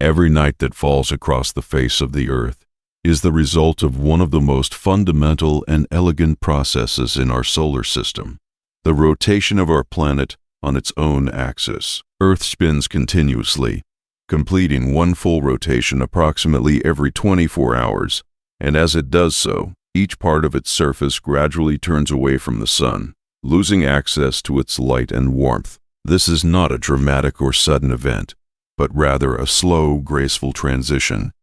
Every night that falls across the face of the earth is the result of one of the most fundamental and elegant processes in our solar system, the rotation of our planet on its own axis. Earth spins continuously, completing one full rotation approximately every 24 hours, and as it does so, each part of its surface gradually turns away from the sun, losing access to its light and warmth. This is not a dramatic or sudden event, but rather a slow, graceful transition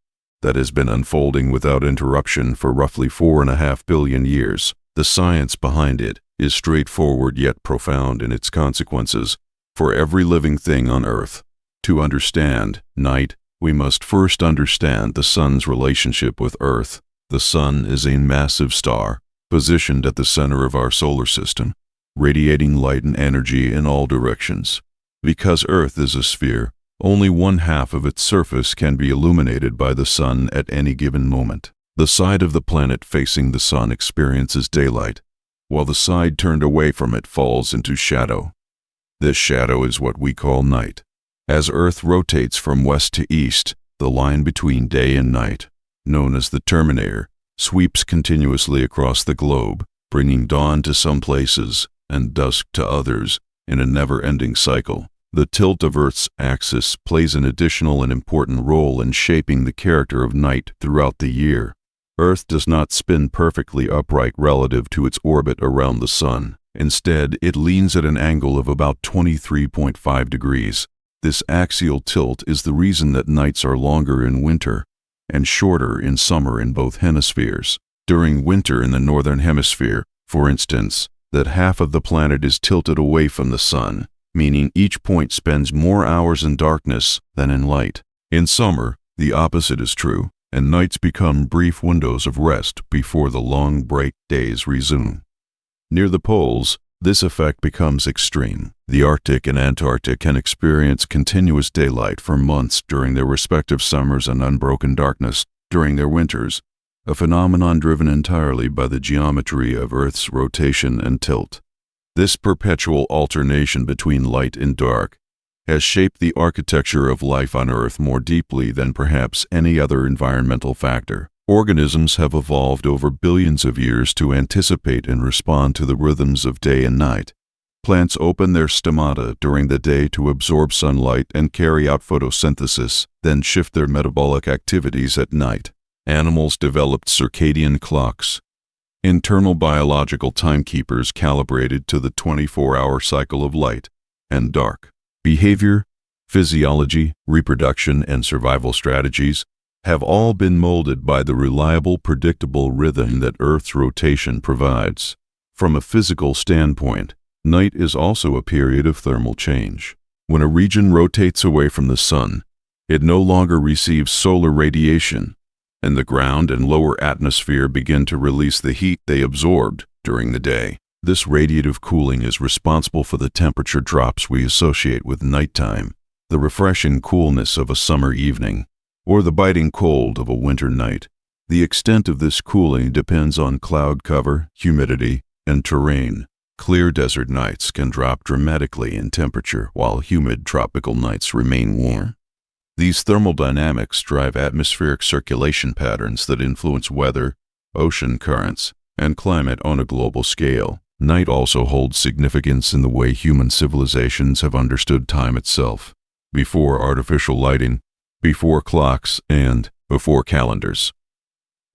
that has been unfolding without interruption for roughly 4.5 billion years. The science behind it is straightforward yet profound in its consequences for every living thing on Earth. To understand night, we must first understand the sun's relationship with Earth. The sun is a massive star, positioned at the center of our solar system, radiating light and energy in all directions. Because Earth is a sphere, only one half of its surface can be illuminated by the sun at any given moment. The side of the planet facing the sun experiences daylight, while the side turned away from it falls into shadow. This shadow is what we call night. As Earth rotates from west to east, the line between day and night, known as the terminator, sweeps continuously across the globe, bringing dawn to some places and dusk to others in a never-ending cycle. The tilt of Earth's axis plays an additional and important role in shaping the character of night throughout the year. Earth does not spin perfectly upright relative to its orbit around the sun. Instead, it leans at an angle of about 23.5 degrees. This axial tilt is the reason that nights are longer in winter and shorter in summer in both hemispheres. During winter in the northern hemisphere, for instance, that half of the planet is tilted away from the sun, meaning each point spends more hours in darkness than in light. In summer, the opposite is true, and nights become brief windows of rest before the long break days resume. Near the poles, this effect becomes extreme. The Arctic and Antarctic can experience continuous daylight for months during their respective summers and unbroken darkness during their winters, a phenomenon driven entirely by the geometry of Earth's rotation and tilt. This perpetual alternation between light and dark has shaped the architecture of life on Earth more deeply than perhaps any other environmental factor. Organisms have evolved over billions of years to anticipate and respond to the rhythms of day and night. Plants open their stomata during the day to absorb sunlight and carry out photosynthesis, then shift their metabolic activities at night. Animals developed circadian clocks, internal biological timekeepers calibrated to the 24-hour cycle of light and dark. Behavior, physiology, reproduction, and survival strategies have all been molded by the reliable, predictable rhythm that Earth's rotation provides. From a physical standpoint, night is also a period of thermal change. When a region rotates away from the sun, it no longer receives solar radiation, and the ground and lower atmosphere begin to release the heat they absorbed during the day. This radiative cooling is responsible for the temperature drops we associate with nighttime, the refreshing coolness of a summer evening, or the biting cold of a winter night. The extent of this cooling depends on cloud cover, humidity, and terrain. Clear desert nights can drop dramatically in temperature, while humid tropical nights remain warm. These thermal dynamics drive atmospheric circulation patterns that influence weather, ocean currents, and climate on a global scale. Night also holds significance in the way human civilizations have understood time itself, before artificial lighting, before clocks, and before calendars.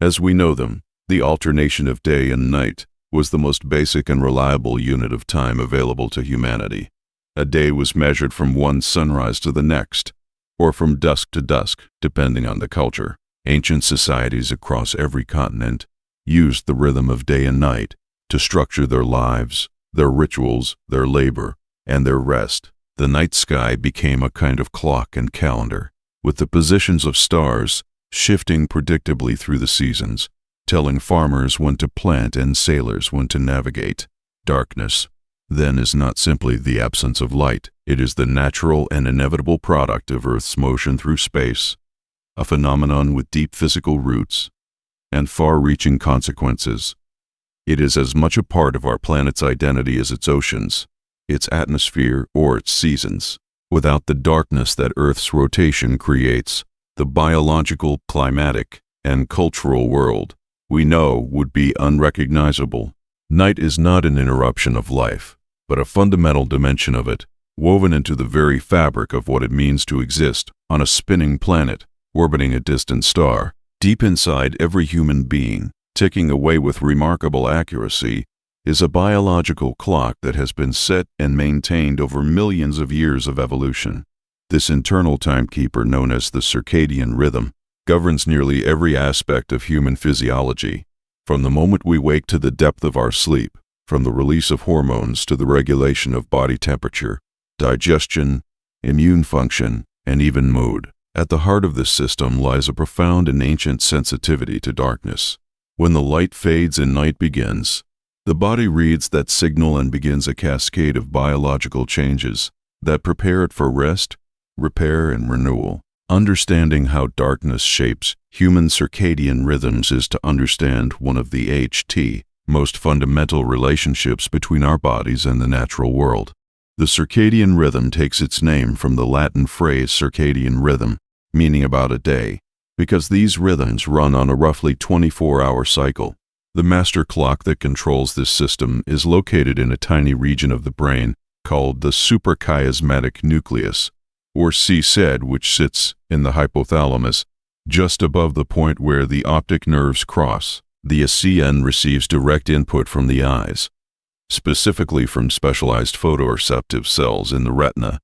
As we know them, the alternation of day and night was the most basic and reliable unit of time available to humanity. A day was measured from one sunrise to the next, or from dusk to dusk, depending on the culture. Ancient societies across every continent used the rhythm of day and night to structure their lives, their rituals, their labor, and their rest. The night sky became a kind of clock and calendar, with the positions of stars shifting predictably through the seasons, telling farmers when to plant and sailors when to navigate. Darkness, then, is not simply the absence of light. It is the natural and inevitable product of Earth's motion through space, a phenomenon with deep physical roots and far-reaching consequences. It is as much a part of our planet's identity as its oceans, its atmosphere, or its seasons. Without the darkness that Earth's rotation creates, the biological, climatic, and cultural world we know would be unrecognizable. Night is not an interruption of life, but a fundamental dimension of it, woven into the very fabric of what it means to exist on a spinning planet, orbiting a distant star. Deep inside every human being, ticking away with remarkable accuracy, is a biological clock that has been set and maintained over millions of years of evolution. This internal timekeeper, known as the circadian rhythm, governs nearly every aspect of human physiology, from the moment we wake to the depth of our sleep, from the release of hormones to the regulation of body temperature, digestion, immune function, and even mood. At the heart of this system lies a profound and ancient sensitivity to darkness. When the light fades and night begins, the body reads that signal and begins a cascade of biological changes that prepare it for rest, repair, and renewal. Understanding how darkness shapes human circadian rhythms is to understand one of the most fundamental relationships between our bodies and the natural world. The circadian rhythm takes its name from the Latin phrase circadian rhythm, meaning about a day, because these rhythms run on a roughly 24-hour cycle. The master clock that controls this system is located in a tiny region of the brain called the suprachiasmatic nucleus, or CSED, which sits in the hypothalamus, just above the point where the optic nerves cross. The SCN receives direct input from the eyes, specifically from specialized photoreceptive cells in the retina,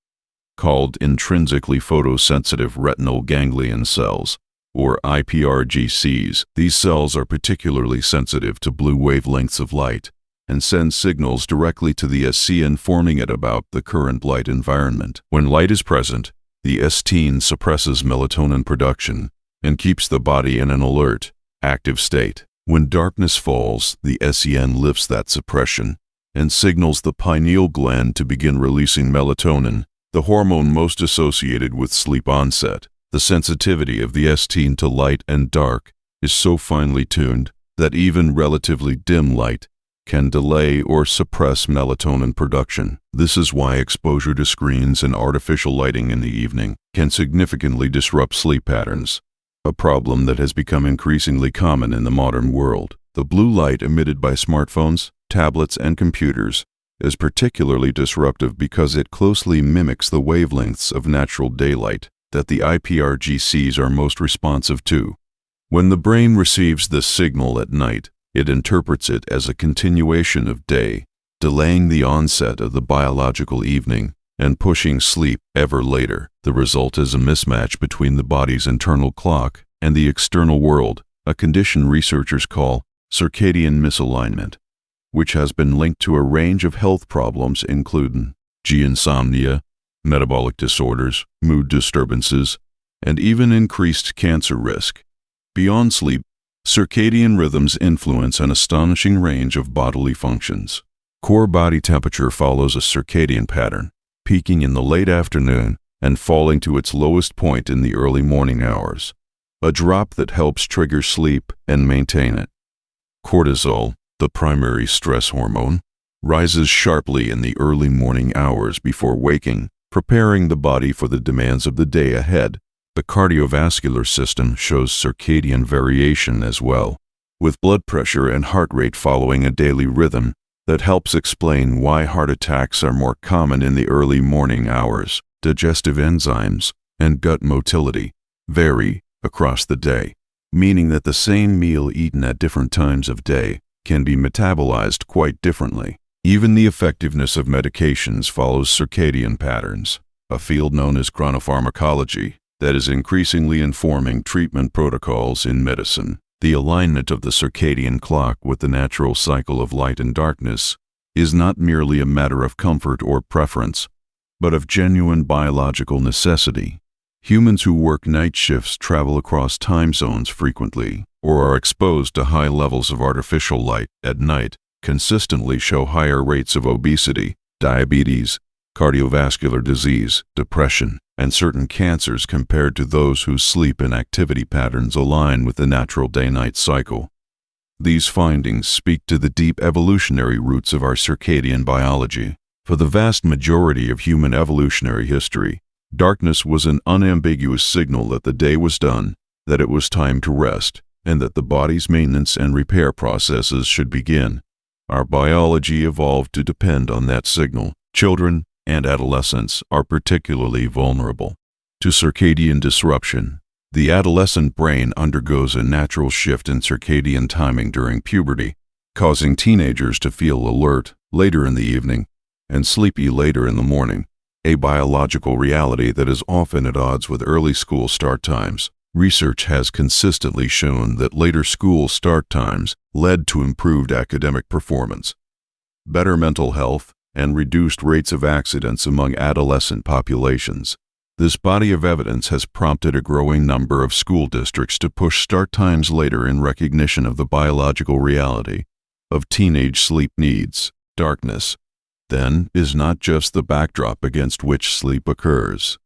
called intrinsically photosensitive retinal ganglion cells, or iPRGCs. These cells are particularly sensitive to blue wavelengths of light and send signals directly to the SCN, forming at about the current light environment. When light is present, the SCN suppresses melatonin production and keeps the body in an alert, active state. When darkness falls, the SCN lifts that suppression and signals the pineal gland to begin releasing melatonin, the hormone most associated with sleep onset. The sensitivity of the SCN to light and dark is so finely tuned that even relatively dim light can delay or suppress melatonin production. This is why exposure to screens and artificial lighting in the evening can significantly disrupt sleep patterns, a problem that has become increasingly common in the modern world. The blue light emitted by smartphones, tablets, and computers is particularly disruptive because it closely mimics the wavelengths of natural daylight that the iPRGCs are most responsive to. When the brain receives this signal at night, it interprets it as a continuation of day, delaying the onset of the biological evening and pushing sleep ever later. The result is a mismatch between the body's internal clock and the external world, a condition researchers call circadian misalignment, which has been linked to a range of health problems including insomnia, metabolic disorders, mood disturbances, and even increased cancer risk. Beyond sleep, circadian rhythms influence an astonishing range of bodily functions. Core body temperature follows a circadian pattern, peaking in the late afternoon and falling to its lowest point in the early morning hours, a drop that helps trigger sleep and maintain it. Cortisol, the primary stress hormone, rises sharply in the early morning hours before waking, preparing the body for the demands of the day ahead. The cardiovascular system shows circadian variation as well, with blood pressure and heart rate following a daily rhythm that helps explain why heart attacks are more common in the early morning hours. Digestive enzymes and gut motility vary across the day, meaning that the same meal eaten at different times of day can be metabolized quite differently. Even the effectiveness of medications follows circadian patterns, a field known as chronopharmacology that is increasingly informing treatment protocols in medicine. The alignment of the circadian clock with the natural cycle of light and darkness is not merely a matter of comfort or preference, but of genuine biological necessity. Humans who work night shifts travel across time zones frequently or are exposed to high levels of artificial light at night consistently show higher rates of obesity, diabetes, cardiovascular disease, depression, and certain cancers compared to those whose sleep and activity patterns align with the natural day-night cycle. These findings speak to the deep evolutionary roots of our circadian biology. For the vast majority of human evolutionary history, Darkness was an unambiguous signal that the day was done, that it was time to rest, and that the body's maintenance and repair processes should begin. Our biology evolved to depend on that signal. Children and adolescents are particularly vulnerable to circadian disruption. The adolescent brain undergoes a natural shift in circadian timing during puberty, causing teenagers to feel alert later in the evening and sleepy later in the morning, a biological reality that is often at odds with early school start times. Research has consistently shown that later school start times led to improved academic performance, better mental health, and reduced rates of accidents among adolescent populations. This body of evidence has prompted a growing number of school districts to push start times later in recognition of the biological reality of teenage sleep needs. Darkness, then, is not just the backdrop against which sleep occurs.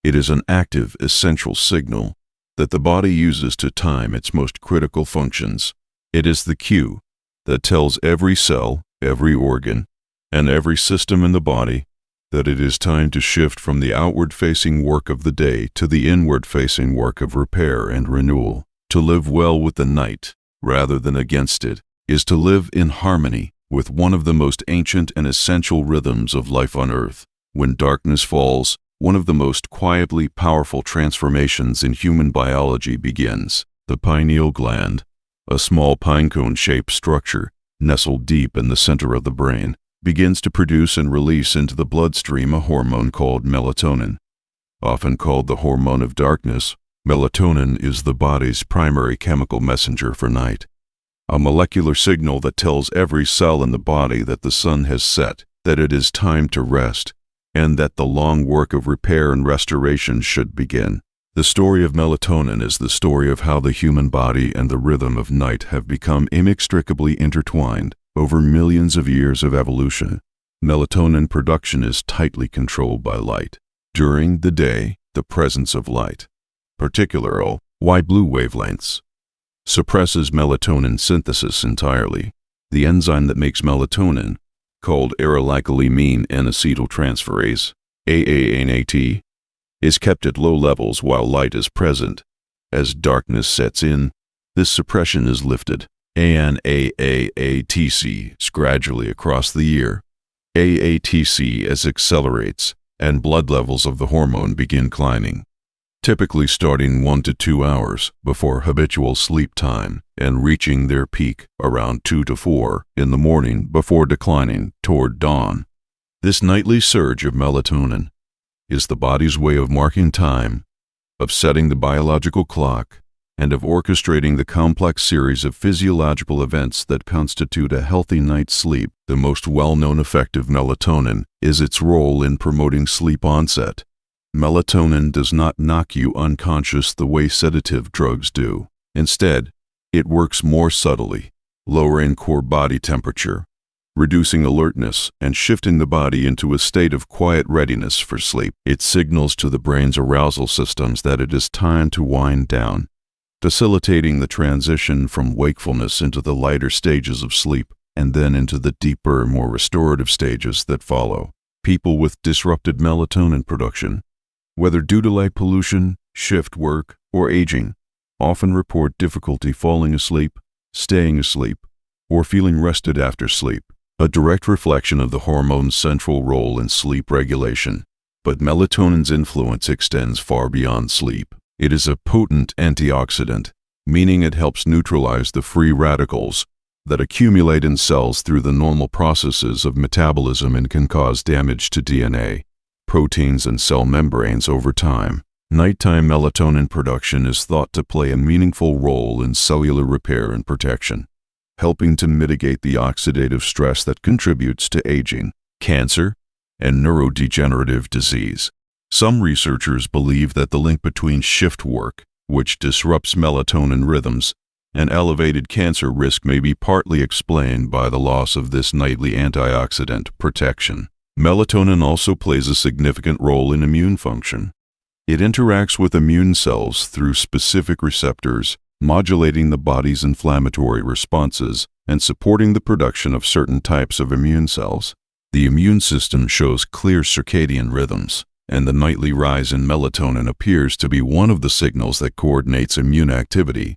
It is an active, essential signal that the body uses to time its most critical functions. It is the cue that tells every cell, every organ, and every system in the body that it is time to shift from the outward-facing work of the day to the inward-facing work of repair and renewal. To live well with the night, rather than against it, is to live in harmony with one of the most ancient and essential rhythms of life on earth. When darkness falls, one of the most quietly powerful transformations in human biology begins. The pineal gland, a small pinecone-shaped structure nestled deep in the center of the brain, begins to produce and release into the bloodstream a hormone called melatonin. Often called the hormone of darkness, melatonin is the body's primary chemical messenger for night, a molecular signal that tells every cell in the body that the sun has set, that it is time to rest, and that the long work of repair and restoration should begin. The story of melatonin is the story of how the human body and the rhythm of night have become inextricably intertwined over millions of years of evolution. Melatonin production is tightly controlled by light. During the day, the presence of light, particularly white-blue wavelengths, suppresses melatonin synthesis entirely. The enzyme that makes melatonin, called arylalkylamine N-acetyltransferase, AANAT, is kept at low levels while light is present. As darkness sets in, this suppression is lifted. ANAATC gradually across the year. AATC as accelerates, and blood levels of the hormone begin climbing, typically starting 1 to 2 hours before habitual sleep time and reaching their peak around 2 to 4 in the morning before declining toward dawn. This nightly surge of melatonin is the body's way of marking time, of setting the biological clock, and of orchestrating the complex series of physiological events that constitute a healthy night's sleep. The most well-known effect of melatonin is its role in promoting sleep onset. Melatonin does not knock you unconscious the way sedative drugs do. Instead, it works more subtly, lowering core body temperature, reducing alertness, and shifting the body into a state of quiet readiness for sleep. It signals to the brain's arousal systems that it is time to wind down, facilitating the transition from wakefulness into the lighter stages of sleep and then into the deeper, more restorative stages that follow. People with disrupted melatonin production, whether due to light pollution, shift work, or aging, often report difficulty falling asleep, staying asleep, or feeling rested after sleep, a direct reflection of the hormone's central role in sleep regulation. But melatonin's influence extends far beyond sleep. It is a potent antioxidant, meaning it helps neutralize the free radicals that accumulate in cells through the normal processes of metabolism and can cause damage to DNA, proteins, and cell membranes over time. Nighttime melatonin production is thought to play a meaningful role in cellular repair and protection, helping to mitigate the oxidative stress that contributes to aging, cancer, and neurodegenerative disease. Some researchers believe that the link between shift work, which disrupts melatonin rhythms, and elevated cancer risk may be partly explained by the loss of this nightly antioxidant protection. Melatonin also plays a significant role in immune function. It interacts with immune cells through specific receptors, modulating the body's inflammatory responses and supporting the production of certain types of immune cells. The immune system shows clear circadian rhythms, and the nightly rise in melatonin appears to be one of the signals that coordinates immune activity,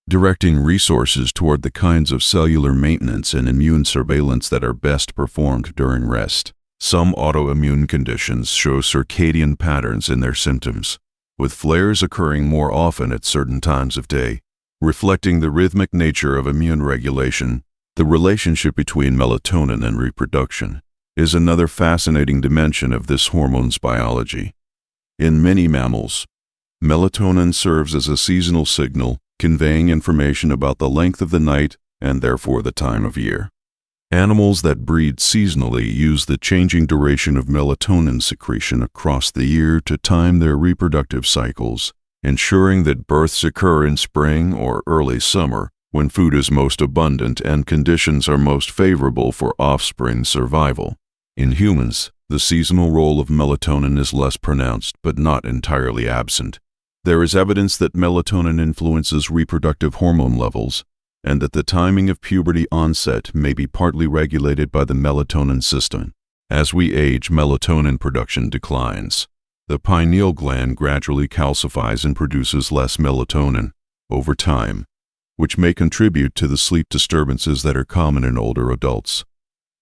directing resources toward the kinds of cellular maintenance and immune surveillance that are best performed during rest. Some autoimmune conditions show circadian patterns in their symptoms, with flares occurring more often at certain times of day, reflecting the rhythmic nature of immune regulation. The relationship between melatonin and reproduction is another fascinating dimension of this hormone's biology. In many mammals, melatonin serves as a seasonal signal, conveying information about the length of the night and therefore the time of year. Animals that breed seasonally use the changing duration of melatonin secretion across the year to time their reproductive cycles, ensuring that births occur in spring or early summer when food is most abundant and conditions are most favorable for offspring survival. In humans, the seasonal role of melatonin is less pronounced but not entirely absent. There is evidence that melatonin influences reproductive hormone levels, and that the timing of puberty onset may be partly regulated by the melatonin system. As we age, melatonin production declines. The pineal gland gradually calcifies and produces less melatonin over time, which may contribute to the sleep disturbances that are common in older adults.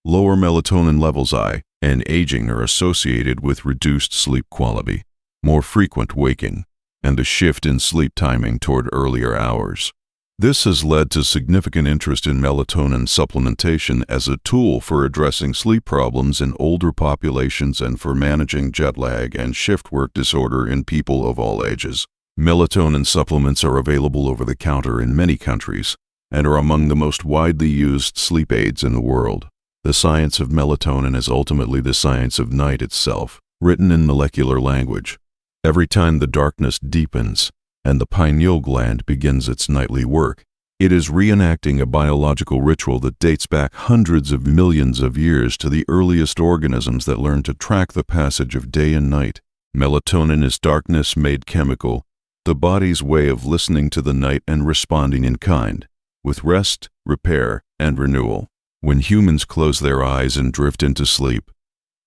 Lower melatonin levels and aging are associated with reduced sleep quality, more frequent waking, and a shift in sleep timing toward earlier hours. This has led to significant interest in melatonin supplementation as a tool for addressing sleep problems in older populations and for managing jet lag and shift work disorder in people of all ages. Melatonin supplements are available over the counter in many countries and are among the most widely used sleep aids in the world. The science of melatonin is ultimately the science of night itself, written in molecular language. Every time the darkness deepens and the pineal gland begins its nightly work, it is reenacting a biological ritual that dates back hundreds of millions of years to the earliest organisms that learned to track the passage of day and night. Melatonin is darkness made chemical, the body's way of listening to the night and responding in kind, with rest, repair, and renewal. When humans close their eyes and drift into sleep,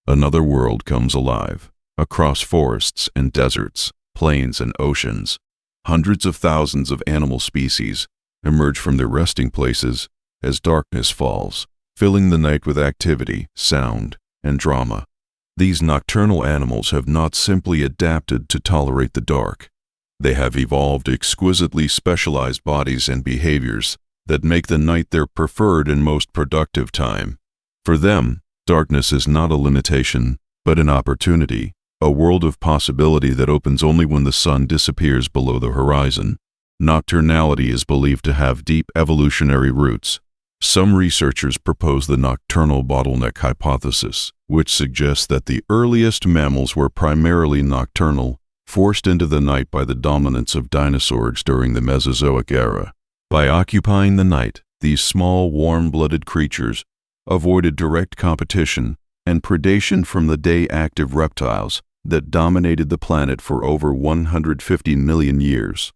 another world comes alive. Across forests and deserts, plains and oceans, hundreds of thousands of animal species emerge from their resting places as darkness falls, filling the night with activity, sound, and drama. These nocturnal animals have not simply adapted to tolerate the dark. They have evolved exquisitely specialized bodies and behaviors that make the night their preferred and most productive time. For them, darkness is not a limitation, but an opportunity. A world of possibility that opens only when the sun disappears below the horizon. Nocturnality is believed to have deep evolutionary roots. Some researchers propose the nocturnal bottleneck hypothesis, which suggests that the earliest mammals were primarily nocturnal, forced into the night by the dominance of dinosaurs during the Mesozoic era. By occupying the night, these small, warm-blooded creatures avoided direct competition and predation from the day-active reptiles that dominated the planet for over 150 million years.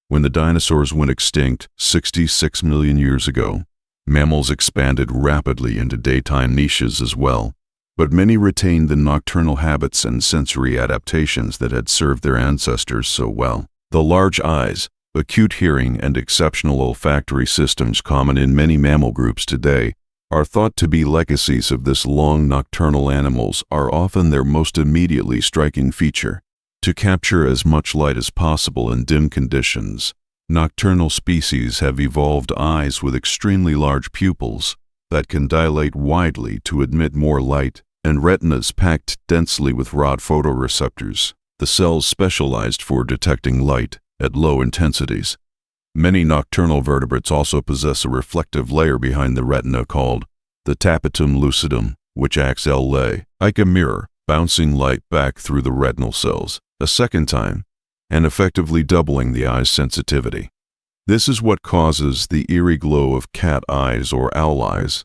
When the dinosaurs went extinct 66 million years ago, mammals expanded rapidly into daytime niches as well, but many retained the nocturnal habits and sensory adaptations that had served their ancestors so well. The large eyes, acute hearing, and exceptional olfactory systems common in many mammal groups today are thought to be legacies of this long. Nocturnal animals are often their most immediately striking feature. To capture as much light as possible in dim conditions, nocturnal species have evolved eyes with extremely large pupils that can dilate widely to admit more light, and retinas packed densely with rod photoreceptors, the cells specialized for detecting light at low intensities. Many nocturnal vertebrates also possess a reflective layer behind the retina called the tapetum lucidum, which acts like a mirror, bouncing light back through the retinal cells a second time and effectively doubling the eye's sensitivity. This is what causes the eerie glow of cat eyes or owl eyes.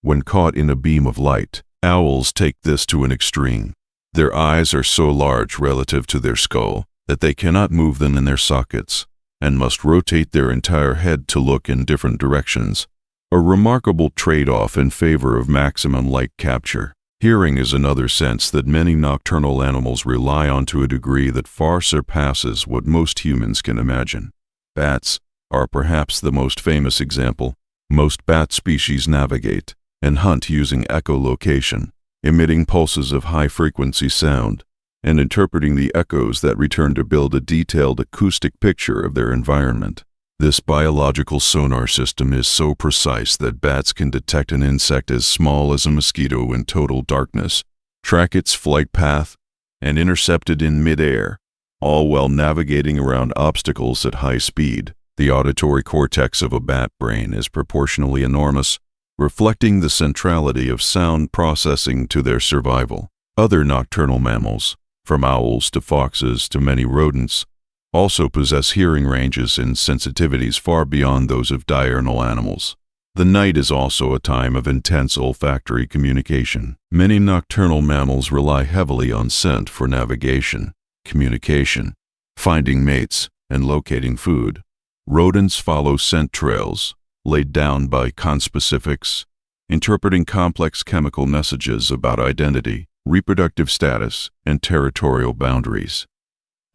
When caught in a beam of light, owls take this to an extreme. Their eyes are so large relative to their skull that they cannot move them in their sockets and must rotate their entire head to look in different directions, a remarkable trade-off in favor of maximum light capture. Hearing is another sense that many nocturnal animals rely on to a degree that far surpasses what most humans can imagine. Bats are perhaps the most famous example. Most bat species navigate and hunt using echolocation, emitting pulses of high-frequency sound and interpreting the echoes that return to build a detailed acoustic picture of their environment. This biological sonar system is so precise that bats can detect an insect as small as a mosquito in total darkness, track its flight path, and intercept it in midair, all while navigating around obstacles at high speed. The auditory cortex of a bat brain is proportionally enormous, reflecting the centrality of sound processing to their survival. Other nocturnal mammals, from owls to foxes to many rodents, also possess hearing ranges and sensitivities far beyond those of diurnal animals. The night is also a time of intense olfactory communication. Many nocturnal mammals rely heavily on scent for navigation, communication, finding mates, and locating food. Rodents follow scent trails, laid down by conspecifics, interpreting complex chemical messages about identity, reproductive status, and territorial boundaries.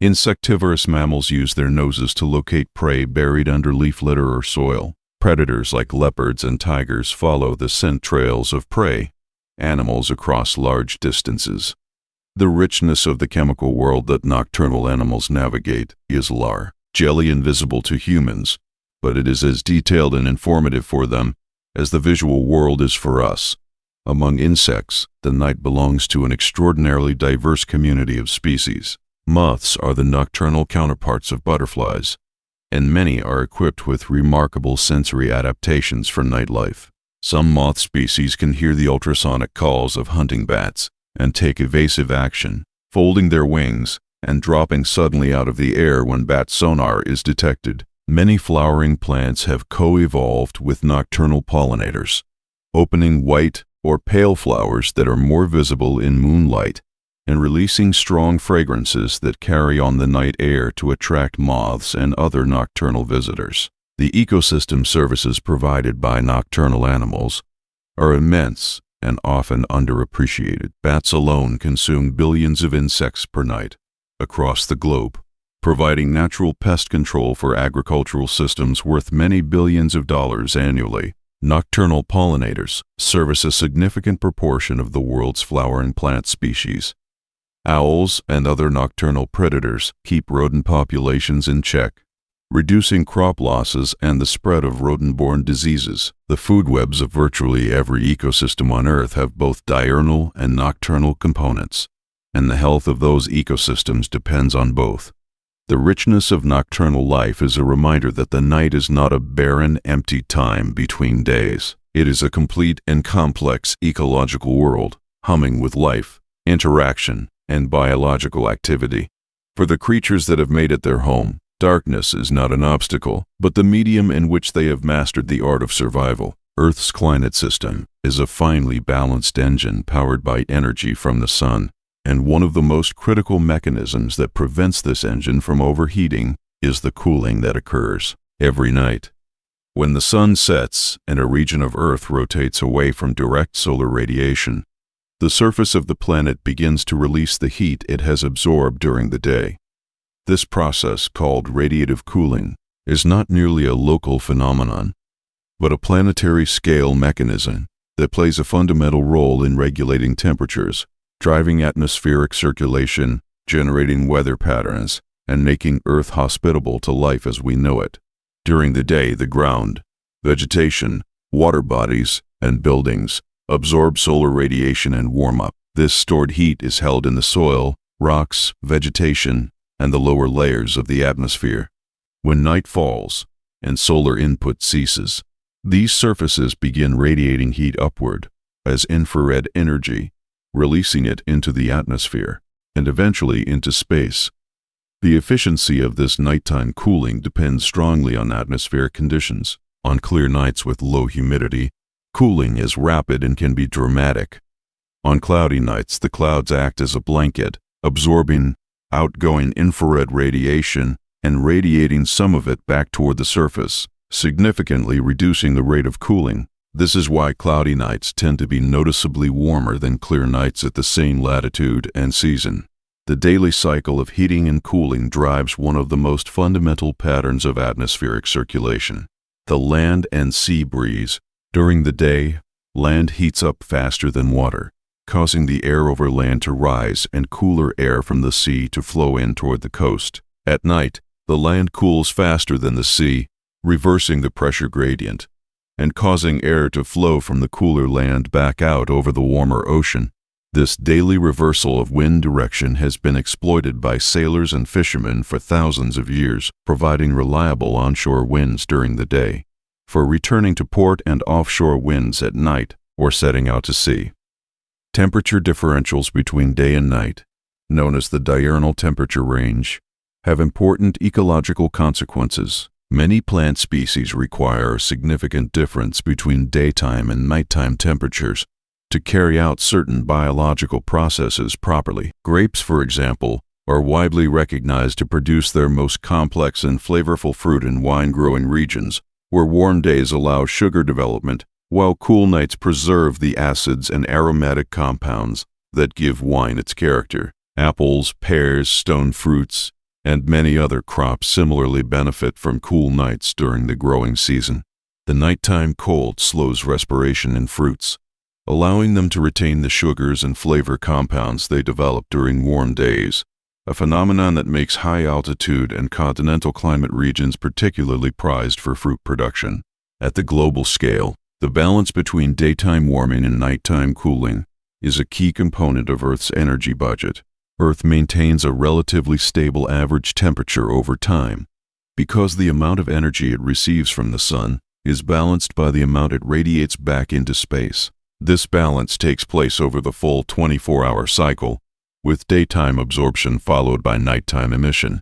Insectivorous mammals use their noses to locate prey buried under leaf litter or soil. Predators like leopards and tigers follow the scent trails of prey, animals across large distances. The richness of the chemical world that nocturnal animals navigate is largely invisible to humans, but it is as detailed and informative for them as the visual world is for us. Among insects, the night belongs to an extraordinarily diverse community of species. Moths are the nocturnal counterparts of butterflies, and many are equipped with remarkable sensory adaptations for nightlife. Some moth species can hear the ultrasonic calls of hunting bats and take evasive action, folding their wings and dropping suddenly out of the air when bat sonar is detected. Many flowering plants have co-evolved with nocturnal pollinators, opening white or pale flowers that are more visible in moonlight and releasing strong fragrances that carry on the night air to attract moths and other nocturnal visitors. The ecosystem services provided by nocturnal animals are immense and often underappreciated. Bats alone consume billions of insects per night across the globe, providing natural pest control for agricultural systems worth many billions of dollars annually. Nocturnal pollinators service a significant proportion of the world's flowering plant species. Owls and other nocturnal predators keep rodent populations in check, reducing crop losses and the spread of rodent-borne diseases. The food webs of virtually every ecosystem on Earth have both diurnal and nocturnal components, and the health of those ecosystems depends on both. The richness of nocturnal life is a reminder that the night is not a barren, empty time between days. It is a complete and complex ecological world, humming with life, interaction, and biological activity. For the creatures that have made it their home, darkness is not an obstacle, but the medium in which they have mastered the art of survival. Earth's climate system is a finely balanced engine powered by energy from the sun, and one of the most critical mechanisms that prevents this engine from overheating is the cooling that occurs every night. When the sun sets and a region of Earth rotates away from direct solar radiation, the surface of the planet begins to release the heat it has absorbed during the day. This process, called radiative cooling, is not merely a local phenomenon, but a planetary scale mechanism that plays a fundamental role in regulating temperatures, driving atmospheric circulation, generating weather patterns, and making Earth hospitable to life as we know it. During the day, the ground, vegetation, water bodies, and buildings absorb solar radiation and warm up. This stored heat is held in the soil, rocks, vegetation, and the lower layers of the atmosphere. When night falls and solar input ceases, these surfaces begin radiating heat upward as infrared energy, releasing it into the atmosphere and eventually into space. The efficiency of this nighttime cooling depends strongly on atmospheric conditions. On clear nights with low humidity, cooling is rapid and can be dramatic. On cloudy nights, the clouds act as a blanket, absorbing outgoing infrared radiation and radiating some of it back toward the surface, significantly reducing the rate of cooling. This is why cloudy nights tend to be noticeably warmer than clear nights at the same latitude and season. The daily cycle of heating and cooling drives one of the most fundamental patterns of atmospheric circulation, the land and sea breeze. During the day, land heats up faster than water, causing the air over land to rise and cooler air from the sea to flow in toward the coast. At night, the land cools faster than the sea, reversing the pressure gradient, and causing air to flow from the cooler land back out over the warmer ocean. This daily reversal of wind direction has been exploited by sailors and fishermen for thousands of years, providing reliable onshore winds during the day, for returning to port and offshore winds at night or setting out to sea. Temperature differentials between day and night, known as the diurnal temperature range, have important ecological consequences. Many plant species require a significant difference between daytime and nighttime temperatures to carry out certain biological processes properly. Grapes, for example, are widely recognized to produce their most complex and flavorful fruit in wine-growing regions, where warm days allow sugar development, while cool nights preserve the acids and aromatic compounds that give wine its character. Apples, pears, stone fruits, and many other crops similarly benefit from cool nights during the growing season. The nighttime cold slows respiration in fruits, allowing them to retain the sugars and flavor compounds they develop during warm days, a phenomenon that makes high-altitude and continental climate regions particularly prized for fruit production. At the global scale, the balance between daytime warming and nighttime cooling is a key component of Earth's energy budget. Earth maintains a relatively stable average temperature over time because the amount of energy it receives from the sun is balanced by the amount it radiates back into space. This balance takes place over the full 24-hour cycle, with daytime absorption followed by nighttime emission.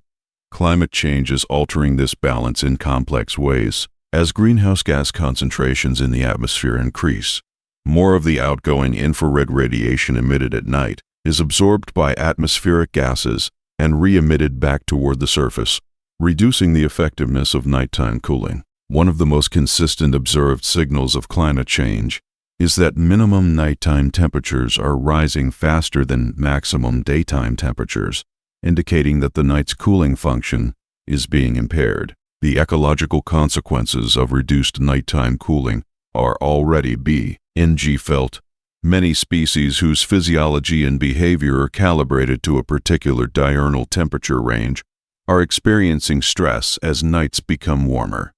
Climate change is altering this balance in complex ways. As greenhouse gas concentrations in the atmosphere increase, more of the outgoing infrared radiation emitted at night is absorbed by atmospheric gases and re-emitted back toward the surface, reducing the effectiveness of nighttime cooling. One of the most consistent observed signals of climate change is that minimum nighttime temperatures are rising faster than maximum daytime temperatures, indicating that the night's cooling function is being impaired. The ecological consequences of reduced nighttime cooling are already being felt. Many species whose physiology and behavior are calibrated to a particular diurnal temperature range are experiencing stress as nights become warmer.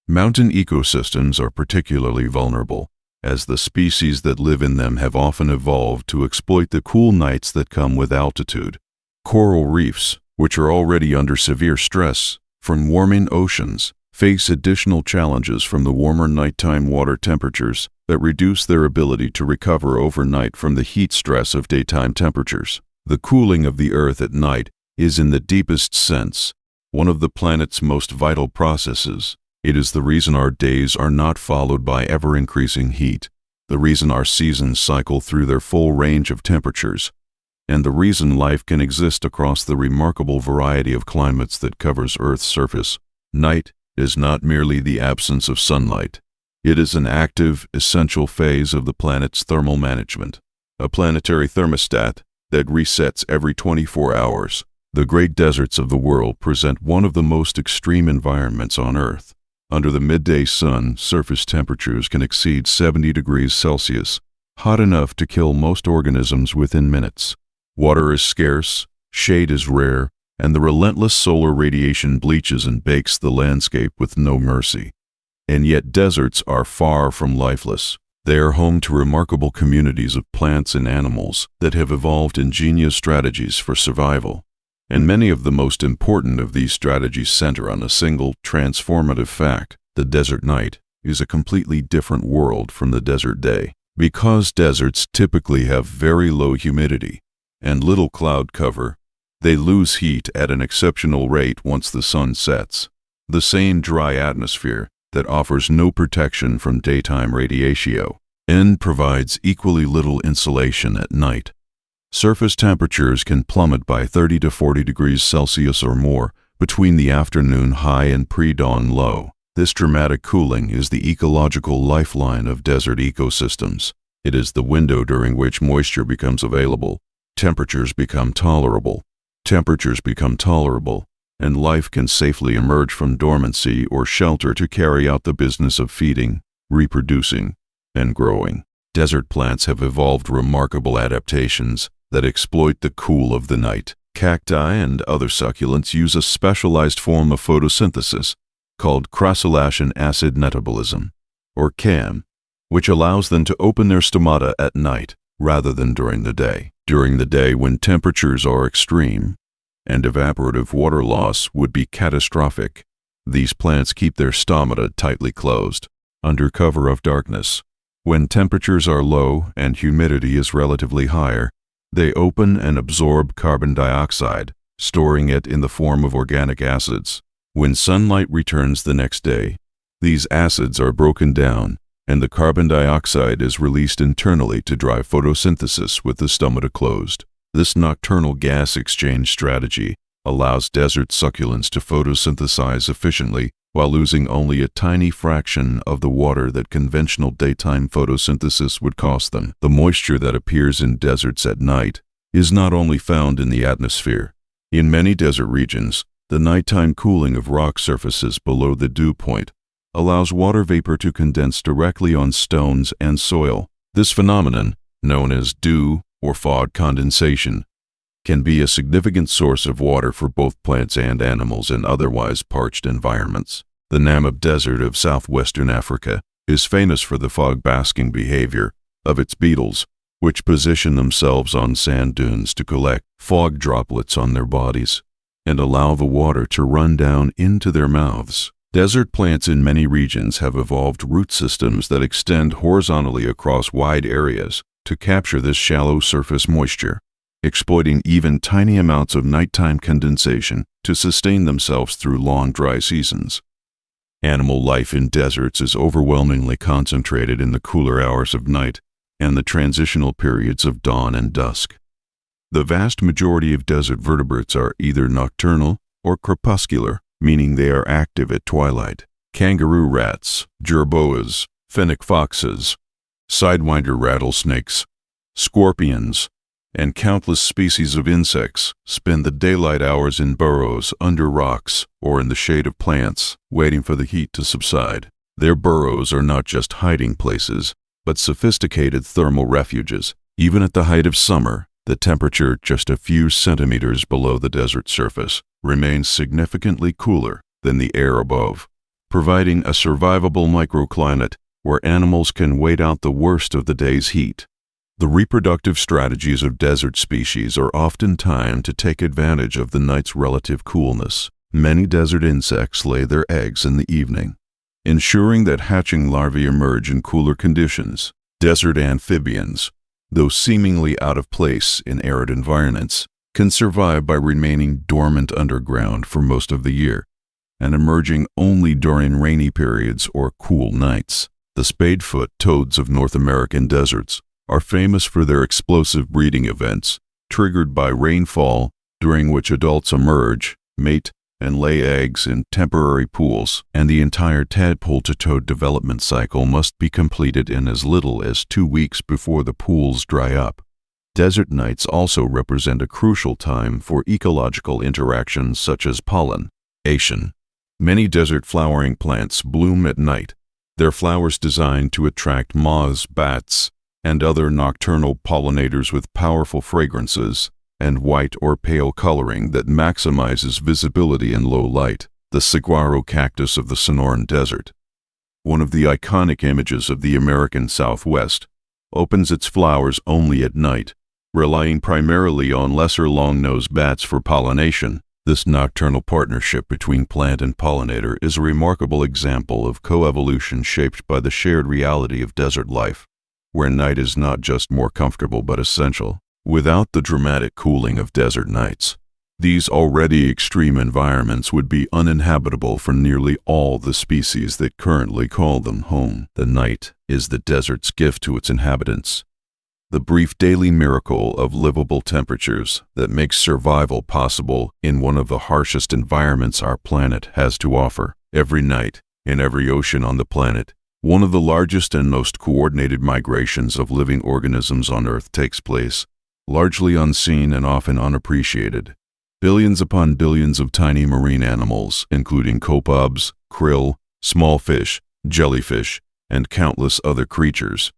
Mountain ecosystems are particularly vulnerable, as the species that live in them have often evolved to exploit the cool nights that come with altitude. Coral reefs, which are already under severe stress from warming oceans, face additional challenges from the warmer nighttime water temperatures that reduce their ability to recover overnight from the heat stress of daytime temperatures. The cooling of the Earth at night is, in the deepest sense, one of the planet's most vital processes. It is the reason our days are not followed by ever-increasing heat, the reason our seasons cycle through their full range of temperatures, and the reason life can exist across the remarkable variety of climates that covers Earth's surface. Night is not merely the absence of sunlight. It is an active, essential phase of the planet's thermal management, a planetary thermostat that resets every 24 hours. The great deserts of the world present one of the most extreme environments on Earth. Under the midday sun, surface temperatures can exceed 70 degrees Celsius, hot enough to kill most organisms within minutes. Water is scarce, shade is rare, and the relentless solar radiation bleaches and bakes the landscape with no mercy. And yet deserts are far from lifeless. They are home to remarkable communities of plants and animals that have evolved ingenious strategies for survival. And many of the most important of these strategies center on a single, transformative fact. The desert night is a completely different world from the desert day. Because deserts typically have very low humidity and little cloud cover, they lose heat at an exceptional rate once the sun sets. The same dry atmosphere that offers no protection from daytime radiation provides equally little insulation at night. Surface temperatures can plummet by 30 to 40 degrees Celsius or more between the afternoon high and pre-dawn low. This dramatic cooling is the ecological lifeline of desert ecosystems. It is the window during which moisture becomes available, temperatures become tolerable, and life can safely emerge from dormancy or shelter to carry out the business of feeding, reproducing, and growing. Desert plants have evolved remarkable adaptations that exploit the cool of the night. Cacti and other succulents use a specialized form of photosynthesis called crassulacean acid metabolism, or CAM, which allows them to open their stomata at night rather than during the day. During the day, when temperatures are extreme and evaporative water loss would be catastrophic, these plants keep their stomata tightly closed, under cover of darkness. When temperatures are low and humidity is relatively higher, they open and absorb carbon dioxide, storing it in the form of organic acids. When sunlight returns the next day, these acids are broken down and the carbon dioxide is released internally to drive photosynthesis with the stomata closed. This nocturnal gas exchange strategy allows desert succulents to photosynthesize efficiently while losing only a tiny fraction of the water that conventional daytime photosynthesis would cost them. The moisture that appears in deserts at night is not only found in the atmosphere. In many desert regions, the nighttime cooling of rock surfaces below the dew point allows water vapor to condense directly on stones and soil. This phenomenon, known as dew or fog condensation, can be a significant source of water for both plants and animals in otherwise parched environments. The Namib Desert of southwestern Africa is famous for the fog-basking behavior of its beetles, which position themselves on sand dunes to collect fog droplets on their bodies and allow the water to run down into their mouths. Desert plants in many regions have evolved root systems that extend horizontally across wide areas to capture this shallow surface moisture, exploiting even tiny amounts of nighttime condensation to sustain themselves through long dry seasons. Animal life in deserts is overwhelmingly concentrated in the cooler hours of night and the transitional periods of dawn and dusk. The vast majority of desert vertebrates are either nocturnal or crepuscular, meaning they are active at twilight. Kangaroo rats, jerboas, fennec foxes, sidewinder rattlesnakes, scorpions, and countless species of insects spend the daylight hours in burrows under rocks or in the shade of plants, waiting for the heat to subside. Their burrows are not just hiding places, but sophisticated thermal refuges. Even at the height of summer, the temperature just a few centimeters below the desert surface remains significantly cooler than the air above, providing a survivable microclimate where animals can wait out the worst of the day's heat. The reproductive strategies of desert species are often timed to take advantage of the night's relative coolness. Many desert insects lay their eggs in the evening, ensuring that hatching larvae emerge in cooler conditions. Desert amphibians, though seemingly out of place in arid environments, can survive by remaining dormant underground for most of the year and emerging only during rainy periods or cool nights. The spadefoot toads of North American deserts are famous for their explosive breeding events, triggered by rainfall during which adults emerge, mate, and lay eggs in temporary pools, and the entire tadpole-to-toad development cycle must be completed in as little as 2 weeks before the pools dry up. Desert nights also represent a crucial time for ecological interactions such as pollination. Many desert flowering plants bloom at night, their flowers designed to attract moths, bats, and other nocturnal pollinators with powerful fragrances and white or pale coloring that maximizes visibility in low light. The saguaro cactus of the Sonoran Desert, one of the iconic images of the American Southwest, opens its flowers only at night, relying primarily on lesser long-nosed bats for pollination. This nocturnal partnership between plant and pollinator is a remarkable example of coevolution shaped by the shared reality of desert life, where night is not just more comfortable but essential. Without the dramatic cooling of desert nights, these already extreme environments would be uninhabitable for nearly all the species that currently call them home. The night is the desert's gift to its inhabitants, the brief daily miracle of livable temperatures that makes survival possible in one of the harshest environments our planet has to offer. Every night, In every ocean on the planet, one of the largest and most coordinated migrations of living organisms on Earth takes place, largely unseen and often unappreciated. Billions upon billions of tiny marine animals, including copobs, krill, small fish, jellyfish, and countless other creatures,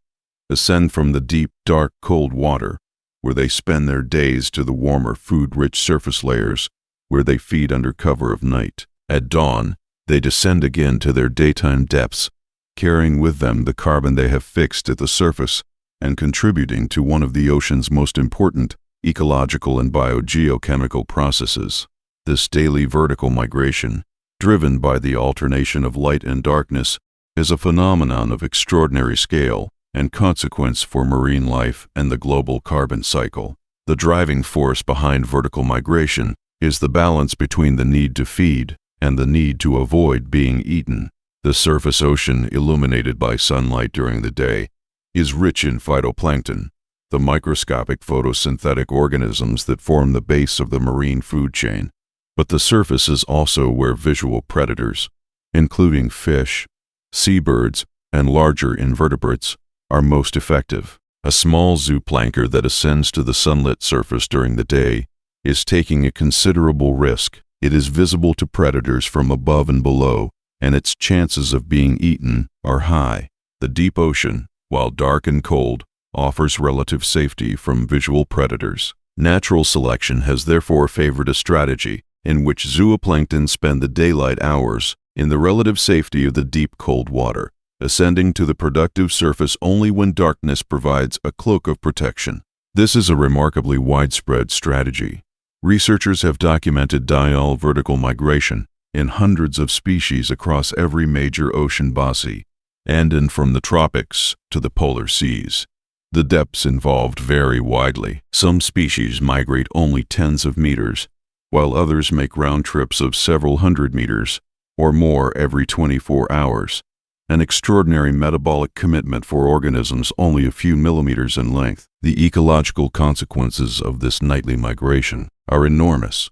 ascend from the deep, dark, cold water, where they spend their days, to the warmer, food-rich surface layers, where they feed under cover of night. At dawn, they descend again to their daytime depths, carrying with them the carbon they have fixed at the surface and contributing to one of the ocean's most important ecological and biogeochemical processes. This daily vertical migration, driven by the alternation of light and darkness, is a phenomenon of extraordinary scale and consequence for marine life and the global carbon cycle. The driving force behind vertical migration is the balance between the need to feed and the need to avoid being eaten. The surface ocean, illuminated by sunlight during the day, is rich in phytoplankton, the microscopic photosynthetic organisms that form the base of the marine food chain. But the surface is also where visual predators, including fish, seabirds, and larger invertebrates, are most effective. A small zooplankton that ascends to the sunlit surface during the day is taking a considerable risk. It is visible to predators from above and below, and its chances of being eaten are high. The deep ocean, while dark and cold, offers relative safety from visual predators. Natural selection has therefore favored a strategy in which zooplankton spend the daylight hours in the relative safety of the deep cold water, ascending to the productive surface only when darkness provides a cloak of protection. This is a remarkably widespread strategy. Researchers have documented diurnal vertical migration in hundreds of species across every major ocean bossy, and from the tropics to the polar seas. The depths involved vary widely. Some species migrate only tens of meters, while others make round trips of several hundred meters or more every 24 hours. An extraordinary metabolic commitment for organisms only a few millimeters in length. The ecological consequences of this nightly migration are enormous.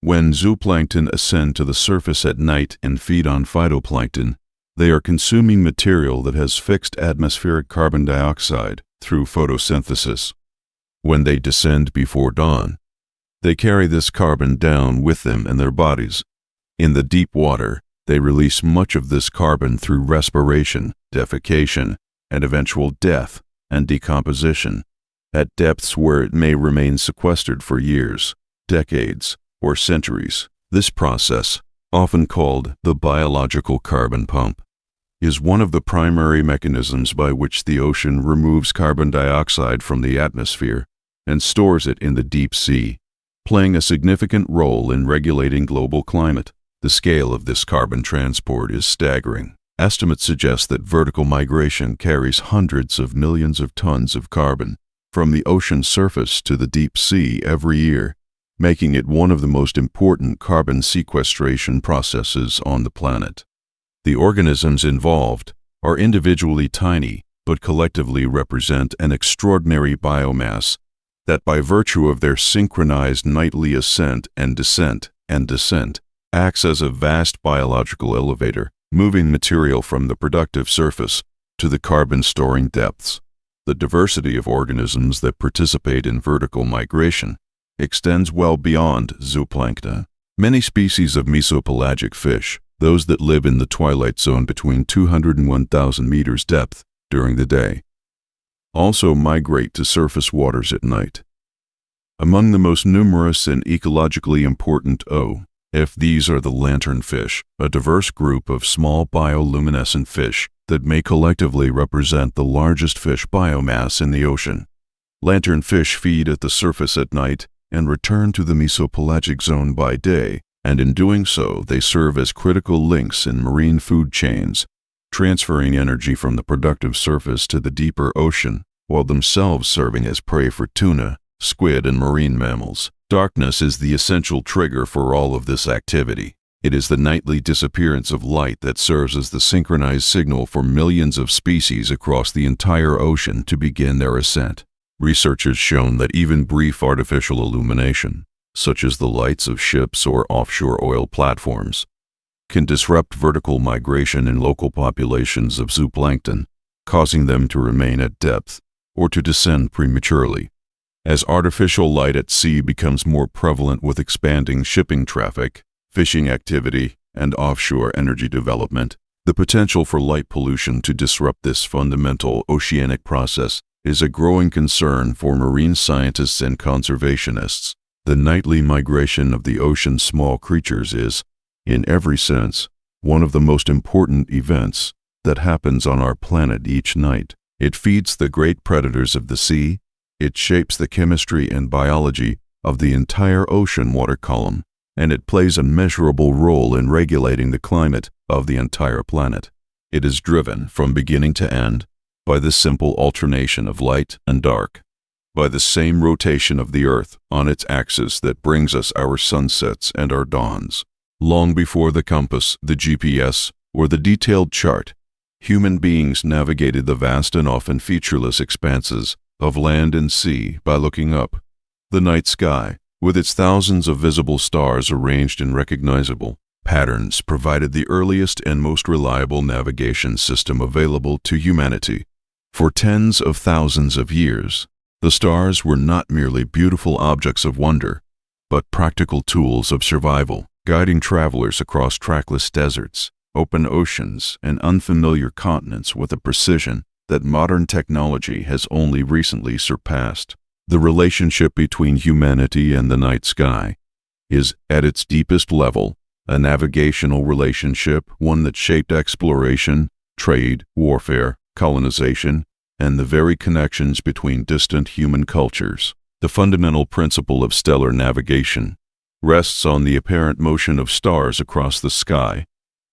When zooplankton ascend to the surface at night and feed on phytoplankton, they are consuming material that has fixed atmospheric carbon dioxide through photosynthesis. When they descend before dawn, they carry this carbon down with them in their bodies. In the deep water, they release much of this carbon through respiration, defecation, and eventual death and decomposition, at depths where it may remain sequestered for years, decades, or centuries. This process, often called the biological carbon pump, is one of the primary mechanisms by which the ocean removes carbon dioxide from the atmosphere and stores it in the deep sea, playing a significant role in regulating global climate. The scale of this carbon transport is staggering. Estimates suggest that vertical migration carries hundreds of millions of tons of carbon from the ocean surface to the deep sea every year, making it one of the most important carbon sequestration processes on the planet. The organisms involved are individually tiny, but collectively represent an extraordinary biomass that, by virtue of their synchronized nightly ascent and descent, acts as a vast biological elevator, moving material from the productive surface to the carbon-storing depths. The diversity of organisms that participate in vertical migration extends well beyond zooplankton. Many species of mesopelagic fish, those that live in the twilight zone between 200 and 1,000 meters depth during the day, also migrate to surface waters at night. Among the most numerous and ecologically important these are the lanternfish, a diverse group of small bioluminescent fish that may collectively represent the largest fish biomass in the ocean. Lanternfish feed at the surface at night and return to the mesopelagic zone by day, and in doing so they serve as critical links in marine food chains, transferring energy from the productive surface to the deeper ocean, while themselves serving as prey for tuna, squid, and marine mammals. Darkness is the essential trigger for all of this activity. It is the nightly disappearance of light that serves as the synchronized signal for millions of species across the entire ocean to begin their ascent. Research has shown that even brief artificial illumination, such as the lights of ships or offshore oil platforms, can disrupt vertical migration in local populations of zooplankton, causing them to remain at depth or to descend prematurely. As artificial light at sea becomes more prevalent with expanding shipping traffic, fishing activity, and offshore energy development, the potential for light pollution to disrupt this fundamental oceanic process is a growing concern for marine scientists and conservationists. The nightly migration of the ocean's small creatures is, in every sense, one of the most important events that happens on our planet each night. It feeds the great predators of the sea. It shapes the chemistry and biology of the entire ocean water column, and it plays a measurable role in regulating the climate of the entire planet. It is driven from beginning to end by the simple alternation of light and dark, by the same rotation of the Earth on its axis that brings us our sunsets and our dawns. Long before the compass, the GPS, or the detailed chart, human beings navigated the vast and often featureless expanses of land and sea by looking up. The night sky, with its thousands of visible stars arranged in recognizable patterns, provided the earliest and most reliable navigation system available to humanity. For tens of thousands of years, the stars were not merely beautiful objects of wonder, but practical tools of survival, guiding travelers across trackless deserts, open oceans, and unfamiliar continents with a precision that modern technology has only recently surpassed. The relationship between humanity and the night sky is, at its deepest level, a navigational relationship, one that shaped exploration, trade, warfare, colonization, and the very connections between distant human cultures. The fundamental principle of stellar navigation rests on the apparent motion of stars across the sky,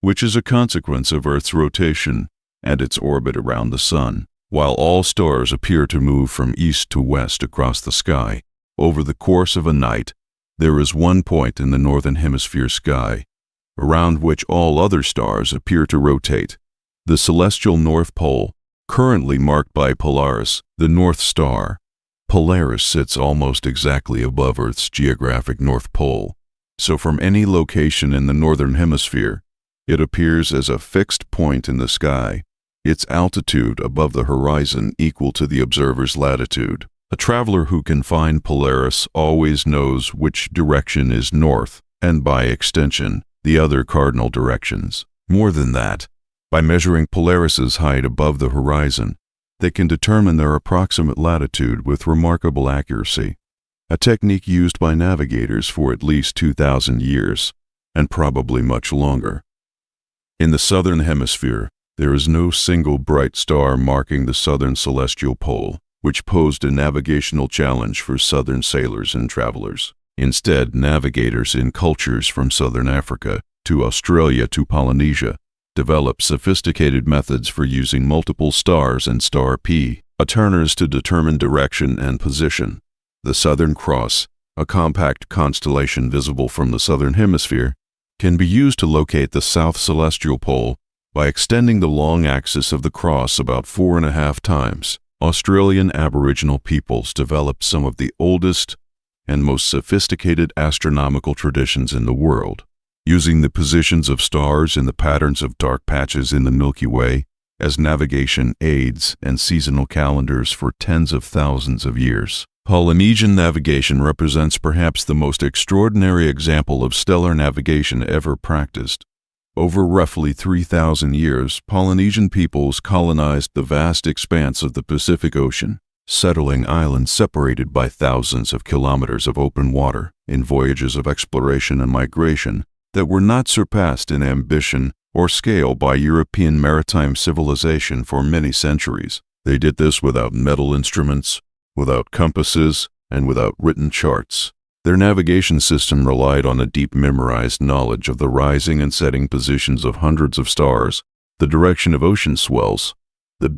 which is a consequence of Earth's rotation and its orbit around the Sun. While all stars appear to move from east to west across the sky, over the course of a night, there is one point in the northern hemisphere sky, around which all other stars appear to rotate. The celestial North Pole, currently marked by Polaris, the North Star. Polaris sits almost exactly above Earth's geographic North Pole, so from any location in the northern hemisphere, it appears as a fixed point in the sky, its altitude above the horizon equal to the observer's latitude. A traveler who can find Polaris always knows which direction is north, and by extension, the other cardinal directions. More than that, by measuring Polaris's height above the horizon, they can determine their approximate latitude with remarkable accuracy, a technique used by navigators for at least 2,000 years, and probably much longer. In the southern hemisphere, there is no single bright star marking the southern celestial pole, which posed a navigational challenge for southern sailors and travelers. Instead, navigators in cultures from southern Africa to Australia to Polynesia developed sophisticated methods for using multiple stars and star patterns to determine direction and position. The Southern Cross, a compact constellation visible from the southern hemisphere, can be used to locate the south celestial pole by extending the long axis of the cross about 4.5 times. Australian Aboriginal peoples developed some of the oldest and most sophisticated astronomical traditions in the world, using the positions of stars and the patterns of dark patches in the Milky Way as navigation aids and seasonal calendars for tens of thousands of years. Polynesian navigation represents perhaps the most extraordinary example of stellar navigation ever practiced. Over roughly 3,000 years, Polynesian peoples colonized the vast expanse of the Pacific Ocean, settling islands separated by thousands of kilometers of open water in voyages of exploration and migration that were not surpassed in ambition or scale by European maritime civilization for many centuries. They did this without metal instruments, without compasses, and without written charts. Their navigation system relied on a deep memorized knowledge of the rising and setting positions of hundreds of stars, the direction of ocean swells, the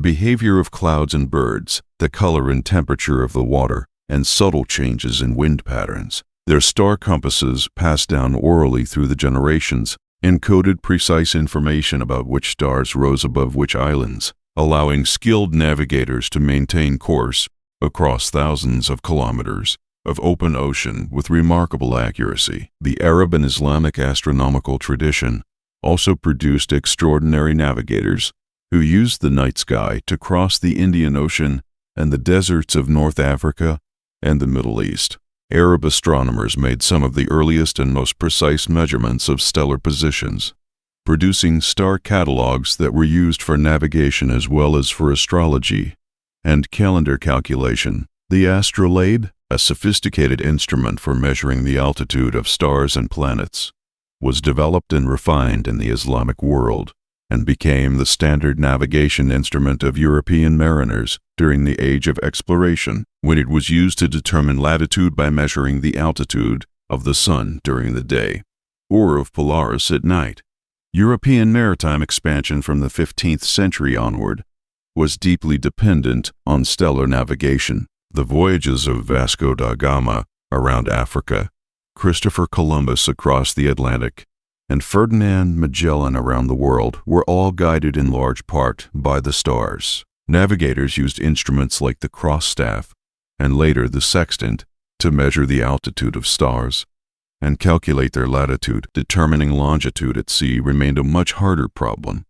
behavior of clouds and birds, the color and temperature of the water, and subtle changes in wind patterns. Their star compasses, passed down orally through the generations, encoded precise information about which stars rose above which islands, allowing skilled navigators to maintain course across thousands of kilometers. of open ocean with remarkable accuracy. The Arab and Islamic astronomical tradition also produced extraordinary navigators who used the night sky to cross the Indian Ocean and the deserts of North Africa and the Middle East. Arab astronomers made some of the earliest and most precise measurements of stellar positions, producing star catalogs that were used for navigation as well as for astrology and calendar calculation. The astrolabe, a sophisticated instrument for measuring the altitude of stars and planets, was developed and refined in the Islamic world and became the standard navigation instrument of European mariners during the Age of Exploration, when it was used to determine latitude by measuring the altitude of the sun during the day, or of Polaris at night. European maritime expansion from the 15th century onward was deeply dependent on stellar navigation. The voyages of Vasco da Gama around Africa, Christopher Columbus across the Atlantic, and Ferdinand Magellan around the world were all guided in large part by the stars. Navigators used instruments like the cross staff and later the sextant to measure the altitude of stars and calculate their latitude. Determining longitude at sea remained a much harder problem,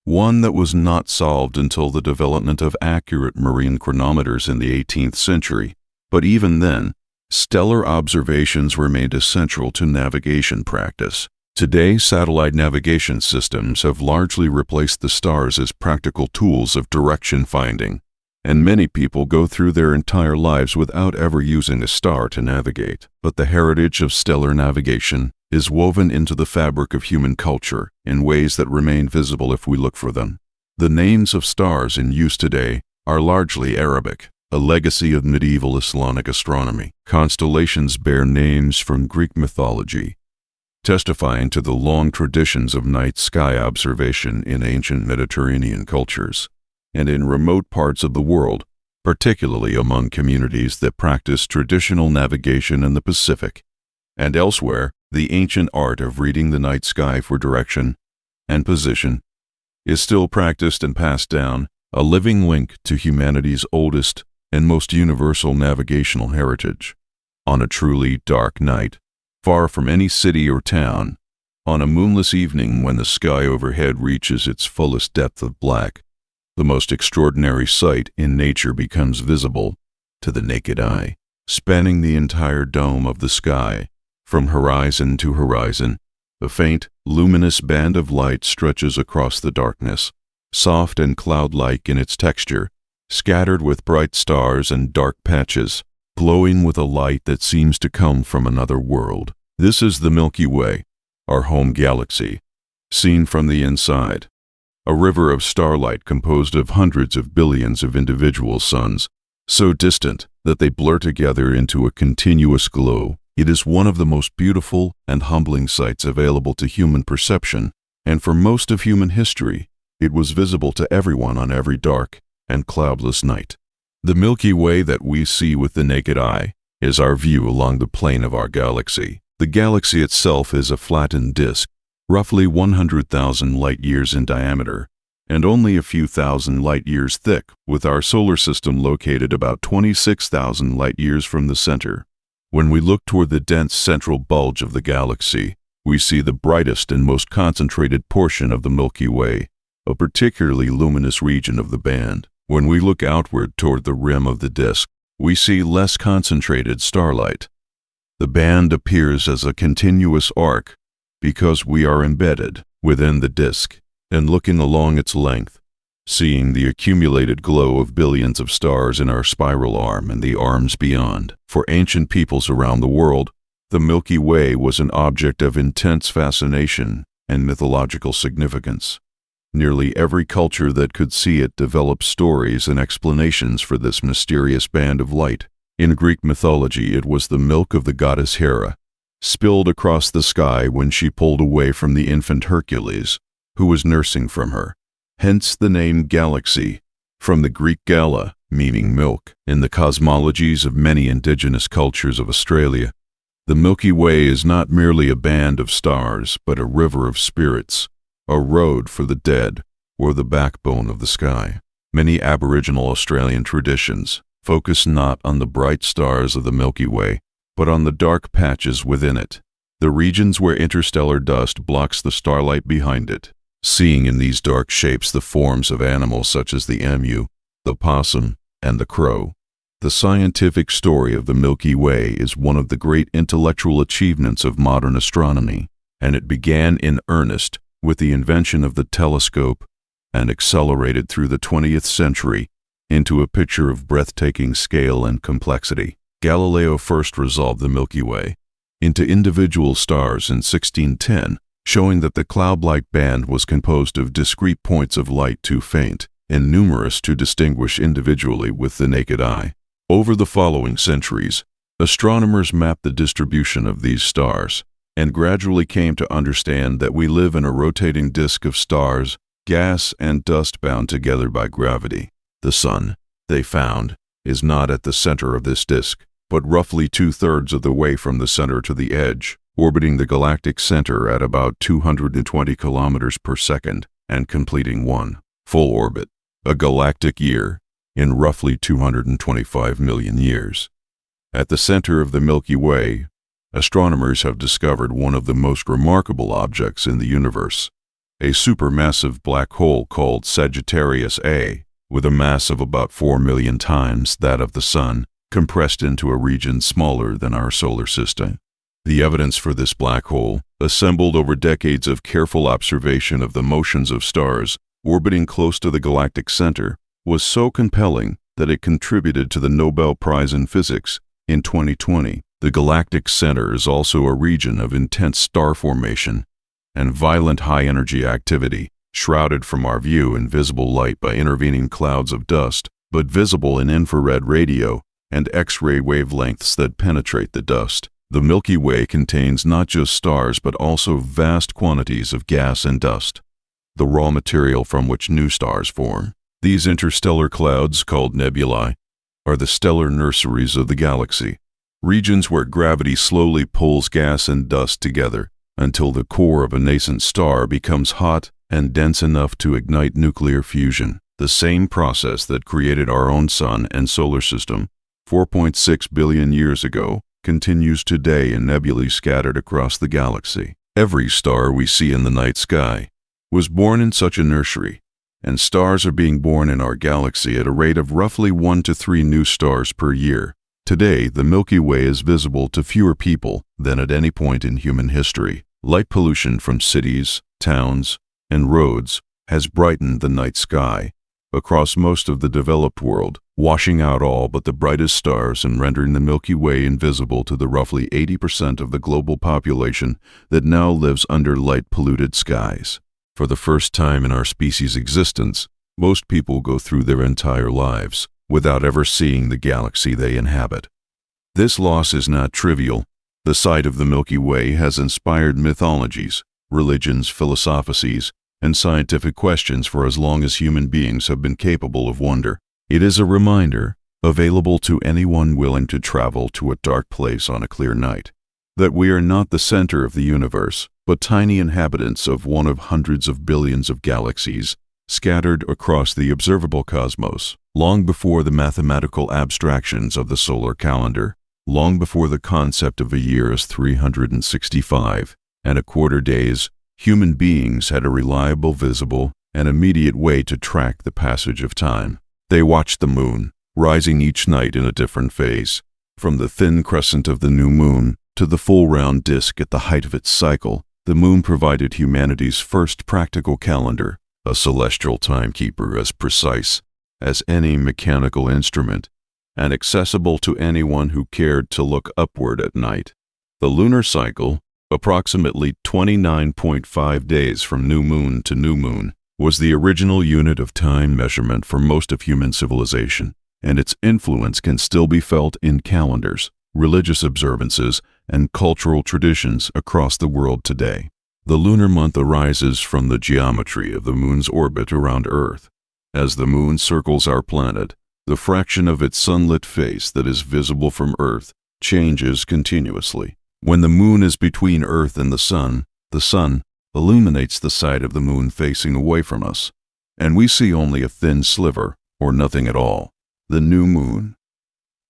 one that was not solved until the development of accurate marine chronometers in the 18th century. But even then, stellar observations remained essential to navigation practice. Today, satellite navigation systems have largely replaced the stars as practical tools of direction finding, and many people go through their entire lives without ever using a star to navigate. But the heritage of stellar navigation is woven into the fabric of human culture in ways that remain visible if we look for them. The names of stars in use today are largely Arabic, a legacy of medieval Islamic astronomy. Constellations bear names from Greek mythology, testifying to the long traditions of night sky observation in ancient Mediterranean cultures and in remote parts of the world, particularly among communities that practice traditional navigation in the Pacific. And elsewhere, the ancient art of reading the night sky for direction and position is still practiced and passed down, a living link to humanity's oldest and most universal navigational heritage. On a truly dark night, far from any city or town, on a moonless evening when the sky overhead reaches its fullest depth of black, the most extraordinary sight in nature becomes visible to the naked eye. Spanning the entire dome of the sky, from horizon to horizon, a faint, luminous band of light stretches across the darkness, soft and cloud-like in its texture, scattered with bright stars and dark patches, glowing with a light that seems to come from another world. This is the Milky Way, our home galaxy, seen from the inside. A river of starlight composed of hundreds of billions of individual suns, so distant that they blur together into a continuous glow. It is one of the most beautiful and humbling sights available to human perception, and for most of human history, it was visible to everyone on every dark and cloudless night. The Milky Way that we see with the naked eye is our view along the plane of our galaxy. The galaxy itself is a flattened disk, roughly 100,000 light-years in diameter, and only a few thousand light-years thick, with our solar system located about 26,000 light-years from the center. When we look toward the dense central bulge of the galaxy, we see the brightest and most concentrated portion of the Milky Way, a particularly luminous region of the band. When we look outward toward the rim of the disk, we see less concentrated starlight. The band appears as a continuous arc because we are embedded within the disk and looking along its length, seeing the accumulated glow of billions of stars in our spiral arm and the arms beyond. For ancient peoples around the world, the Milky Way was an object of intense fascination and mythological significance. Nearly every culture that could see it developed stories and explanations for this mysterious band of light. In Greek mythology, it was the milk of the goddess Hera, spilled across the sky when she pulled away from the infant Hercules, who was nursing from her. Hence the name galaxy, from the Greek gala, meaning milk. In the cosmologies of many indigenous cultures of Australia, the Milky Way is not merely a band of stars, but a river of spirits, a road for the dead, or the backbone of the sky. Many Aboriginal Australian traditions, focus not on the bright stars of the Milky Way, but on the dark patches within it, the regions where interstellar dust blocks the starlight behind it. Seeing in these dark shapes the forms of animals such as the emu, the possum, and the crow. The scientific story of the Milky Way is one of the great intellectual achievements of modern astronomy, and it began in earnest with the invention of the telescope and accelerated through the 20th century into a picture of breathtaking scale and complexity. Galileo first resolved the Milky Way into individual stars in 1610, showing that the cloud-like band was composed of discrete points of light too faint and numerous to distinguish individually with the naked eye. Over the following centuries, astronomers mapped the distribution of these stars and gradually came to understand that we live in a rotating disk of stars, gas, and dust bound together by gravity. The Sun, they found, is not at the center of this disk, but roughly 2/3 of the way from the center to the edge, orbiting the galactic center at about 220 kilometers per second and completing one full orbit, a galactic year, in roughly 225 million years. At the center of the Milky Way, astronomers have discovered one of the most remarkable objects in the universe, a supermassive black hole called Sagittarius A, with a mass of about 4 million times that of the Sun, compressed into a region smaller than our solar system. The evidence for this black hole, assembled over decades of careful observation of the motions of stars orbiting close to the galactic center, was so compelling that it contributed to the Nobel Prize in Physics in 2020. The galactic center is also a region of intense star formation and violent high-energy activity, shrouded from our view in visible light by intervening clouds of dust, but visible in infrared radio and X-ray wavelengths that penetrate the dust. The Milky Way contains not just stars but also vast quantities of gas and dust, the raw material from which new stars form. These interstellar clouds, called nebulae, are the stellar nurseries of the galaxy, regions where gravity slowly pulls gas and dust together until the core of a nascent star becomes hot and dense enough to ignite nuclear fusion. The same process that created our own sun and solar system 4.6 billion years ago continues today in nebulae scattered across the galaxy. Every star we see in the night sky was born in such a nursery, and stars are being born in our galaxy at a rate of roughly 1 to 3 new stars per year. Today, the Milky Way is visible to fewer people than at any point in human history. Light pollution from cities, towns, and roads has brightened the night sky across most of the developed world, washing out all but the brightest stars and rendering the Milky Way invisible to the roughly 80% of the global population that now lives under light-polluted skies. For the first time in our species' existence, most people go through their entire lives without ever seeing the galaxy they inhabit. This loss is not trivial. The sight of the Milky Way has inspired mythologies, religions, philosophies, and scientific questions for as long as human beings have been capable of wonder. It is a reminder, available to anyone willing to travel to a dark place on a clear night, that we are not the center of the universe, but tiny inhabitants of one of hundreds of billions of galaxies scattered across the observable cosmos. Long before the mathematical abstractions of the solar calendar, long before the concept of a year as 365 and a quarter days, human beings had a reliable, visible, and immediate way to track the passage of time. They watched the moon, rising each night in a different phase, from the thin crescent of the new moon to the full round disk at the height of its cycle. The moon provided humanity's first practical calendar, a celestial timekeeper as precise as any mechanical instrument, and accessible to anyone who cared to look upward at night. The lunar cycle, approximately 29.5 days from new moon to new moon, was the original unit of time measurement for most of human civilization, and its influence can still be felt in calendars, religious observances, and cultural traditions across the world today. The lunar month arises from the geometry of the moon's orbit around Earth. As the moon circles our planet, the fraction of its sunlit face that is visible from Earth changes continuously. When the moon is between Earth and the sun illuminates the side of the moon facing away from us, and we see only a thin sliver or nothing at all. The new moon,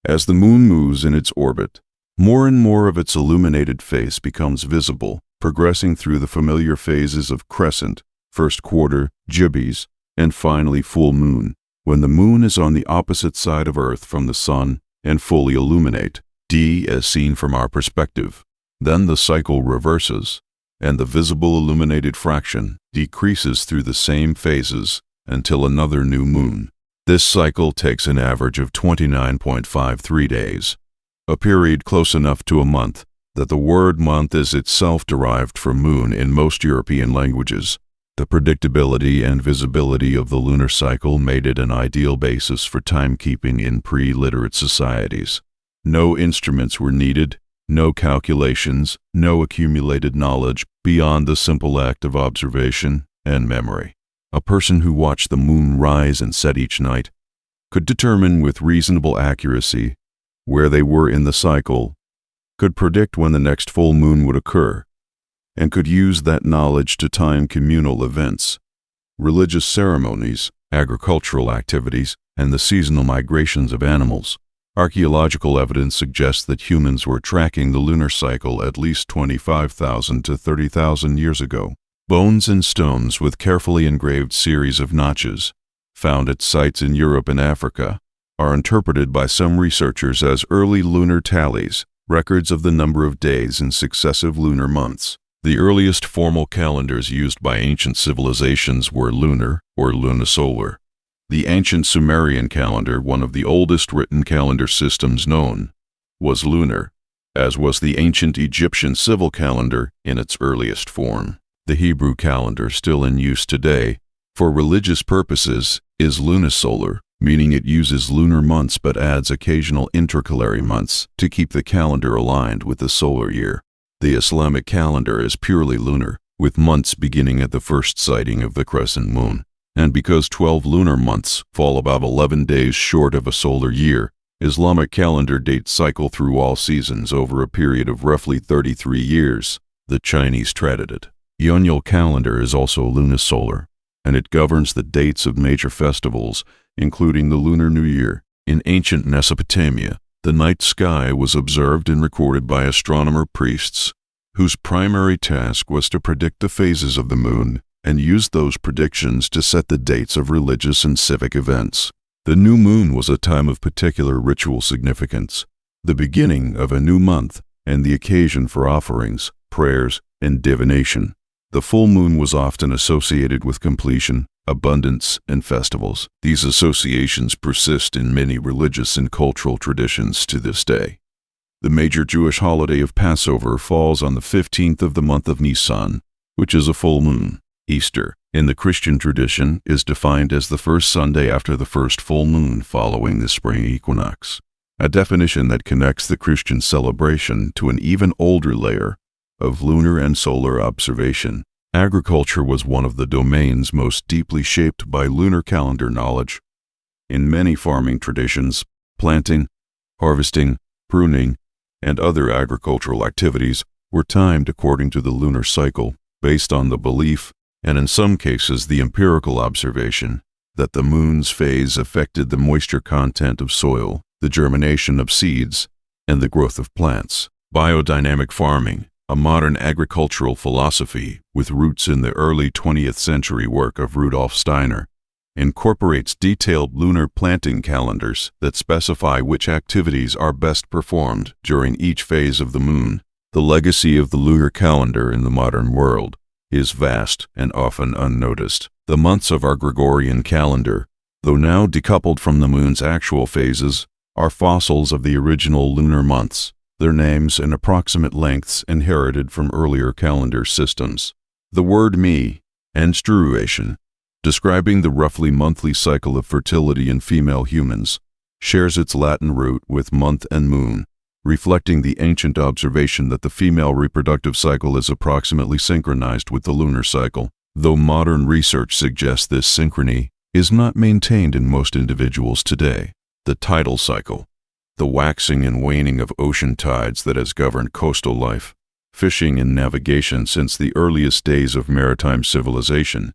As the moon moves in its orbit, more and more of its illuminated face becomes visible, progressing through the familiar phases of crescent, first quarter, gibbous, and finally full moon, when the moon is on the opposite side of Earth from the sun and fully illuminate, D as seen from our perspective. Then the cycle reverses, and the visible illuminated fraction decreases through the same phases until another new moon. This cycle takes an average of 29.53 days, a period close enough to a month that the word month is itself derived from moon in most European languages. The predictability and visibility of the lunar cycle made it an ideal basis for timekeeping in pre-literate societies. No instruments were needed, no calculations, no accumulated knowledge beyond the simple act of observation and memory. A person who watched the moon rise and set each night could determine with reasonable accuracy where they were in the cycle, could predict when the next full moon would occur, and could use that knowledge to time communal events, religious ceremonies, agricultural activities, and the seasonal migrations of animals. Archaeological evidence suggests that humans were tracking the lunar cycle at least 25,000 to 30,000 years ago. Bones and stones with carefully engraved series of notches, found at sites in Europe and Africa, are interpreted by some researchers as early lunar tallies, records of the number of days in successive lunar months. The earliest formal calendars used by ancient civilizations were lunar or lunisolar. The ancient Sumerian calendar, one of the oldest written calendar systems known, was lunar, as was the ancient Egyptian civil calendar in its earliest form. The Hebrew calendar, still in use today, for religious purposes, is lunisolar, meaning it uses lunar months but adds occasional intercalary months to keep the calendar aligned with the solar year. The Islamic calendar is purely lunar, with months beginning at the first sighting of the crescent moon. And because 12 lunar months fall about 11 days short of a solar year, Islamic calendar dates cycle through all seasons over a period of roughly 33 years. The Chinese tradited Yuanyuan calendar is also lunisolar, and it governs the dates of major festivals, including the Lunar New Year. In ancient Mesopotamia, the night sky was observed and recorded by astronomer priests, whose primary task was to predict the phases of the moon and used those predictions to set the dates of religious and civic events. The new moon was a time of particular ritual significance, the beginning of a new month, and the occasion for offerings, prayers, and divination. The full moon was often associated with completion, abundance, and festivals. These associations persist in many religious and cultural traditions to this day. The major Jewish holiday of Passover falls on the 15th of the month of Nisan, which is a full moon. Easter, in the Christian tradition, is defined as the first Sunday after the first full moon following the spring equinox, a definition that connects the Christian celebration to an even older layer of lunar and solar observation. Agriculture was one of the domains most deeply shaped by lunar calendar knowledge. In many farming traditions, planting, harvesting, pruning, and other agricultural activities were timed according to the lunar cycle, based on the belief, and in some cases the empirical observation, that the moon's phase affected the moisture content of soil, the germination of seeds, and the growth of plants. Biodynamic farming, a modern agricultural philosophy with roots in the early 20th century work of Rudolf Steiner, incorporates detailed lunar planting calendars that specify which activities are best performed during each phase of the moon. The legacy of the lunar calendar in the modern world is vast and often unnoticed. The months of our Gregorian calendar, though now decoupled from the moon's actual phases, are fossils of the original lunar months, their names and approximate lengths inherited from earlier calendar systems. The word menstruation, describing the roughly monthly cycle of fertility in female humans, shares its Latin root with month and moon, reflecting the ancient observation that the female reproductive cycle is approximately synchronized with the lunar cycle. Though modern research suggests this synchrony is not maintained in most individuals today. The tidal cycle, the waxing and waning of ocean tides that has governed coastal life, fishing, and navigation since the earliest days of maritime civilization,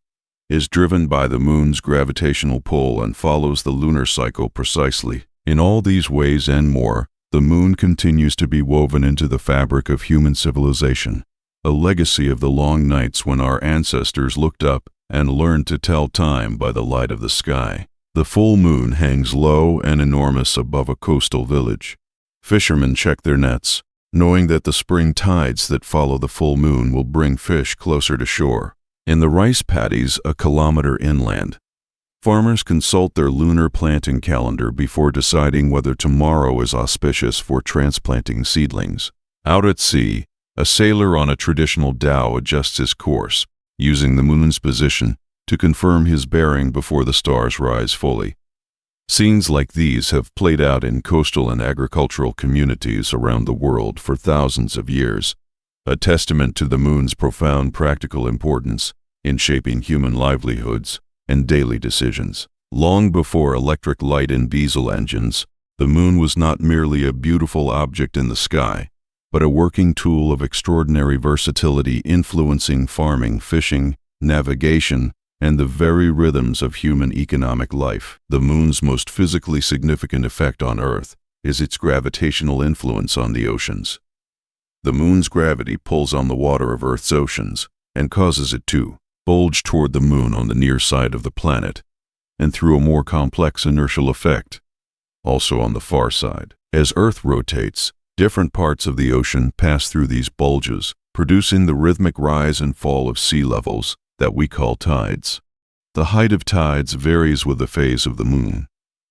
is driven by the moon's gravitational pull and follows the lunar cycle precisely. In all these ways and more, the moon continues to be woven into the fabric of human civilization, a legacy of the long nights when our ancestors looked up and learned to tell time by the light of the sky. The full moon hangs low and enormous above a coastal village. Fishermen check their nets, knowing that the spring tides that follow the full moon will bring fish closer to shore. In the rice paddies a kilometer inland, farmers consult their lunar planting calendar before deciding whether tomorrow is auspicious for transplanting seedlings. Out at sea, a sailor on a traditional dhow adjusts his course, using the moon's position to confirm his bearing before the stars rise fully. Scenes like these have played out in coastal and agricultural communities around the world for thousands of years, a testament to the moon's profound practical importance in shaping human livelihoods and daily decisions. Long before electric light and diesel engines, the moon was not merely a beautiful object in the sky, but a working tool of extraordinary versatility influencing farming, fishing, navigation, and the very rhythms of human economic life. The moon's most physically significant effect on Earth is its gravitational influence on the oceans. The moon's gravity pulls on the water of Earth's oceans and causes it to bulge toward the moon on the near side of the planet, and through a more complex inertial effect, also on the far side. As Earth rotates, different parts of the ocean pass through these bulges, producing the rhythmic rise and fall of sea levels that we call tides. The height of tides varies with the phase of the moon.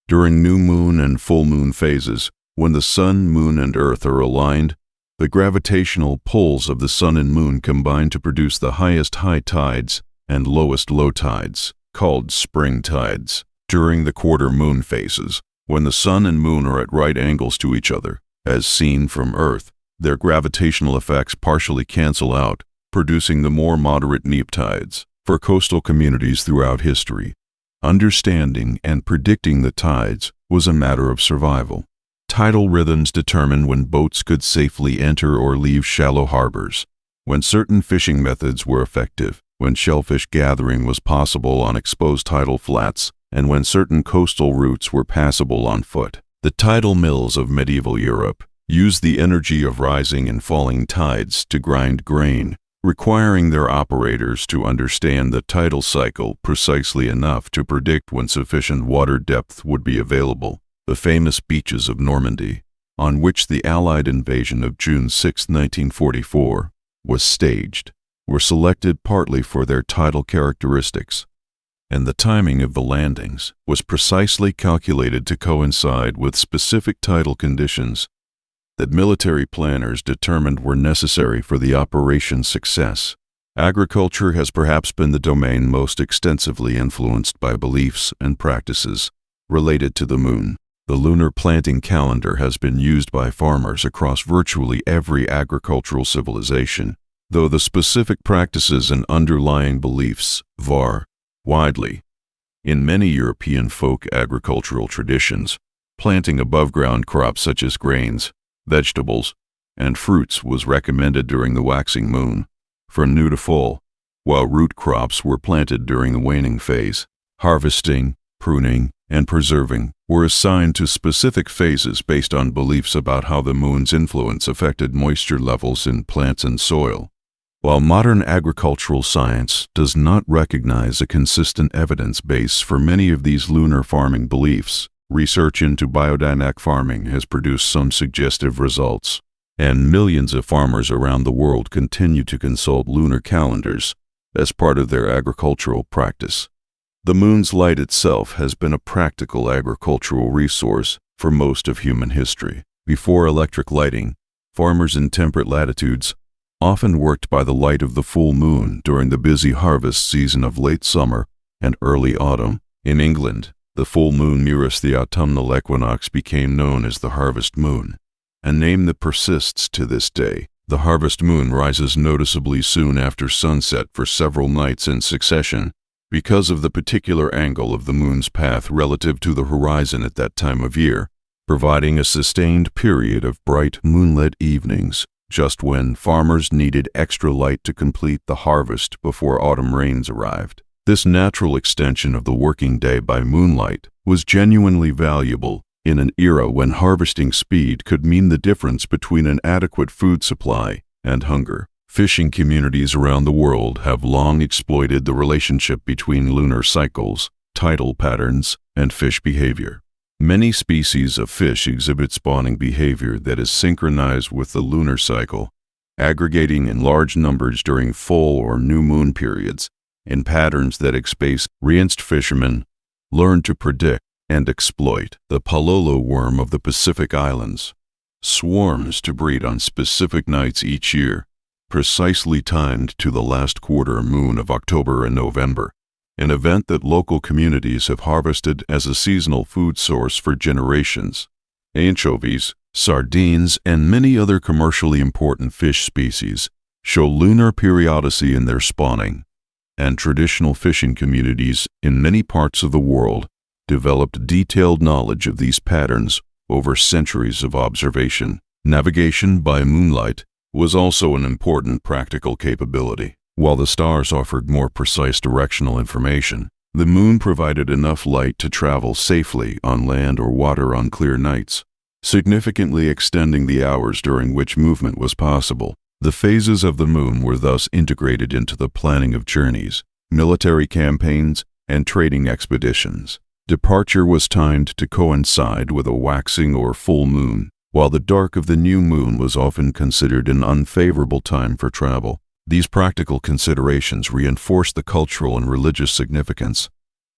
During new moon and full moon phases, when the sun, moon, and Earth are aligned, the gravitational pulls of the sun and moon combine to produce the highest high tides and lowest low tides, called spring tides. During the quarter moon phases, when the sun and moon are at right angles to each other, as seen from Earth, their gravitational effects partially cancel out, producing the more moderate neap tides. For coastal communities throughout history, understanding and predicting the tides was a matter of survival. Tidal rhythms determined when boats could safely enter or leave shallow harbors, when certain fishing methods were effective, when shellfish gathering was possible on exposed tidal flats, and when certain coastal routes were passable on foot. The tidal mills of medieval Europe used the energy of rising and falling tides to grind grain, requiring their operators to understand the tidal cycle precisely enough to predict when sufficient water depth would be available. The famous beaches of Normandy, on which the Allied invasion of June 6, 1944, was staged, were selected partly for their tidal characteristics, and the timing of the landings was precisely calculated to coincide with specific tidal conditions that military planners determined were necessary for the operation's success. Agriculture has perhaps been the domain most extensively influenced by beliefs and practices related to the moon. The lunar planting calendar has been used by farmers across virtually every agricultural civilization, though the specific practices and underlying beliefs vary widely. In many European folk agricultural traditions, planting above-ground crops such as grains, vegetables, and fruits was recommended during the waxing moon, from new to full, while root crops were planted during the waning phase. Harvesting, pruning, and preserving were assigned to specific phases based on beliefs about how the moon's influence affected moisture levels in plants and soil. While modern agricultural science does not recognize a consistent evidence base for many of these lunar farming beliefs, research into biodynamic farming has produced some suggestive results, and millions of farmers around the world continue to consult lunar calendars as part of their agricultural practice. The moon's light itself has been a practical agricultural resource for most of human history. Before electric lighting, farmers in temperate latitudes often worked by the light of the full moon during the busy harvest season of late summer and early autumn. In England, the full moon nearest the autumnal equinox became known as the harvest moon, a name that persists to this day. The harvest moon rises noticeably soon after sunset for several nights in succession because of the particular angle of the moon's path relative to the horizon at that time of year, providing a sustained period of bright moonlit evenings, just when farmers needed extra light to complete the harvest before autumn rains arrived. This natural extension of the working day by moonlight was genuinely valuable in an era when harvesting speed could mean the difference between an adequate food supply and hunger. Fishing communities around the world have long exploited the relationship between lunar cycles, tidal patterns, and fish behavior. Many species of fish exhibit spawning behavior that is synchronized with the lunar cycle, aggregating in large numbers during full or new moon periods, in patterns that experienced fishermen learn to predict and exploit. The palolo worm of the Pacific Islands swarms to breed on specific nights each year, precisely timed to the last quarter moon of October and November, an event that local communities have harvested as a seasonal food source for generations. Anchovies, sardines, and many other commercially important fish species show lunar periodicity in their spawning, and traditional fishing communities in many parts of the world developed detailed knowledge of these patterns over centuries of observation. Navigation by moonlight was also an important practical capability. While the stars offered more precise directional information, the moon provided enough light to travel safely on land or water on clear nights, significantly extending the hours during which movement was possible. The phases of the moon were thus integrated into the planning of journeys, military campaigns, and trading expeditions. Departure was timed to coincide with a waxing or full moon, while the dark of the new moon was often considered an unfavorable time for travel. These practical considerations reinforce the cultural and religious significance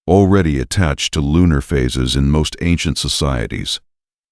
already attached to lunar phases in most ancient societies,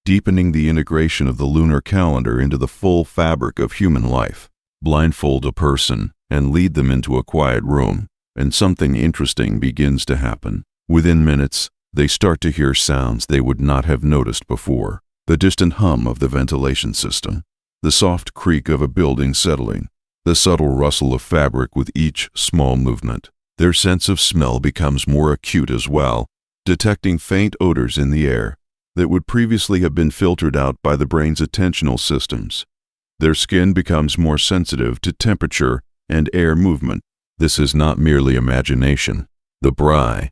deepening the integration of the lunar calendar into the full fabric of human life. Blindfold a person and lead them into a quiet room, and something interesting begins to happen. Within minutes, they start to hear sounds they would not have noticed before. The distant hum of the ventilation system, the soft creak of a building settling, the subtle rustle of fabric with each small movement. Their sense of smell becomes more acute as well, detecting faint odors in the air that would previously have been filtered out by the brain's attentional systems. Their skin becomes more sensitive to temperature and air movement. This is not merely imagination. The brain,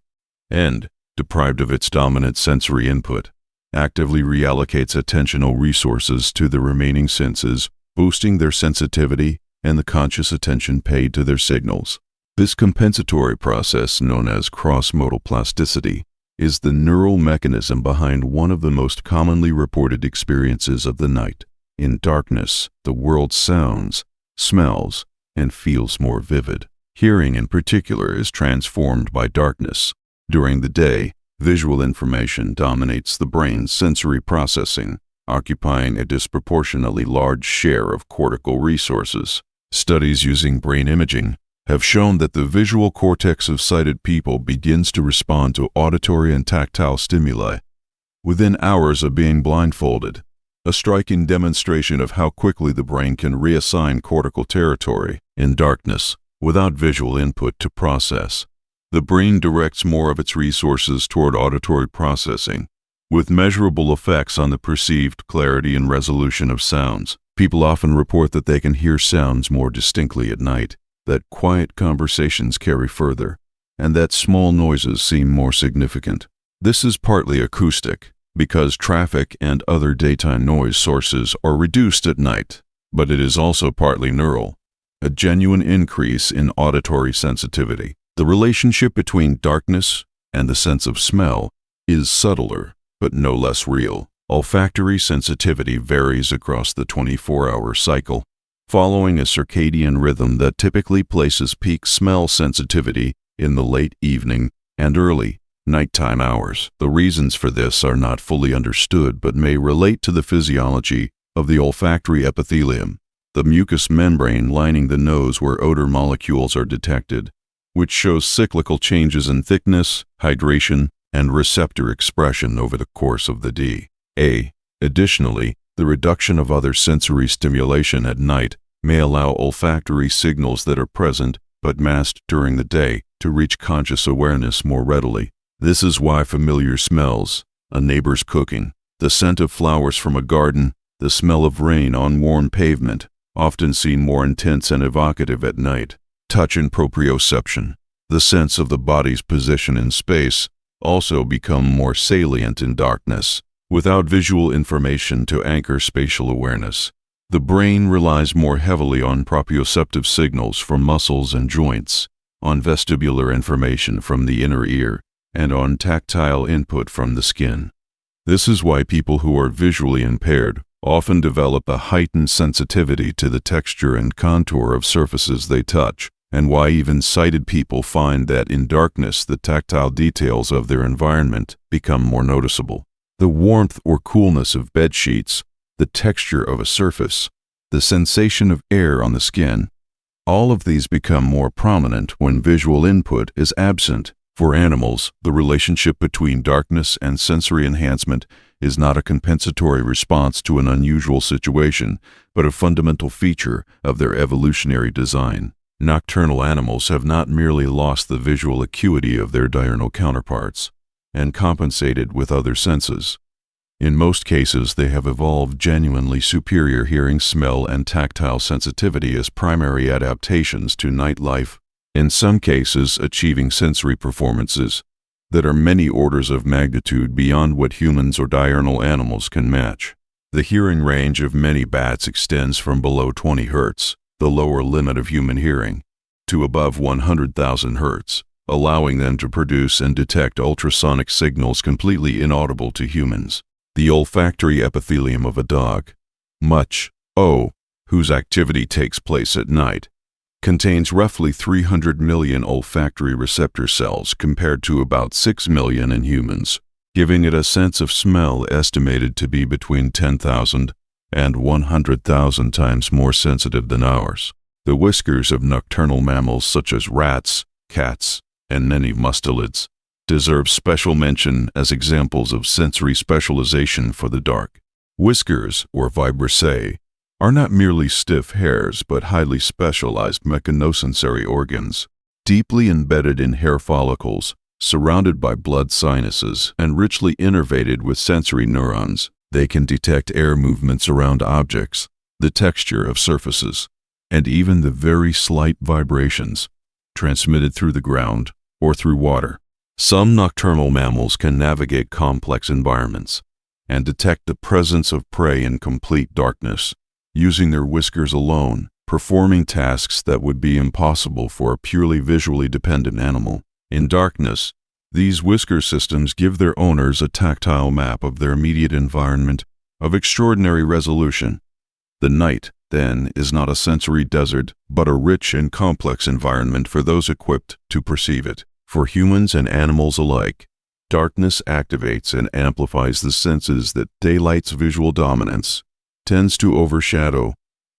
deprived of its dominant sensory input, actively reallocates attentional resources to the remaining senses, boosting their sensitivity and the conscious attention paid to their signals. This compensatory process, known as cross-modal plasticity, is the neural mechanism behind one of the most commonly reported experiences of the night. In darkness, the world sounds, smells, and feels more vivid. Hearing in particular is transformed by darkness. During the day, visual information dominates the brain's sensory processing, occupying a disproportionately large share of cortical resources. Studies using brain imaging have shown that the visual cortex of sighted people begins to respond to auditory and tactile stimuli within hours of being blindfolded, a striking demonstration of how quickly the brain can reassign cortical territory. In darkness, without visual input to process, the brain directs more of its resources toward auditory processing, with measurable effects on the perceived clarity and resolution of sounds. People often report that they can hear sounds more distinctly at night, that quiet conversations carry further, and that small noises seem more significant. This is partly acoustic, because traffic and other daytime noise sources are reduced at night, but it is also partly neural, a genuine increase in auditory sensitivity. The relationship between darkness and the sense of smell is subtler, but no less real. Olfactory sensitivity varies across the 24-hour cycle, following a circadian rhythm that typically places peak smell sensitivity in the late evening and early nighttime hours. The reasons for this are not fully understood but may relate to the physiology of the olfactory epithelium, the mucous membrane lining the nose where odor molecules are detected, which shows cyclical changes in thickness, hydration, and receptor expression over the course of the day. Additionally, the reduction of other sensory stimulation at night may allow olfactory signals that are present but masked during the day to reach conscious awareness more readily. This is why familiar smells, a neighbor's cooking, the scent of flowers from a garden, the smell of rain on worn pavement, often seem more intense and evocative at night. Touch and proprioception, the sense of the body's position in space, also become more salient in darkness. Without visual information to anchor spatial awareness, the brain relies more heavily on proprioceptive signals from muscles and joints, on vestibular information from the inner ear, and on tactile input from the skin. This is why people who are visually impaired often develop a heightened sensitivity to the texture and contour of surfaces they touch, and why even sighted people find that in darkness the tactile details of their environment become more noticeable. The warmth or coolness of bed sheets, the texture of a surface, the sensation of air on the skin, all of these become more prominent when visual input is absent. For animals, the relationship between darkness and sensory enhancement is not a compensatory response to an unusual situation, but a fundamental feature of their evolutionary design. Nocturnal animals have not merely lost the visual acuity of their diurnal counterparts and compensated with other senses. In most cases, they have evolved genuinely superior hearing, smell, and tactile sensitivity as primary adaptations to night life, in some cases achieving sensory performances that are many orders of magnitude beyond what humans or diurnal animals can match. The hearing range of many bats extends from below 20 Hz, the lower limit of human hearing, to above 100,000 Hz, allowing them to produce and detect ultrasonic signals completely inaudible to humans. The olfactory epithelium of a dog, whose activity takes place at night, contains roughly 300 million olfactory receptor cells compared to about 6 million in humans, giving it a sense of smell estimated to be between 10,000 and 100,000 times more sensitive than ours. The whiskers of nocturnal mammals such as rats, cats, and many mustelids deserve special mention as examples of sensory specialization for the dark. Whiskers, or vibrissae, are not merely stiff hairs but highly specialized mechanosensory organs, deeply embedded in hair follicles, surrounded by blood sinuses, and richly innervated with sensory neurons. They can detect air movements around objects, the texture of surfaces, and even the very slight vibrations transmitted through the ground or through water. Some nocturnal mammals can navigate complex environments and detect the presence of prey in complete darkness, using their whiskers alone, performing tasks that would be impossible for a purely visually dependent animal. In darkness, these whisker systems give their owners a tactile map of their immediate environment of extraordinary resolution. The night, then, is not a sensory desert, but a rich and complex environment for those equipped to perceive it. For humans and animals alike, darkness activates and amplifies the senses that daylight's visual dominance tends to overshadow,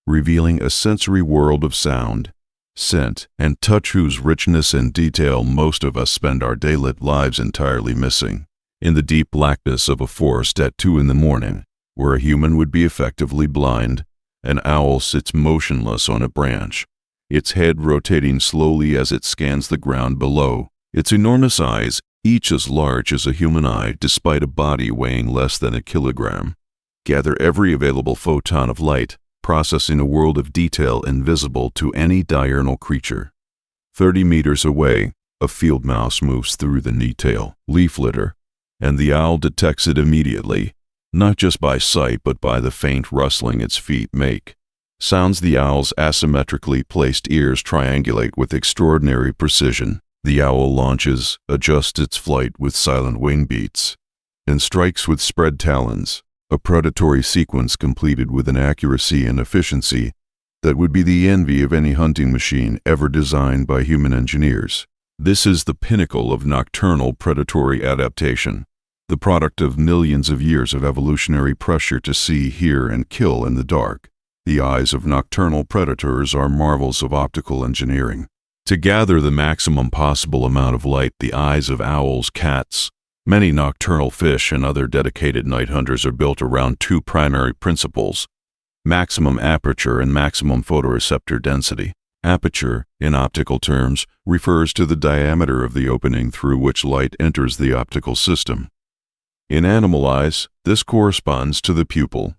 revealing a sensory world of sound, scent, and touch whose richness and detail most of us spend our daylit lives entirely missing. In the deep blackness of a forest at 2 in the morning, where a human would be effectively blind, an owl sits motionless on a branch, its head rotating slowly as it scans the ground below. Its enormous eyes, each as large as a human eye despite a body weighing less than a kilogram, gather every available photon of light, processing a world of detail invisible to any diurnal creature. 30 meters away, a field mouse moves through the needtail, leaf litter, and the owl detects it immediately, not just by sight but by the faint rustling its feet make. Sounds the owl's asymmetrically placed ears triangulate with extraordinary precision. The owl launches, adjusts its flight with silent wing beats, and strikes with spread talons, a predatory sequence completed with an accuracy and efficiency that would be the envy of any hunting machine ever designed by human engineers. This is the pinnacle of nocturnal predatory adaptation, the product of millions of years of evolutionary pressure to see, hear, and kill in the dark. The eyes of nocturnal predators are marvels of optical engineering. To gather the maximum possible amount of light, the eyes of owls, cats, many nocturnal fish, and other dedicated night hunters are built around two primary principles: maximum aperture and maximum photoreceptor density. Aperture, in optical terms, refers to the diameter of the opening through which light enters the optical system. In animal eyes, this corresponds to the pupil.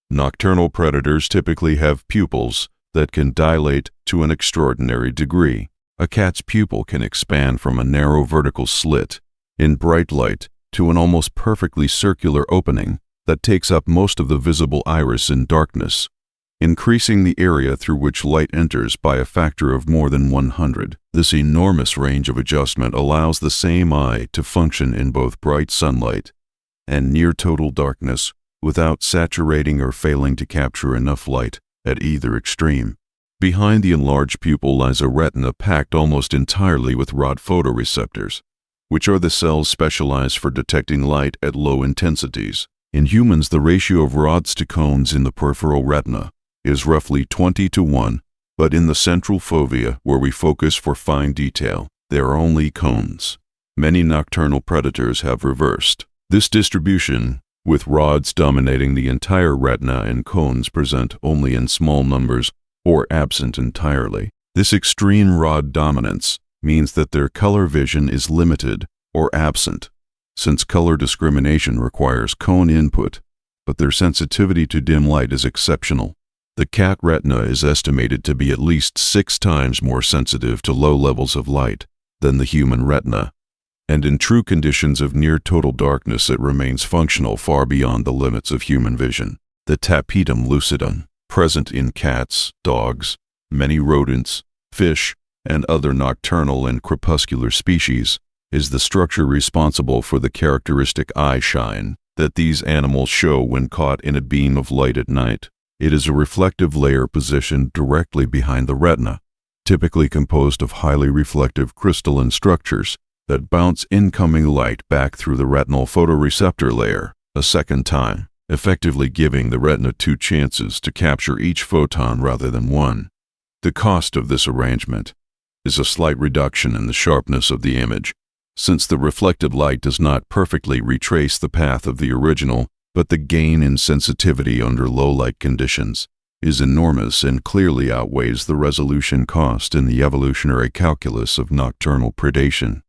Nocturnal predators typically have pupils that can dilate to an extraordinary degree. A cat's pupil can expand from a narrow vertical slit in bright light to an almost perfectly circular opening that takes up most of the visible iris in darkness, increasing the area through which light enters by a factor of more than 100. This enormous range of adjustment allows the same eye to function in both bright sunlight and near total darkness without saturating or failing to capture enough light at either extreme. Behind the enlarged pupil lies a retina packed almost entirely with rod photoreceptors, which are the cells specialized for detecting light at low intensities. In humans, the ratio of rods to cones in the peripheral retina is roughly 20:1, but in the central fovea, where we focus for fine detail, there are only cones. Many nocturnal predators have reversed this distribution, with rods dominating the entire retina and cones present only in small numbers or absent entirely. This extreme rod dominance means that their color vision is limited or absent, since color discrimination requires cone input, but their sensitivity to dim light is exceptional. The cat retina is estimated to be at least 6 times more sensitive to low levels of light than the human retina, and in true conditions of near total darkness it remains functional far beyond the limits of human vision. The tapetum lucidum, present in cats, dogs, many rodents, fish, and other nocturnal and crepuscular species, is the structure responsible for the characteristic eye shine that these animals show when caught in a beam of light at night. It is a reflective layer positioned directly behind the retina, typically composed of highly reflective crystalline structures that bounce incoming light back through the retinal photoreceptor layer a second time, effectively giving the retina 2 chances to capture each photon rather than 1. The cost of this arrangement is a slight reduction in the sharpness of the image, since the reflected light does not perfectly retrace the path of the original, but the gain in sensitivity under low light conditions is enormous and clearly outweighs the resolution cost in the evolutionary calculus of nocturnal predation.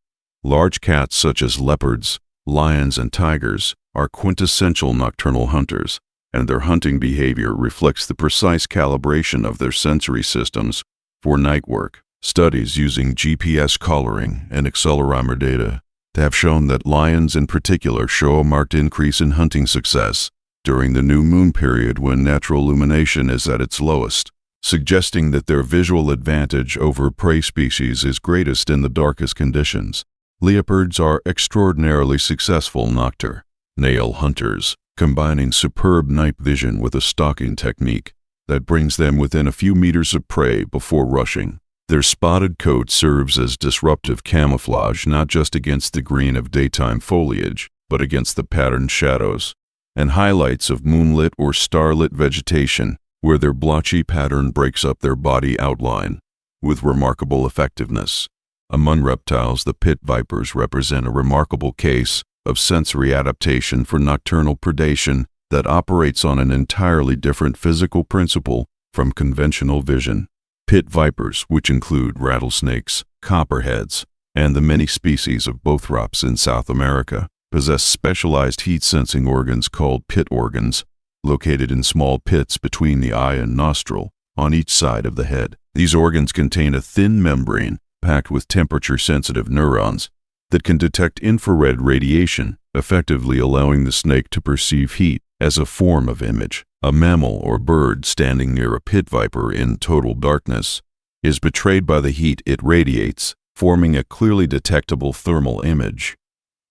Large cats such as leopards, lions, and tigers are quintessential nocturnal hunters, and their hunting behavior reflects the precise calibration of their sensory systems for night work. Studies using GPS collaring and accelerometer data have shown that lions in particular show a marked increase in hunting success during the new moon period when natural illumination is at its lowest, suggesting that their visual advantage over prey species is greatest in the darkest conditions. Leopards are extraordinarily successful nocturnal hunters, combining superb night vision with a stalking technique that brings them within a few meters of prey before rushing. Their spotted coat serves as disruptive camouflage not just against the green of daytime foliage, but against the patterned shadows and highlights of moonlit or starlit vegetation, where their blotchy pattern breaks up their body outline with remarkable effectiveness. Among reptiles, the pit vipers represent a remarkable case of sensory adaptation for nocturnal predation that operates on an entirely different physical principle from conventional vision. Pit vipers, which include rattlesnakes, copperheads, and the many species of bothrops in South America, possess specialized heat-sensing organs called pit organs, located in small pits between the eye and nostril on each side of the head. These organs contain a thin membrane packed with temperature-sensitive neurons that can detect infrared radiation, effectively allowing the snake to perceive heat as a form of image. A mammal or bird standing near a pit viper in total darkness is betrayed by the heat it radiates, forming a clearly detectable thermal image,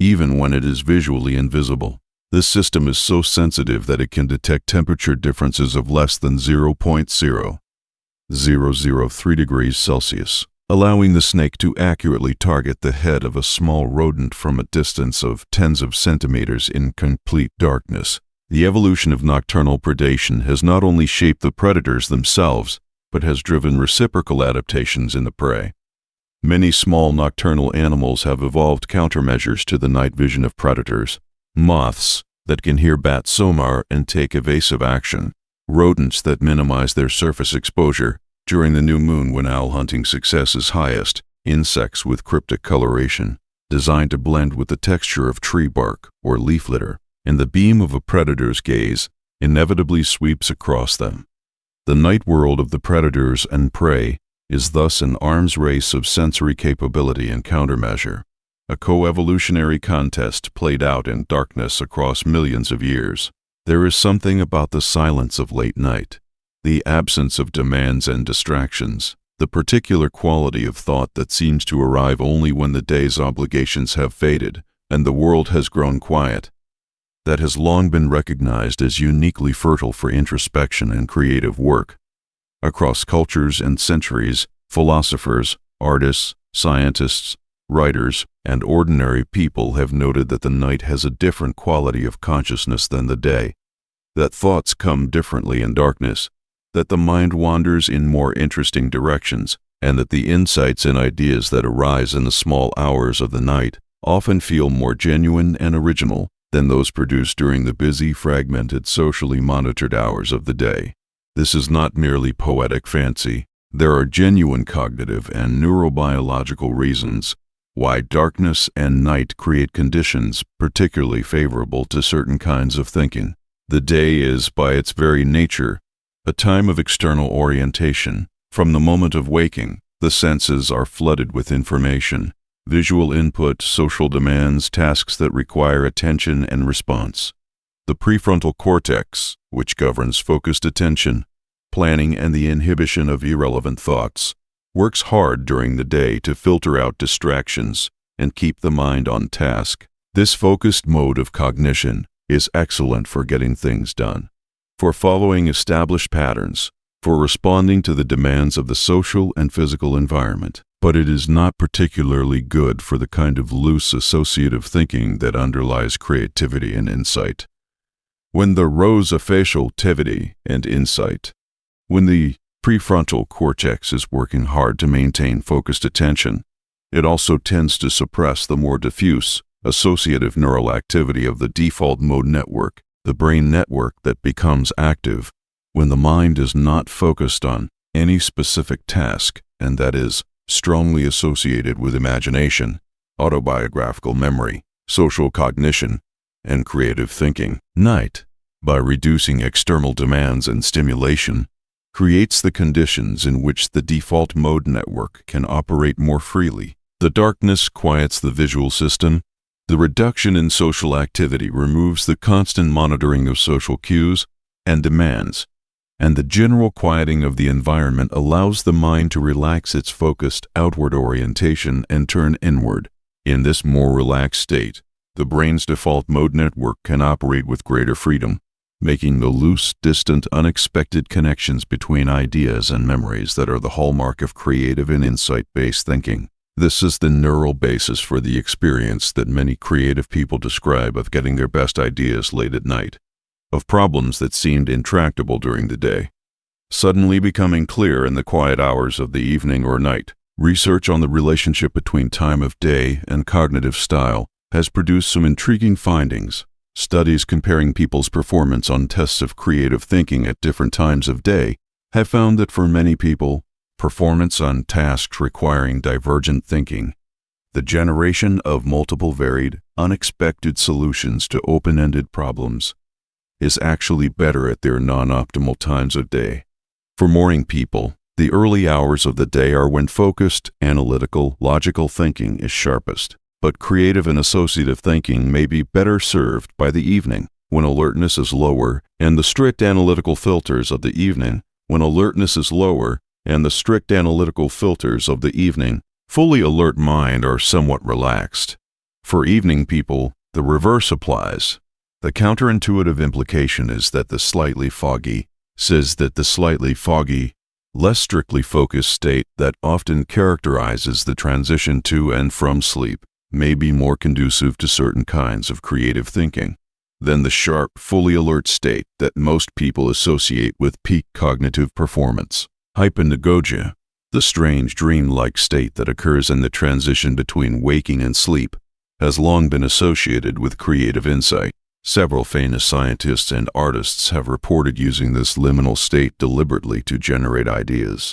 even when it is visually invisible. This system is so sensitive that it can detect temperature differences of less than 0.0003 degrees Celsius, allowing the snake to accurately target the head of a small rodent from a distance of tens of centimeters in complete darkness. The evolution of nocturnal predation has not only shaped the predators themselves, but has driven reciprocal adaptations in the prey. Many small nocturnal animals have evolved countermeasures to the night vision of predators. Moths that can hear bat sonar and take evasive action, rodents that minimize their surface exposure during the new moon when owl hunting success is highest, insects with cryptic coloration, designed to blend with the texture of tree bark or leaf litter, and the beam of a predator's gaze inevitably sweeps across them. The night world of the predators and prey is thus an arms race of sensory capability and countermeasure, a coevolutionary contest played out in darkness across millions of years. There is something about the silence of late night, the absence of demands and distractions, the particular quality of thought that seems to arrive only when the day's obligations have faded and the world has grown quiet, that has long been recognized as uniquely fertile for introspection and creative work. Across cultures and centuries, philosophers, artists, scientists, writers, and ordinary people have noted that the night has a different quality of consciousness than the day, that thoughts come differently in darkness, that the mind wanders in more interesting directions, and that the insights and ideas that arise in the small hours of the night often feel more genuine and original than those produced during the busy, fragmented, socially monitored hours of the day. This is not merely poetic fancy. There are genuine cognitive and neurobiological reasons why darkness and night create conditions particularly favorable to certain kinds of thinking. The day is, by its very nature, a time of external orientation. From the moment of waking, the senses are flooded with information, visual input, social demands, tasks that require attention and response. The prefrontal cortex, which governs focused attention, planning, and the inhibition of irrelevant thoughts, works hard during the day to filter out distractions and keep the mind on task. This focused mode of cognition is excellent for getting things done, for following established patterns, for responding to the demands of the social and physical environment. But it is not particularly good for the kind of loose associative thinking that underlies creativity and insight. When the facial activity and insight, when the prefrontal cortex is working hard to maintain focused attention, it also tends to suppress the more diffuse, associative neural activity of the default mode network, the brain network that becomes active when the mind is not focused on any specific task, and that is strongly associated with imagination, autobiographical memory, social cognition, and creative thinking. Night, by reducing external demands and stimulation, creates the conditions in which the default mode network can operate more freely. The darkness quiets the visual system. The reduction in social activity removes the constant monitoring of social cues and demands, and the general quieting of the environment allows the mind to relax its focused outward orientation and turn inward. In this more relaxed state, the brain's default mode network can operate with greater freedom, making the loose, distant, unexpected connections between ideas and memories that are the hallmark of creative and insight-based thinking. This is the neural basis for the experience that many creative people describe of getting their best ideas late at night, of problems that seemed intractable during the day, suddenly becoming clear in the quiet hours of the evening or night. Research on the relationship between time of day and cognitive style has produced some intriguing findings. Studies comparing people's performance on tests of creative thinking at different times of day have found that for many people, performance on tasks requiring divergent thinking, the generation of multiple varied, unexpected solutions to open-ended problems, is actually better at their non-optimal times of day. For morning people, the early hours of the day are when focused, analytical, logical thinking is sharpest. But creative and associative thinking may be better served by the evening, when alertness is lower, and the strict analytical filters of the evening, fully alert mind are somewhat relaxed. For evening people, the reverse applies. The counterintuitive implication is that the slightly foggy, less strictly focused state that often characterizes the transition to and from sleep may be more conducive to certain kinds of creative thinking than the sharp, fully alert state that most people associate with peak cognitive performance. Hypnagogia, the strange dream-like state that occurs in the transition between waking and sleep, has long been associated with creative insight. Several famous scientists and artists have reported using this liminal state deliberately to generate ideas.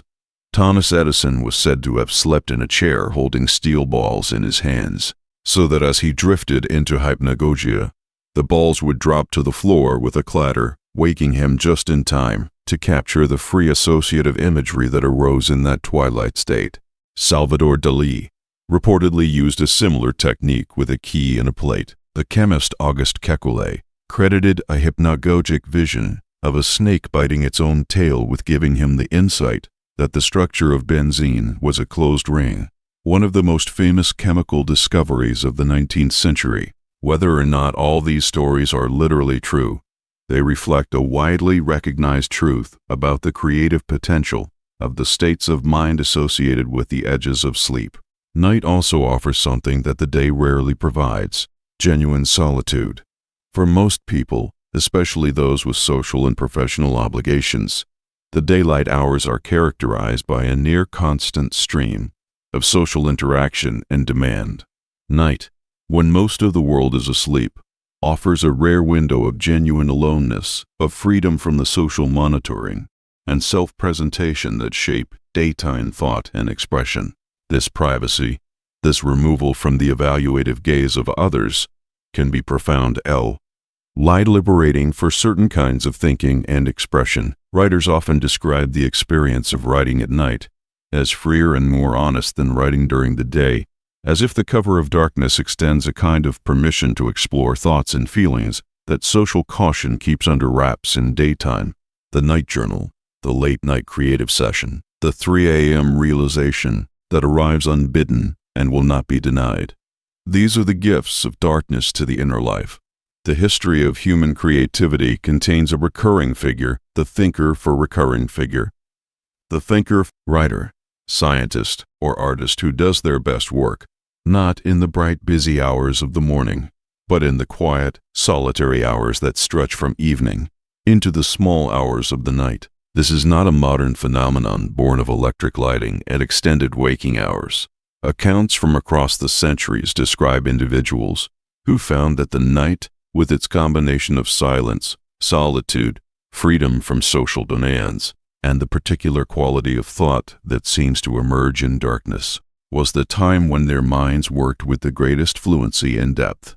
Thomas Edison was said to have slept in a chair holding steel balls in his hands, so that as he drifted into hypnagogia, the balls would drop to the floor with a clatter, waking him just in time to capture the free associative imagery that arose in that twilight state. Salvador Dalí, reportedly used a similar technique with a key and a plate. The chemist Auguste Kekulé credited a hypnagogic vision of a snake biting its own tail with giving him the insight that the structure of benzene was a closed ring, one of the most famous chemical discoveries of the 19th century. Whether or not all these stories are literally true, they reflect a widely recognized truth about the creative potential of the states of mind associated with the edges of sleep. Night also offers something that the day rarely provides: genuine solitude. For most people, especially those with social and professional obligations, the daylight hours are characterized by a near constant stream of social interaction and demand. Night, when most of the world is asleep, offers a rare window of genuine aloneness, of freedom from the social monitoring and self-presentation that shape daytime thought and expression. This privacy, this removal from the evaluative gaze of others, can be profound light liberating for certain kinds of thinking and expression. Writers often describe the experience of writing at night as freer and more honest than writing during the day, as if the cover of darkness extends a kind of permission to explore thoughts and feelings that social caution keeps under wraps in daytime. The night journal, the late-night creative session, the 3 a.m. realization that arrives unbidden and will not be denied. These are the gifts of darkness to the inner life. The history of human creativity contains a recurring figure, the thinker for recurring figure. The thinker, writer, scientist, or artist who does their best work, not in the bright, busy hours of the morning, but in the quiet, solitary hours that stretch from evening into the small hours of the night. This is not a modern phenomenon born of electric lighting and extended waking hours. Accounts from across the centuries describe individuals who found that the night, with its combination of silence, solitude, freedom from social demands, and the particular quality of thought that seems to emerge in darkness, was the time when their minds worked with the greatest fluency and depth.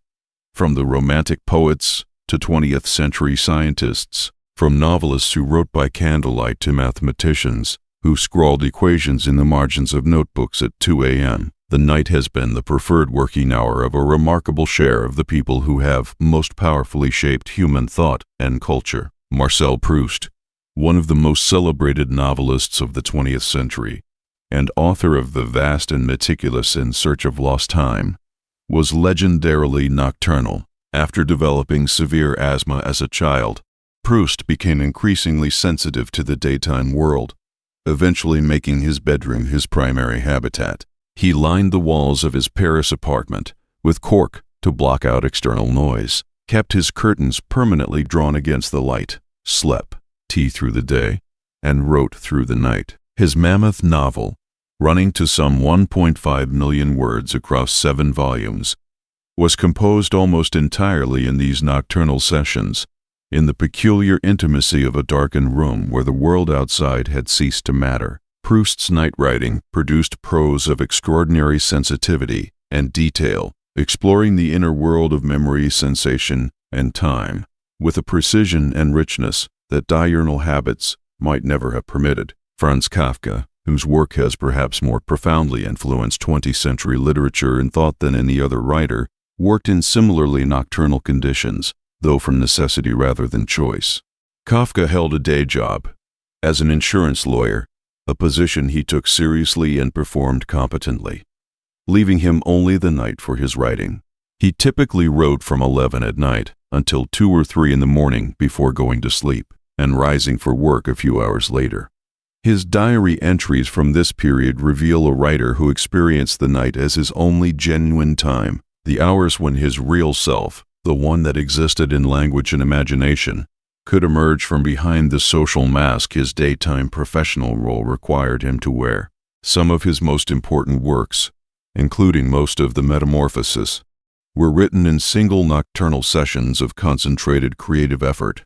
From the Romantic poets to 20th century scientists, from novelists who wrote by candlelight to mathematicians who scrawled equations in the margins of notebooks at 2 a.m., the night has been the preferred working hour of a remarkable share of the people who have most powerfully shaped human thought and culture. Marcel Proust, one of the most celebrated novelists of the 20th century, and author of the vast and meticulous In Search of Lost Time, was legendarily nocturnal. After developing severe asthma as a child, Proust became increasingly sensitive to the daytime world, eventually making his bedroom his primary habitat. He lined the walls of his Paris apartment with cork to block out external noise, kept his curtains permanently drawn against the light, slept through the day, and wrote through the night. His mammoth novel, running to some 1.5 million words across 7 volumes, was composed almost entirely in these nocturnal sessions, in the peculiar intimacy of a darkened room where the world outside had ceased to matter. Proust's night writing produced prose of extraordinary sensitivity and detail, exploring the inner world of memory, sensation, and time, with a precision and richness that diurnal habits might never have permitted. Franz Kafka, whose work has perhaps more profoundly influenced 20th century literature and thought than any other writer, worked in similarly nocturnal conditions, though from necessity rather than choice. Kafka held a day job as an insurance lawyer, a position he took seriously and performed competently, leaving him only the night for his writing. He typically wrote from 11 at night until 2 or 3 in the morning before going to sleep and rising for work a few hours later. His diary entries from this period reveal a writer who experienced the night as his only genuine time, the hours when his real self, the one that existed in language and imagination, could emerge from behind the social mask his daytime professional role required him to wear. Some of his most important works, including most of the Metamorphoses, were written in single nocturnal sessions of concentrated creative effort.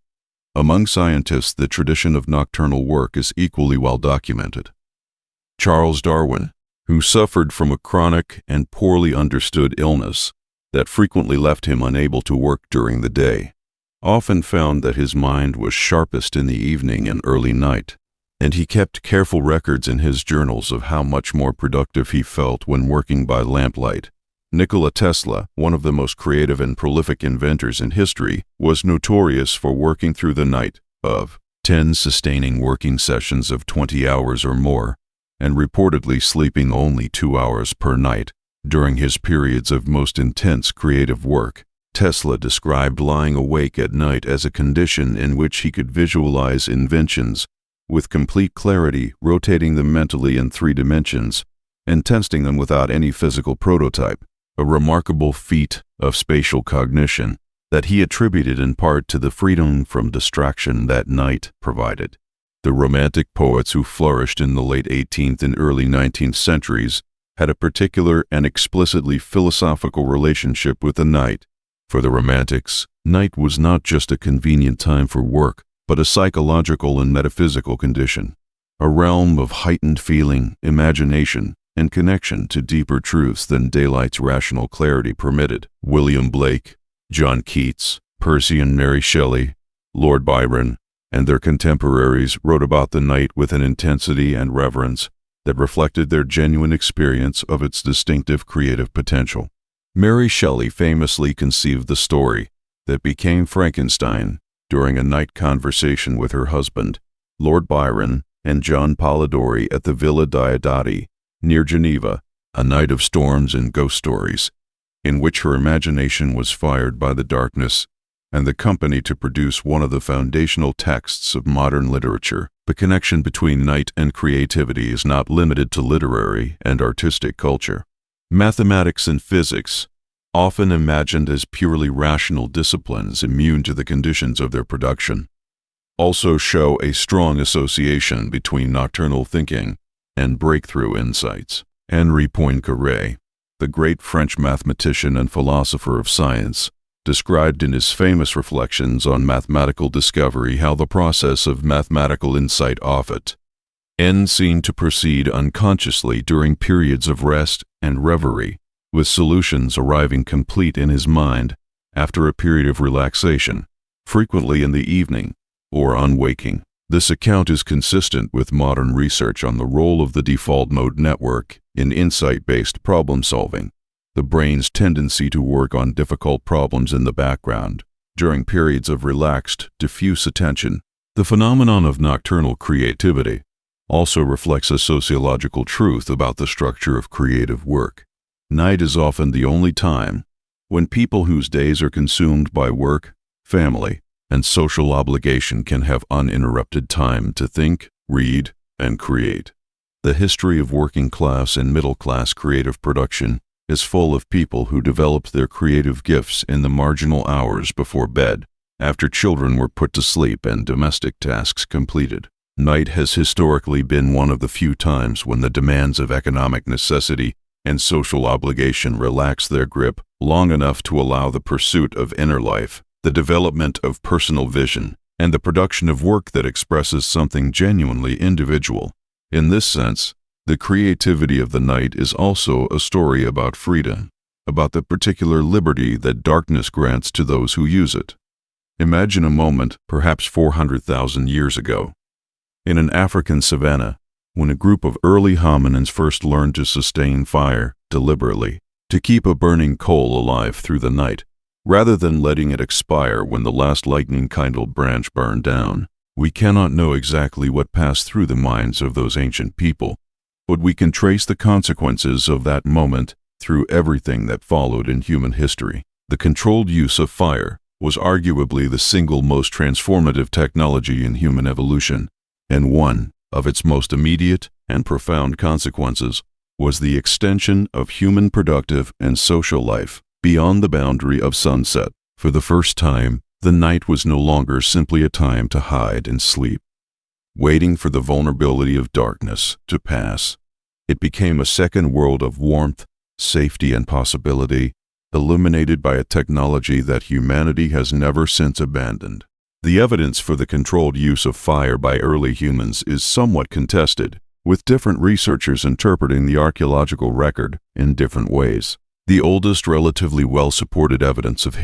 Among scientists, the tradition of nocturnal work is equally well documented. Charles Darwin, who suffered from a chronic and poorly understood illness that frequently left him unable to work during the day, often found that his mind was sharpest in the evening and early night. and he kept careful records in his journals of how much more productive he felt when working by lamplight. Nikola Tesla, one of the most creative and prolific inventors in history, was notorious for working through the night of 10 sustaining working sessions of 20 hours or more, and reportedly sleeping only 2 hours per night during his periods of most intense creative work. Tesla described lying awake at night as a condition in which he could visualize inventions with complete clarity, rotating them mentally in 3 dimensions, and testing them without any physical prototype, a remarkable feat of spatial cognition that he attributed in part to the freedom from distraction that night provided. The Romantic poets who flourished in the late 18th and early 19th centuries had a particular and explicitly philosophical relationship with the night. For the Romantics, night was not just a convenient time for work, but a psychological and metaphysical condition, a realm of heightened feeling, imagination, and connection to deeper truths than daylight's rational clarity permitted. William Blake, John Keats, Percy and Mary Shelley, Lord Byron, and their contemporaries wrote about the night with an intensity and reverence that reflected their genuine experience of its distinctive creative potential. Mary Shelley famously conceived the story that became Frankenstein during a night conversation with her husband, Lord Byron, and John Polidori at the Villa Diodati, near Geneva, a night of storms and ghost stories, in which her imagination was fired by the darkness and the company to produce one of the foundational texts of modern literature. The connection between night and creativity is not limited to literary and artistic culture. Mathematics and physics, often imagined as purely rational disciplines immune to the conditions of their production, also show a strong association between nocturnal thinking and breakthrough insights. Henri Poincaré, the great French mathematician and philosopher of science, described in his famous reflections on mathematical discovery how the process of mathematical insight often seemed to proceed unconsciously during periods of rest and reverie, with solutions arriving complete in his mind after a period of relaxation, frequently in the evening or on waking. This account is consistent with modern research on the role of the default mode network in insight-based problem-solving, the brain's tendency to work on difficult problems in the background during periods of relaxed, diffuse attention. The phenomenon of nocturnal creativity also reflects a sociological truth about the structure of creative work. Night is often the only time when people whose days are consumed by work, family, and social obligation can have uninterrupted time to think, read, and create. The history of working class and middle class creative production is full of people who developed their creative gifts in the marginal hours before bed, after children were put to sleep and domestic tasks completed. Night has historically been one of the few times when the demands of economic necessity and social obligation relax their grip long enough to allow the pursuit of inner life, the development of personal vision, and the production of work that expresses something genuinely individual. In this sense, the creativity of the night is also a story about freedom, about the particular liberty that darkness grants to those who use it. Imagine a moment, perhaps 400,000 years ago, in an African savanna, when a group of early hominins first learned to sustain fire deliberately, to keep a burning coal alive through the night, rather than letting it expire when the last lightning-kindled branch burned down. We cannot know exactly what passed through the minds of those ancient people, but we can trace the consequences of that moment through everything that followed in human history. The controlled use of fire was arguably the single most transformative technology in human evolution, and one of its most immediate and profound consequences was the extension of human productive and social life beyond the boundary of sunset. For the first time, the night was no longer simply a time to hide and sleep, waiting for the vulnerability of darkness to pass. It became a second world of warmth, safety, and possibility, illuminated by a technology that humanity has never since abandoned. The evidence for the controlled use of fire by early humans is somewhat contested, with different researchers interpreting the archaeological record in different ways. The oldest relatively well-supported evidence of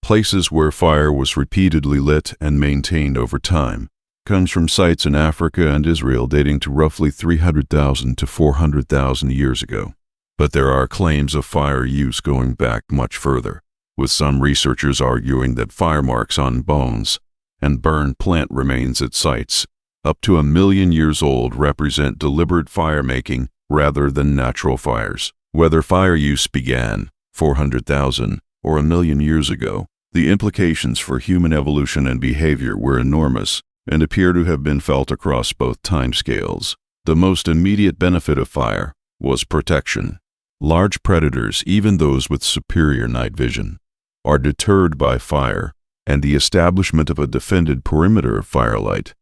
places where fire was repeatedly lit and maintained over time, comes from sites in Africa and Israel dating to roughly 300,000 to 400,000 years ago. But there are claims of fire use going back much further, with some researchers arguing that fire marks on bones and burned plant remains at sites up to 1 million years old represent deliberate fire-making rather than natural fires. Whether fire use began 400,000 or 1 million years ago, the implications for human evolution and behavior were enormous and appear to have been felt across both timescales. The most immediate benefit of fire was protection. Large predators, even those with superior night vision, are deterred by fire and the establishment of a defended perimeter of firelight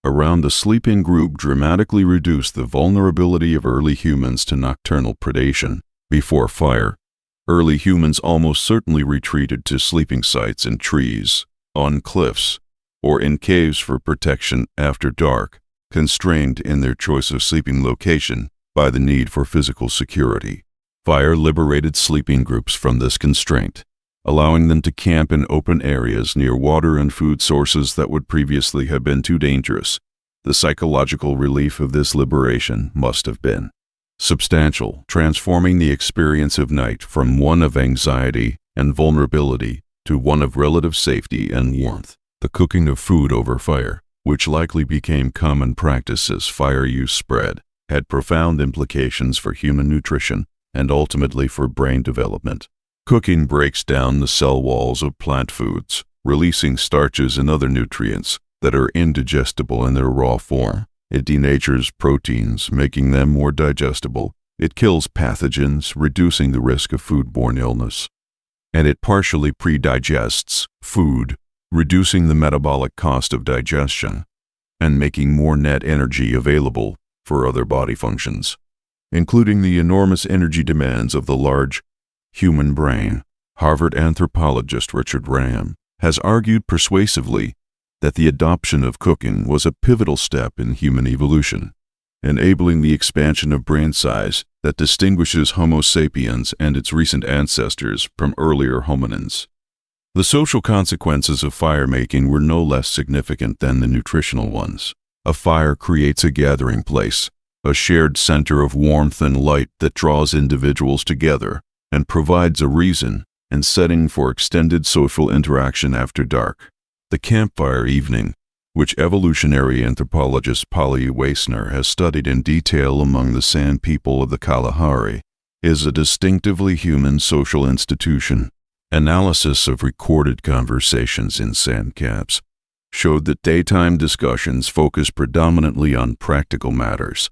around the sleeping group dramatically reduced the vulnerability of early humans to nocturnal predation. Before fire, early humans almost certainly retreated to sleeping sites in trees, on cliffs, or in caves for protection after dark, constrained in their choice of sleeping location by the need for physical security. Fire liberated sleeping groups from this constraint, allowing them to camp in open areas near water and food sources that would previously have been too dangerous. The psychological relief of this liberation must have been substantial, transforming the experience of night from one of anxiety and vulnerability to one of relative safety and warmth. The cooking of food over fire, which likely became common practice as fire use spread, had profound implications for human nutrition and ultimately for brain development. Cooking breaks down the cell walls of plant foods, releasing starches and other nutrients that are indigestible in their raw form. It denatures proteins, making them more digestible. It kills pathogens, reducing the risk of foodborne illness. And it partially pre-digests food, reducing the metabolic cost of digestion and making more net energy available for other body functions, including the enormous energy demands of the large human brain. Harvard anthropologist Richard Ram has argued persuasively that the adoption of cooking was a pivotal step in human evolution, enabling the expansion of brain size that distinguishes Homo sapiens and its recent ancestors from earlier hominins. The social consequences of fire-making were no less significant than the nutritional ones. A fire creates a gathering place, a shared center of warmth and light that draws individuals together and provides a reason and setting for extended social interaction after dark. The campfire evening, which evolutionary anthropologist Polly Weisner has studied in detail among the San people of the Kalahari, is a distinctively human social institution. Analysis of recorded conversations in sand camps showed that daytime discussions focused predominantly on practical matters: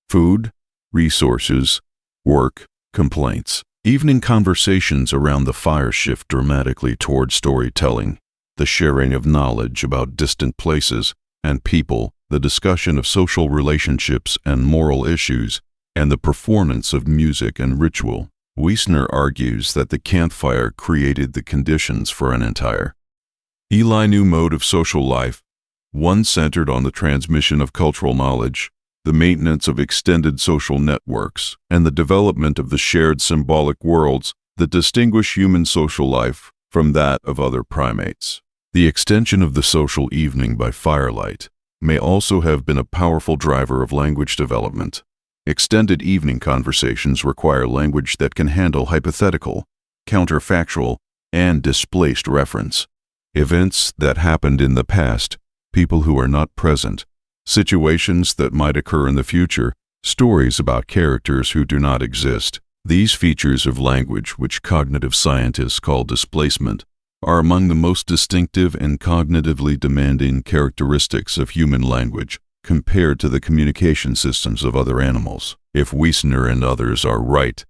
food, resources, work, complaints. Evening conversations around the fire shift dramatically toward storytelling, the sharing of knowledge about distant places and people, the discussion of social relationships and moral issues, and the performance of music and ritual. Weisner argues that the campfire created the conditions for an entire new mode of social life, one centered on the transmission of cultural knowledge, the maintenance of extended social networks, and the development of the shared symbolic worlds that distinguish human social life from that of other primates. The extension of the social evening by firelight may also have been a powerful driver of language development. Extended evening conversations require language that can handle hypothetical, counterfactual, and displaced reference. Events that happened in the past, people who are not present, situations that might occur in the future, stories about characters who do not exist. These features of language, which cognitive scientists call displacement, are among the most distinctive and cognitively demanding characteristics of human language compared to the communication systems of other animals. If Weisner and others are right,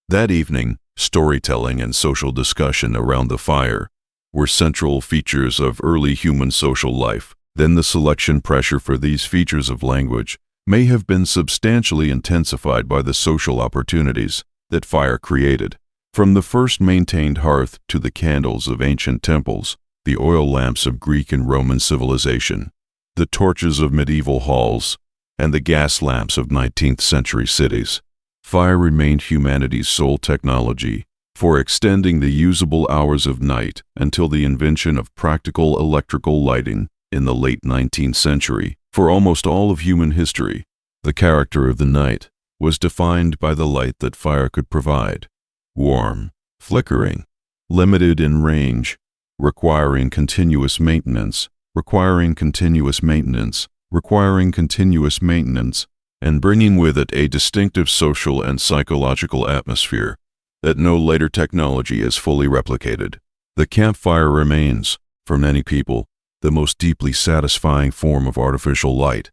that evening, storytelling and social discussion around the fire were central features of early human social life, then the selection pressure for these features of language may have been substantially intensified by the social opportunities that fire created. From the first maintained hearth to the candles of ancient temples, the oil lamps of Greek and Roman civilization, the torches of medieval halls, and the gas lamps of 19th century cities, fire remained humanity's sole technology for extending the usable hours of night until the invention of practical electrical lighting in the late 19th century. For almost all of human history, the character of the night was defined by the light that fire could provide. Warm, flickering, limited in range, requiring continuous maintenance, and bringing with it a distinctive social and psychological atmosphere that no later technology has fully replicated. The campfire remains, for many people, the most deeply satisfying form of artificial light,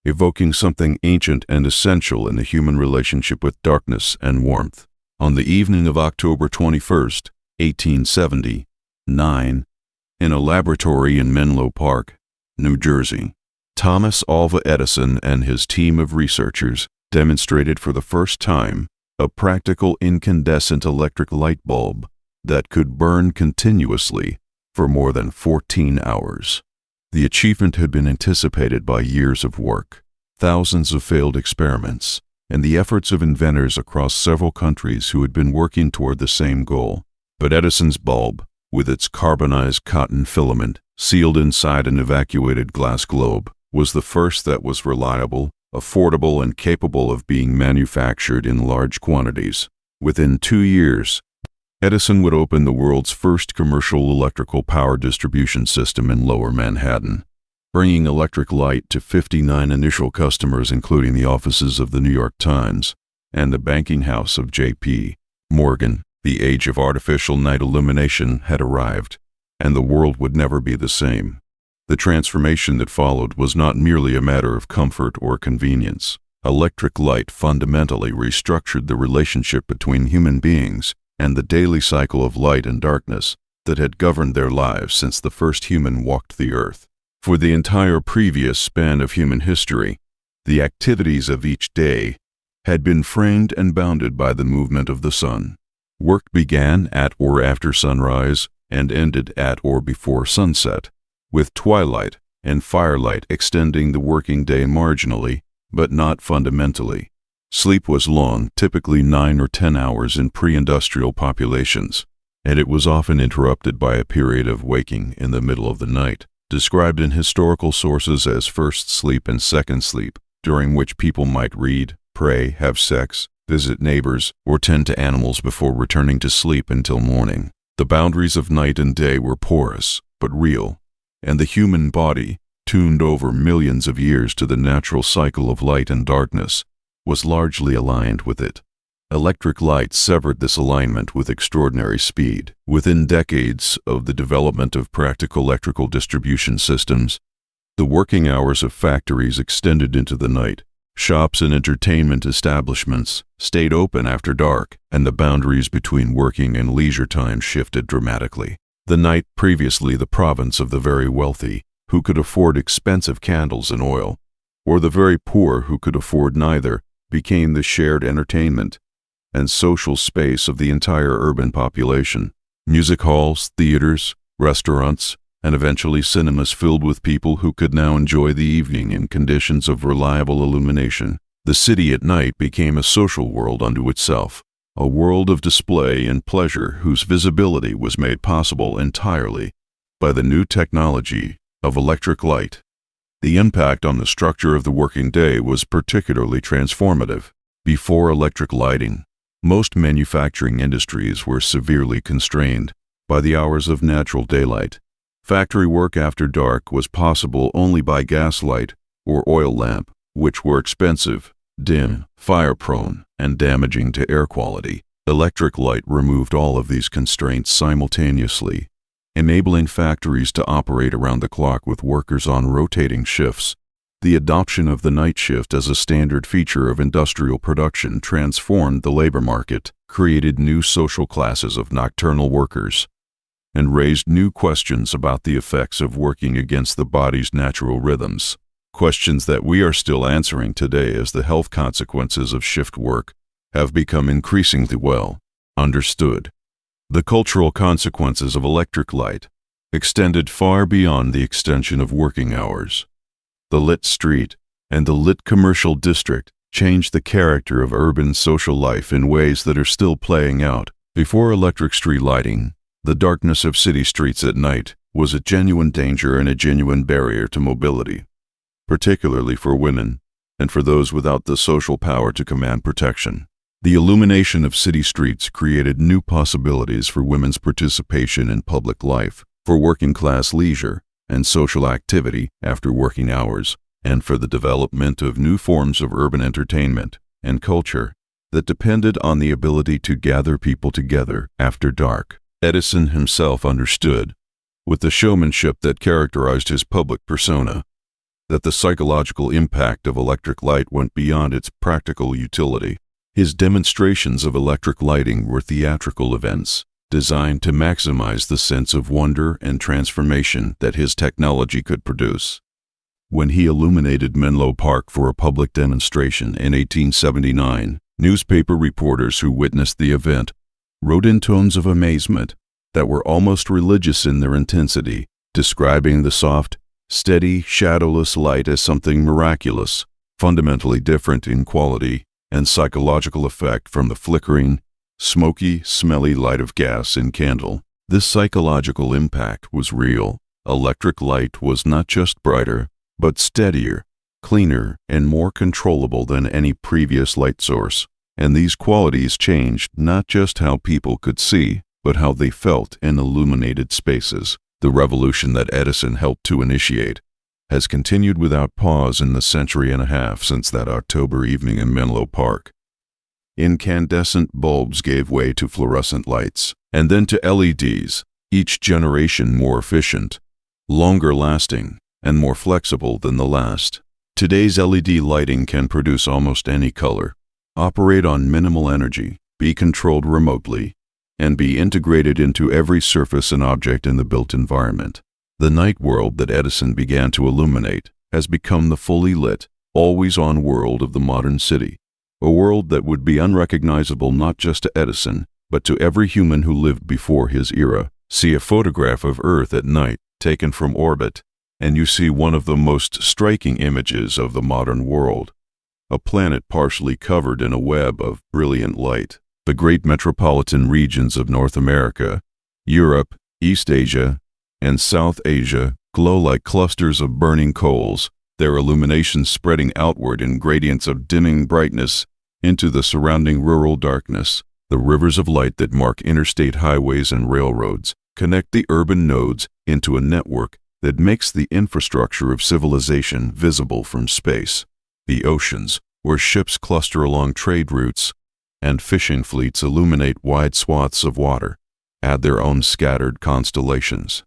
evoking something ancient and essential in the human relationship with darkness and warmth. On the evening of October 21st, 1879, in a laboratory in Menlo Park, New Jersey, Thomas Alva Edison and his team of researchers demonstrated for the first time a practical incandescent electric light bulb that could burn continuously for more than 14 hours. The achievement had been anticipated by years of work, thousands of failed experiments, and the efforts of inventors across several countries who had been working toward the same goal. But Edison's bulb, with its carbonized cotton filament sealed inside an evacuated glass globe, was the first that was reliable, affordable, and capable of being manufactured in large quantities. Within 2 years, Edison would open the world's first commercial electrical power distribution system in Lower Manhattan, bringing electric light to 59 initial customers, including the offices of the New York Times and the banking house of J.P. Morgan. The age of artificial night illumination had arrived, and the world would never be the same. The transformation that followed was not merely a matter of comfort or convenience. Electric light fundamentally restructured the relationship between human beings and the daily cycle of light and darkness that had governed their lives since the first human walked the earth. For the entire previous span of human history, the activities of each day had been framed and bounded by the movement of the sun. Work began at or after sunrise and ended at or before sunset, with twilight and firelight extending the working day marginally, but not fundamentally. Sleep was long, typically 9 or 10 hours in pre-industrial populations, and it was often interrupted by a period of waking in the middle of the night, described in historical sources as first sleep and second sleep, during which people might read, pray, have sex, visit neighbors, or tend to animals before returning to sleep until morning. The boundaries of night and day were porous, but real, and the human body, tuned over millions of years to the natural cycle of light and darkness, was largely aligned with it. Electric light severed this alignment with extraordinary speed. Within decades of the development of practical electrical distribution systems, the working hours of factories extended into the night. Shops and entertainment establishments stayed open after dark, and the boundaries between working and leisure time shifted dramatically. The night, previously the province of the very wealthy, who could afford expensive candles and oil, or the very poor who could afford neither, became the shared entertainment and social space of the entire urban population. Music halls, theaters, restaurants, and eventually cinemas filled with people who could now enjoy the evening in conditions of reliable illumination. The city at night became a social world unto itself, a world of display and pleasure whose visibility was made possible entirely by the new technology of electric light. The impact on the structure of the working day was particularly transformative. Before electric lighting, most manufacturing industries were severely constrained by the hours of natural daylight. Factory work after dark was possible only by gaslight or oil lamp, which were expensive, dim, fire-prone, and damaging to air quality. Electric light removed all of these constraints simultaneously, enabling factories to operate around the clock with workers on rotating shifts. The adoption of the night shift as a standard feature of industrial production transformed the labor market, created new social classes of nocturnal workers, and raised new questions about the effects of working against the body's natural rhythms, questions that we are still answering today as the health consequences of shift work have become increasingly well understood. The cultural consequences of electric light extended far beyond the extension of working hours. The lit street and the lit commercial district changed the character of urban social life in ways that are still playing out. Before electric street lighting, the darkness of city streets at night was a genuine danger and a genuine barrier to mobility, particularly for women and for those without the social power to command protection. The illumination of city streets created new possibilities for women's participation in public life, for working-class leisure and social activity after working hours, and for the development of new forms of urban entertainment and culture that depended on the ability to gather people together after dark. Edison himself understood, with the showmanship that characterized his public persona, that the psychological impact of electric light went beyond its practical utility. His demonstrations of electric lighting were theatrical events designed to maximize the sense of wonder and transformation that his technology could produce. When he illuminated Menlo Park for a public demonstration in 1879, newspaper reporters who witnessed the event wrote in tones of amazement that were almost religious in their intensity, describing the soft, steady, shadowless light as something miraculous, fundamentally different in quality and psychological effect from the flickering, smoky, smelly light of gas and candle. This psychological impact was real. Electric light was not just brighter, but steadier, cleaner, and more controllable than any previous light source. And these qualities changed not just how people could see, but how they felt in illuminated spaces. The revolution that Edison helped to initiate has continued without pause in the century and a half since that October evening in Menlo Park. Incandescent bulbs gave way to fluorescent lights, and then to LEDs, each generation more efficient, longer lasting, and more flexible than the last. Today's LED lighting can produce almost any color, operate on minimal energy, be controlled remotely, and be integrated into every surface and object in the built environment. The night world that Edison began to illuminate has become the fully lit, always-on world of the modern city, a world that would be unrecognizable not just to Edison, but to every human who lived before his era. See a photograph of Earth at night taken from orbit, and you see one of the most striking images of the modern world, a planet partially covered in a web of brilliant light. The great metropolitan regions of North America, Europe, East Asia, and South Asia glow like clusters of burning coals, their illumination spreading outward in gradients of dimming brightness into the surrounding rural darkness. The rivers of light that mark interstate highways and railroads connect the urban nodes into a network that makes the infrastructure of civilization visible from space. The oceans, where ships cluster along trade routes, and fishing fleets illuminate wide swaths of water, add their own scattered constellations.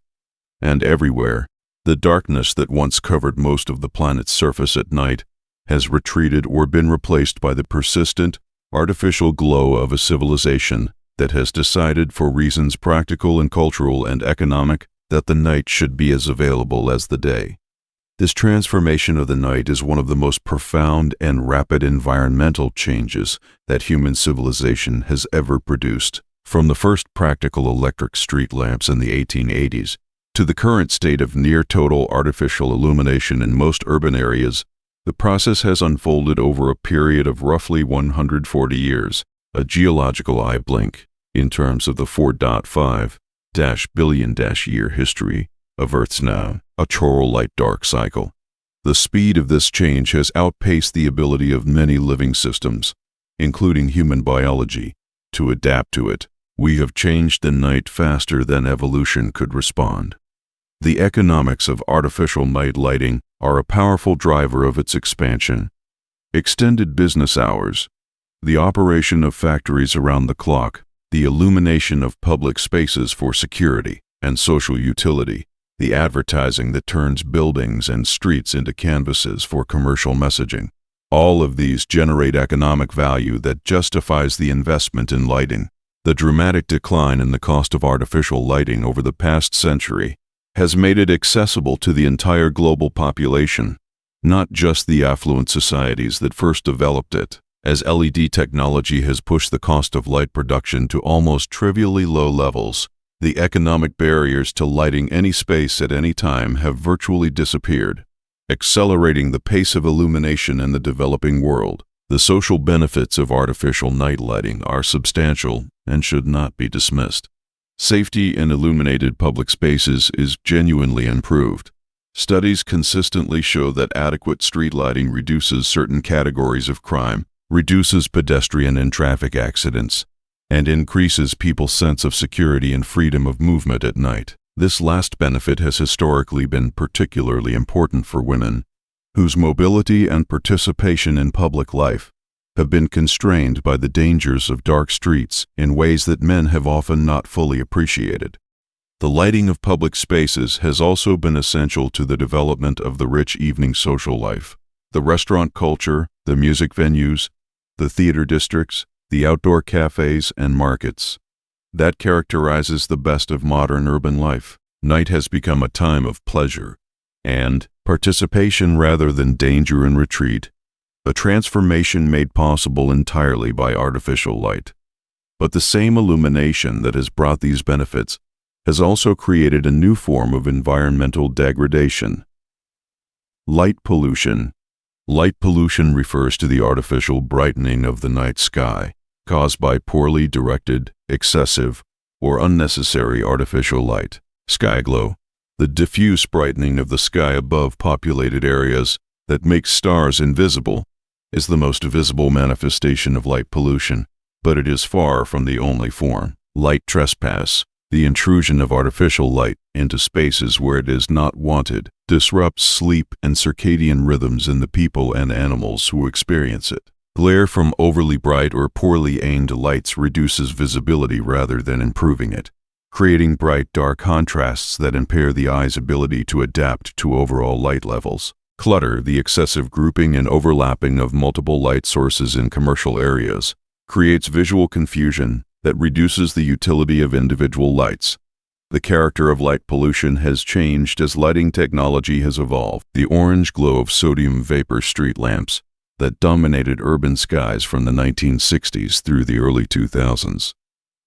And everywhere, the darkness that once covered most of the planet's surface at night has retreated or been replaced by the persistent, artificial glow of a civilization that has decided, for reasons practical and cultural and economic, that the night should be as available as the day. This transformation of the night is one of the most profound and rapid environmental changes that human civilization has ever produced. From the first practical electric street lamps in the 1880s to the current state of near-total artificial illumination in most urban areas, the process has unfolded over a period of roughly 140 years, a geological eye blink in terms of the 4.5 billion-year history of Earth's now a choral light dark cycle. The speed of this change has outpaced the ability of many living systems, including human biology, to adapt to it. We have changed the night faster than evolution could respond. The economics of artificial night lighting are a powerful driver of its expansion. Extended business hours, the operation of factories around the clock, the illumination of public spaces for security and social utility, the advertising that turns buildings and streets into canvases for commercial messaging. All of these generate economic value that justifies the investment in lighting. The dramatic decline in the cost of artificial lighting over the past century has made it accessible to the entire global population, not just the affluent societies that first developed it. As LED technology has pushed the cost of light production to almost trivially low levels, the economic barriers to lighting any space at any time have virtually disappeared, accelerating the pace of illumination in the developing world. The social benefits of artificial night lighting are substantial and should not be dismissed. Safety in illuminated public spaces is genuinely improved. Studies consistently show that adequate street lighting reduces certain categories of crime, reduces pedestrian and traffic accidents, and increases people's sense of security and freedom of movement at night. This last benefit has historically been particularly important for women, whose mobility and participation in public life have been constrained by the dangers of dark streets in ways that men have often not fully appreciated. The lighting of public spaces has also been essential to the development of the rich evening social life. The restaurant culture, the music venues, the theater districts, the outdoor cafes and markets that characterizes the best of modern urban life. Night has become a time of pleasure and participation rather than danger and retreat, a transformation made possible entirely by artificial light. But the same illumination that has brought these benefits has also created a new form of environmental degradation. Light pollution. Light pollution refers to the artificial brightening of the night sky, caused by poorly directed, excessive, or unnecessary artificial light. Sky glow. The diffuse brightening of the sky above populated areas that makes stars invisible is the most visible manifestation of light pollution, but it is far from the only form. Light trespass. The intrusion of artificial light into spaces where it is not wanted disrupts sleep and circadian rhythms in the people and animals who experience it. Glare from overly bright or poorly aimed lights reduces visibility rather than improving it, creating bright-dark contrasts that impair the eye's ability to adapt to overall light levels. Clutter. The excessive grouping and overlapping of multiple light sources in commercial areas creates visual confusion that reduces the utility of individual lights. The character of light pollution has changed as lighting technology has evolved. The orange glow of sodium vapor street lamps that dominated urban skies from the 1960s through the early 2000s,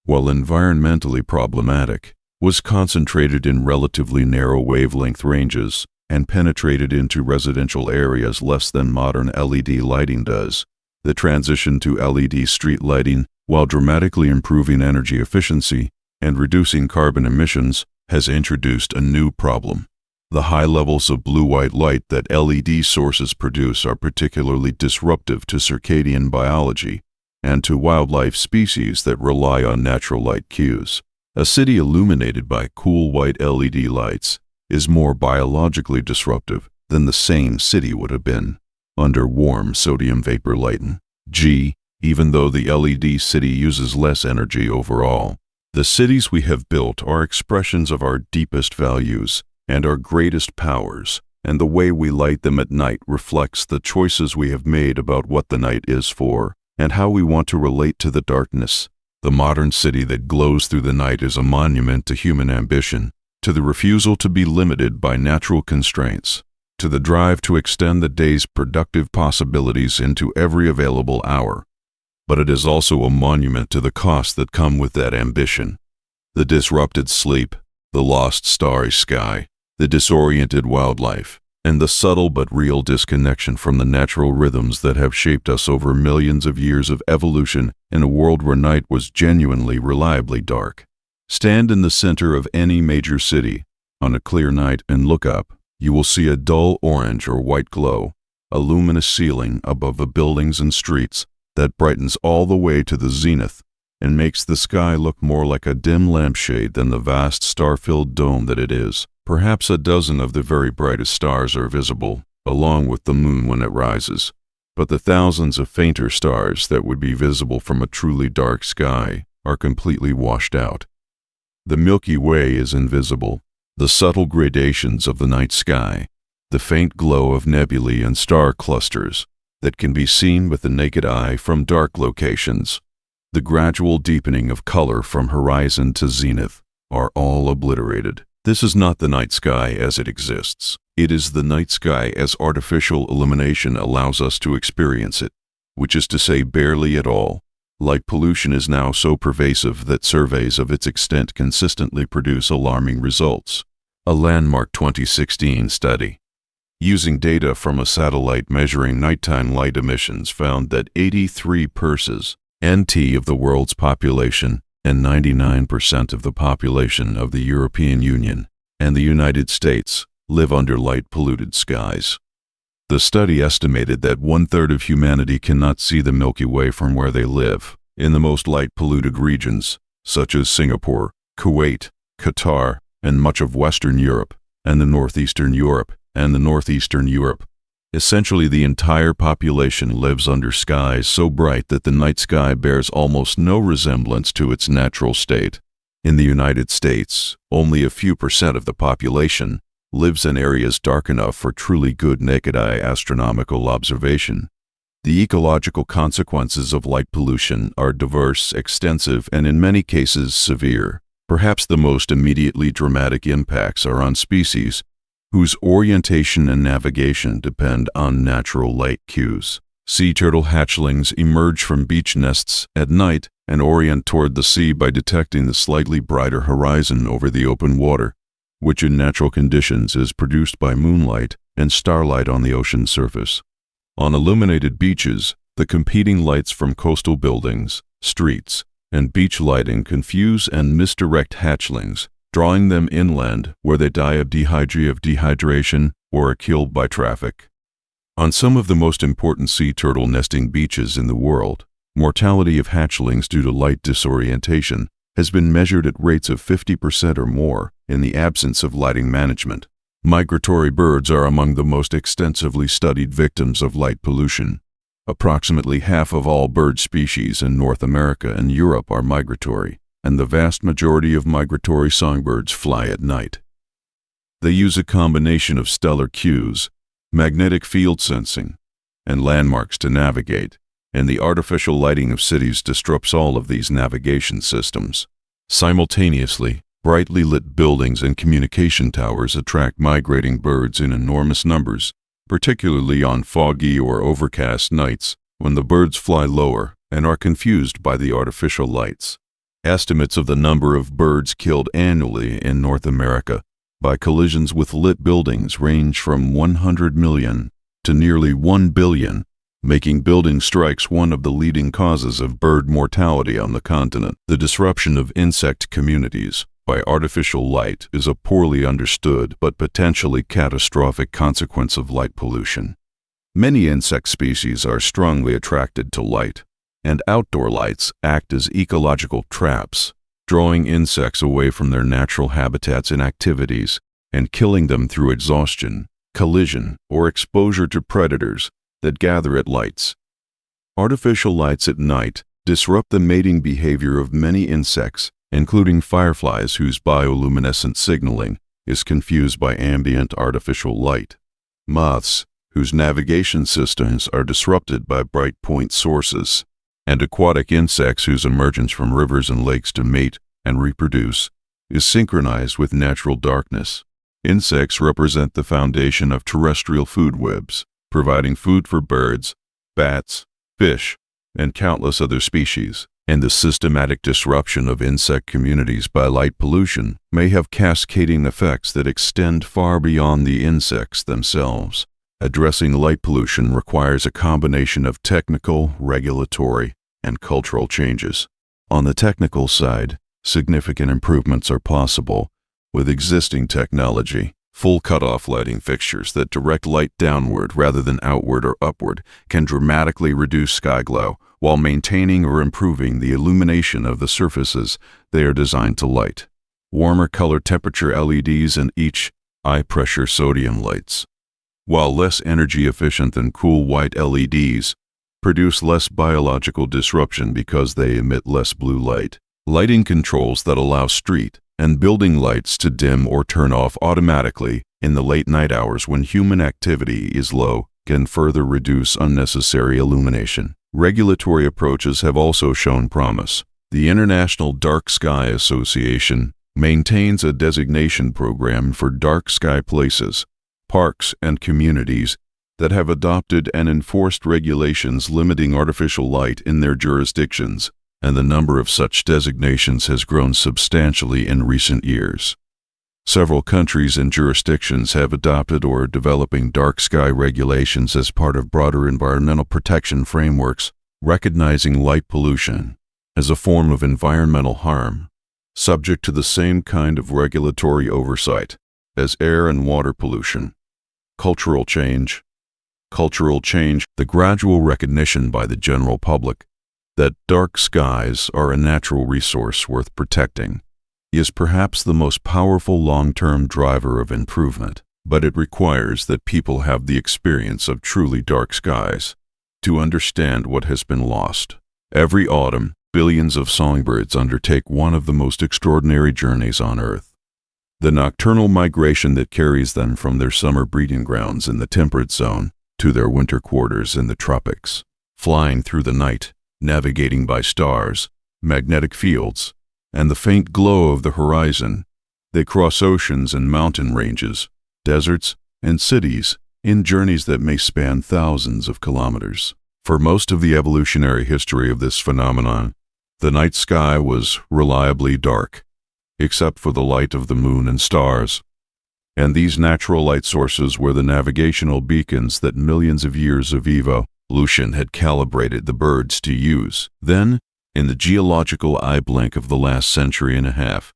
while environmentally problematic, was concentrated in relatively narrow wavelength ranges and penetrated into residential areas less than modern LED lighting does. The transition to LED street lighting, while dramatically improving energy efficiency and reducing carbon emissions, has introduced a new problem. The high levels of blue-white light that LED sources produce are particularly disruptive to circadian biology and to wildlife species that rely on natural light cues. A city illuminated by cool white LED lights is more biologically disruptive than the same city would have been under warm sodium vapor lighting. Even though the LED city uses less energy overall, the cities we have built are expressions of our deepest values and our greatest powers, and the way we light them at night reflects the choices we have made about what the night is for and how we want to relate to the darkness. The modern city that glows through the night is a monument to human ambition, to the refusal to be limited by natural constraints, to the drive to extend the day's productive possibilities into every available hour. But it is also a monument to the costs that come with that ambition. The disrupted sleep, the lost starry sky, the disoriented wildlife, and the subtle but real disconnection from the natural rhythms that have shaped us over millions of years of evolution in a world where night was genuinely, reliably dark. Stand in the center of any major city on a clear night and look up. You will see a dull orange or white glow, a luminous ceiling above the buildings and streets that brightens all the way to the zenith and makes the sky look more like a dim lampshade than the vast star-filled dome that it is. Perhaps a dozen of the very brightest stars are visible, along with the moon when it rises, but the thousands of fainter stars that would be visible from a truly dark sky are completely washed out. The Milky Way is invisible. The subtle gradations of the night sky, the faint glow of nebulae and star clusters that can be seen with the naked eye from dark locations, the gradual deepening of color from horizon to zenith are all obliterated. This is not the night sky as it exists. It is the night sky as artificial illumination allows us to experience it, which is to say barely at all. Light pollution is now so pervasive that surveys of its extent consistently produce alarming results. A landmark 2016 study, using data from a satellite measuring nighttime light emissions, found that 83% (NT) of the world's population and 99% of the population of the European Union and the United States live under light-polluted skies. The study estimated that 1/3 of humanity cannot see the Milky Way from where they live, in the most light-polluted regions, such as Singapore, Kuwait, Qatar, and much of Western Europe, and the Northeastern Europe, Essentially, the entire population lives under skies so bright that the night sky bears almost no resemblance to its natural state. In the United States, only a few percent of the population lives in areas dark enough for truly good naked-eye astronomical observation. The ecological consequences of light pollution are diverse, extensive, and in many cases severe. Perhaps the most immediately dramatic impacts are on species whose orientation and navigation depend on natural light cues. Sea turtle hatchlings emerge from beach nests at night and orient toward the sea by detecting the slightly brighter horizon over the open water, which in natural conditions is produced by moonlight and starlight on the ocean surface. On illuminated beaches, the competing lights from coastal buildings, streets, and beach lighting confuse and misdirect hatchlings, drawing them inland where they die of dehydration or are killed by traffic. On some of the most important sea turtle nesting beaches in the world, mortality of hatchlings due to light disorientation has been measured at rates of 50% or more in the absence of lighting management. Migratory birds are among the most extensively studied victims of light pollution. Approximately half of all bird species in North America and Europe are migratory, and the vast majority of migratory songbirds fly at night. They use a combination of stellar cues, magnetic field sensing, and landmarks to navigate, and the artificial lighting of cities disrupts all of these navigation systems. Simultaneously, brightly lit buildings and communication towers attract migrating birds in enormous numbers, particularly on foggy or overcast nights when the birds fly lower and are confused by the artificial lights. Estimates of the number of birds killed annually in North America by collisions with lit buildings range from 100 million to nearly 1 billion, making building strikes one of the leading causes of bird mortality on the continent. The disruption of insect communities by artificial light is a poorly understood but potentially catastrophic consequence of light pollution. Many insect species are strongly attracted to light, and outdoor lights act as ecological traps, drawing insects away from their natural habitats and activities and killing them through exhaustion, collision, or exposure to predators that gather at lights. Artificial lights at night disrupt the mating behavior of many insects, including fireflies whose bioluminescent signaling is confused by ambient artificial light, moths whose navigation systems are disrupted by bright point sources, and aquatic insects whose emergence from rivers and lakes to mate and reproduce is synchronized with natural darkness. Insects represent the foundation of terrestrial food webs, providing food for birds, bats, fish, and countless other species, and the systematic disruption of insect communities by light pollution may have cascading effects that extend far beyond the insects themselves. Addressing light pollution requires a combination of technical, regulatory, and cultural changes. On the technical side, significant improvements are possible with existing technology. Full cutoff lighting fixtures that direct light downward rather than outward or upward can dramatically reduce sky glow while maintaining or improving the illumination of the surfaces they are designed to light. Warmer color temperature LEDs and each eye pressure sodium lights, while less energy efficient than cool white LEDs, produce less biological disruption because they emit less blue light. Lighting controls that allow street and building lights to dim or turn off automatically in the late night hours when human activity is low can further reduce unnecessary illumination. Regulatory approaches have also shown promise. The International Dark Sky Association maintains a designation program for dark sky places, parks, and communities that have adopted and enforced regulations limiting artificial light in their jurisdictions, and the number of such designations has grown substantially in recent years. Several countries and jurisdictions have adopted or are developing dark sky regulations as part of broader environmental protection frameworks, recognizing light pollution as a form of environmental harm, subject to the same kind of regulatory oversight as air and water pollution. Cultural change. Cultural change, the gradual recognition by the general public that dark skies are a natural resource worth protecting, is perhaps the most powerful long-term driver of improvement, but it requires that people have the experience of truly dark skies to understand what has been lost. Every autumn, billions of songbirds undertake one of the most extraordinary journeys on Earth. The nocturnal migration that carries them from their summer breeding grounds in the temperate zone to their winter quarters in the tropics. Flying through the night, navigating by stars, magnetic fields, and the faint glow of the horizon, they cross oceans and mountain ranges, deserts, and cities in journeys that may span thousands of kilometers. For most of the evolutionary history of this phenomenon, the night sky was reliably dark, except for the light of the moon and stars. And these natural light sources were the navigational beacons that millions of years of evolution had calibrated the birds to use. Then, in the geological eye blink of the last century and a half,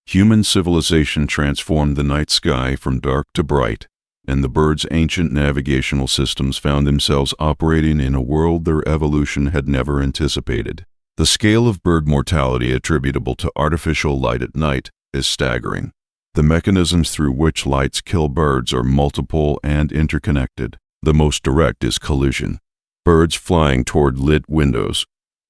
human civilization transformed the night sky from dark to bright, and the birds' ancient navigational systems found themselves operating in a world their evolution had never anticipated. The scale of bird mortality attributable to artificial light at night is staggering. The mechanisms through which lights kill birds are multiple and interconnected. The most direct is collision. Birds flying toward lit windows,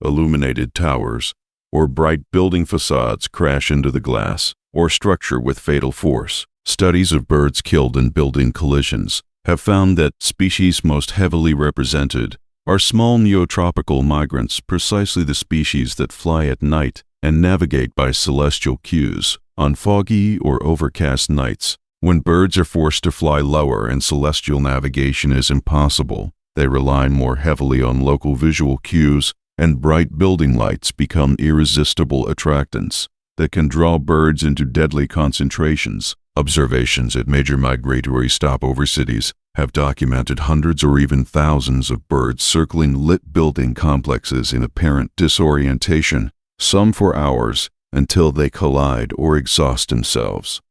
illuminated towers, or bright building facades crash into the glass or structure with fatal force. Studies of birds killed in building collisions have found that species most heavily represented are small neotropical migrants, precisely the species that fly at night and navigate by celestial cues. On foggy or overcast nights, when birds are forced to fly lower and celestial navigation is impossible, they rely more heavily on local visual cues, and bright building lights become irresistible attractants that can draw birds into deadly concentrations. Observations at major migratory stopover cities have documented hundreds or even thousands of birds circling lit building complexes in apparent disorientation, some for hours, until they collide or exhaust themselves.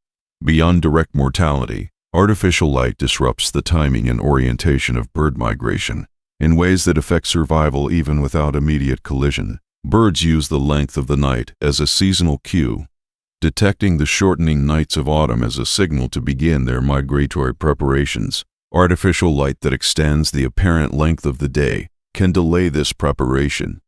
Beyond direct mortality, artificial light disrupts the timing and orientation of bird migration in ways that affect survival even without immediate collision. Birds use the length of the night as a seasonal cue, detecting the shortening nights of autumn as a signal to begin their migratory preparations. Artificial light that extends the apparent length of the day can delay this preparation,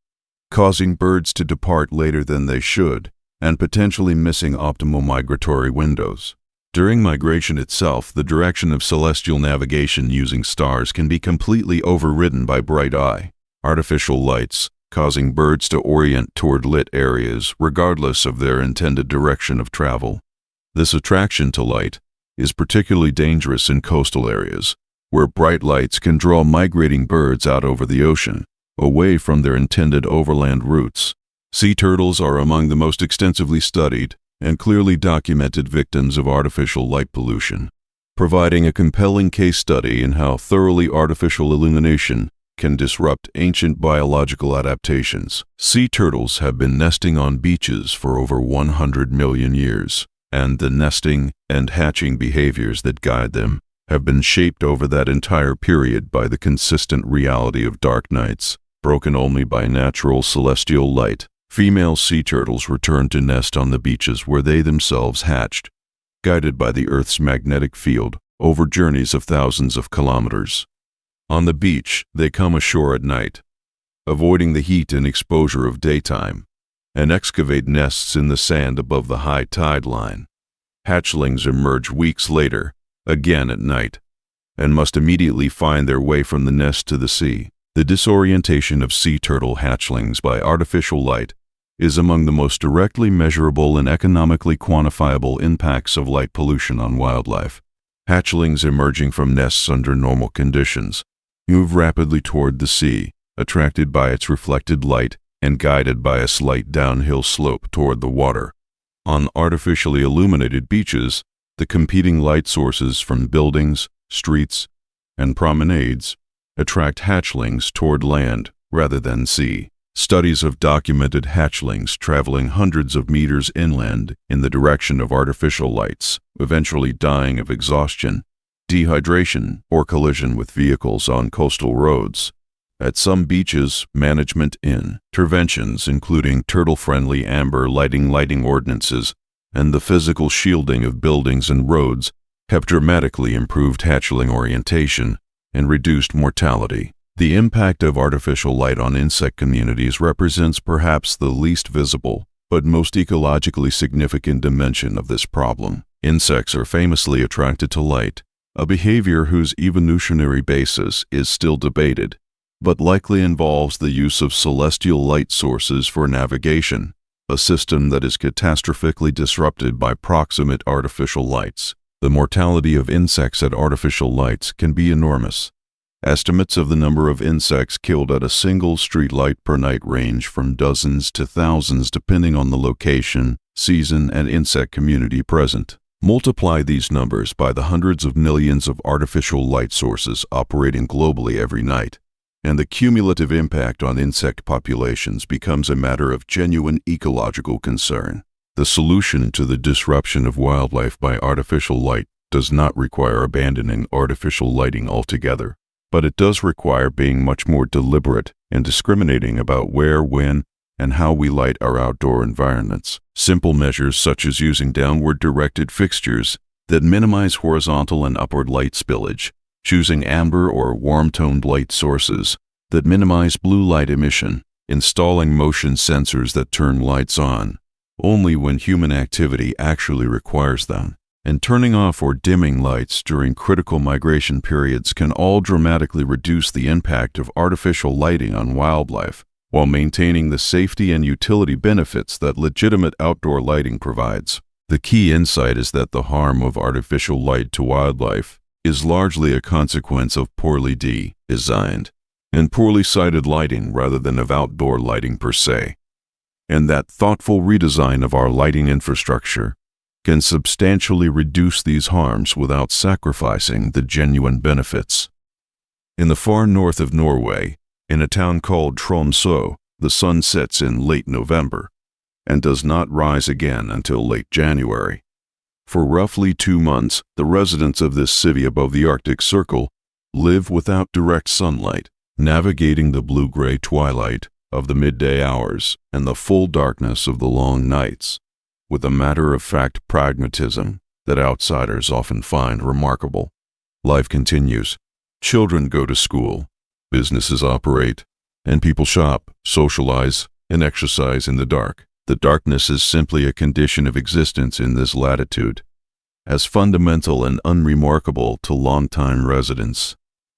causing birds to depart later than they should and potentially missing optimal migratory windows. During migration itself, the direction of celestial navigation using stars can be completely overridden by bright eye, artificial lights, causing birds to orient toward lit areas regardless of their intended direction of travel. This attraction to light is particularly dangerous in coastal areas, where bright lights can draw migrating birds out over the ocean, away from their intended overland routes. Sea turtles are among the most extensively studied and clearly documented victims of artificial light pollution, providing a compelling case study in how thoroughly artificial illumination can disrupt ancient biological adaptations. Sea turtles have been nesting on beaches for over 100 million years, and the nesting and hatching behaviors that guide them have been shaped over that entire period by the consistent reality of dark nights, broken only by natural celestial light. Female sea turtles return to nest on the beaches where they themselves hatched, guided by the Earth's magnetic field over journeys of thousands of kilometers. On the beach, they come ashore at night, avoiding the heat and exposure of daytime, and excavate nests in the sand above the high tide line. Hatchlings emerge weeks later, again at night, and must immediately find their way from the nest to the sea. The disorientation of sea turtle hatchlings by artificial light is among the most directly measurable and economically quantifiable impacts of light pollution on wildlife. Hatchlings emerging from nests under normal conditions move rapidly toward the sea, attracted by its reflected light and guided by a slight downhill slope toward the water. On artificially illuminated beaches, the competing light sources from buildings, streets, and promenades attract hatchlings toward land rather than sea. Studies have documented hatchlings traveling hundreds of meters inland in the direction of artificial lights, eventually dying of exhaustion, dehydration, or collision with vehicles on coastal roads. At some beaches, management interventions, including turtle-friendly amber lighting ordinances and the physical shielding of buildings and roads, have dramatically improved hatchling orientation and reduced mortality. The impact of artificial light on insect communities represents perhaps the least visible, but most ecologically significant dimension of this problem. Insects are famously attracted to light, a behavior whose evolutionary basis is still debated, but likely involves the use of celestial light sources for navigation, a system that is catastrophically disrupted by proximate artificial lights. The mortality of insects at artificial lights can be enormous. Estimates of the number of insects killed at a single streetlight per night range from dozens to thousands depending on the location, season, and insect community present. Multiply these numbers by the hundreds of millions of artificial light sources operating globally every night, and the cumulative impact on insect populations becomes a matter of genuine ecological concern. The solution to the disruption of wildlife by artificial light does not require abandoning artificial lighting altogether, but it does require being much more deliberate and discriminating about where, when, and how we light our outdoor environments. Simple measures such as using downward-directed fixtures that minimize horizontal and upward light spillage, choosing amber or warm-toned light sources that minimize blue light emission, installing motion sensors that turn lights on only when human activity actually requires them, and turning off or dimming lights during critical migration periods can all dramatically reduce the impact of artificial lighting on wildlife, while maintaining the safety and utility benefits that legitimate outdoor lighting provides. The key insight is that the harm of artificial light to wildlife is largely a consequence of poorly designed and poorly sited lighting rather than of outdoor lighting per se, and that thoughtful redesign of our lighting infrastructure can substantially reduce these harms without sacrificing the genuine benefits. In the far north of Norway, in a town called Tromsø, the sun sets in late November and does not rise again until late January. For roughly 2 months, the residents of this city above the Arctic Circle live without direct sunlight, navigating the blue-gray twilight of the midday hours and the full darkness of the long nights, with a matter-of-fact pragmatism that outsiders often find remarkable. Life continues. Children go to school, businesses operate, and people shop, socialize, and exercise in the dark. The darkness is simply a condition of existence in this latitude, as fundamental and unremarkable to long-time residents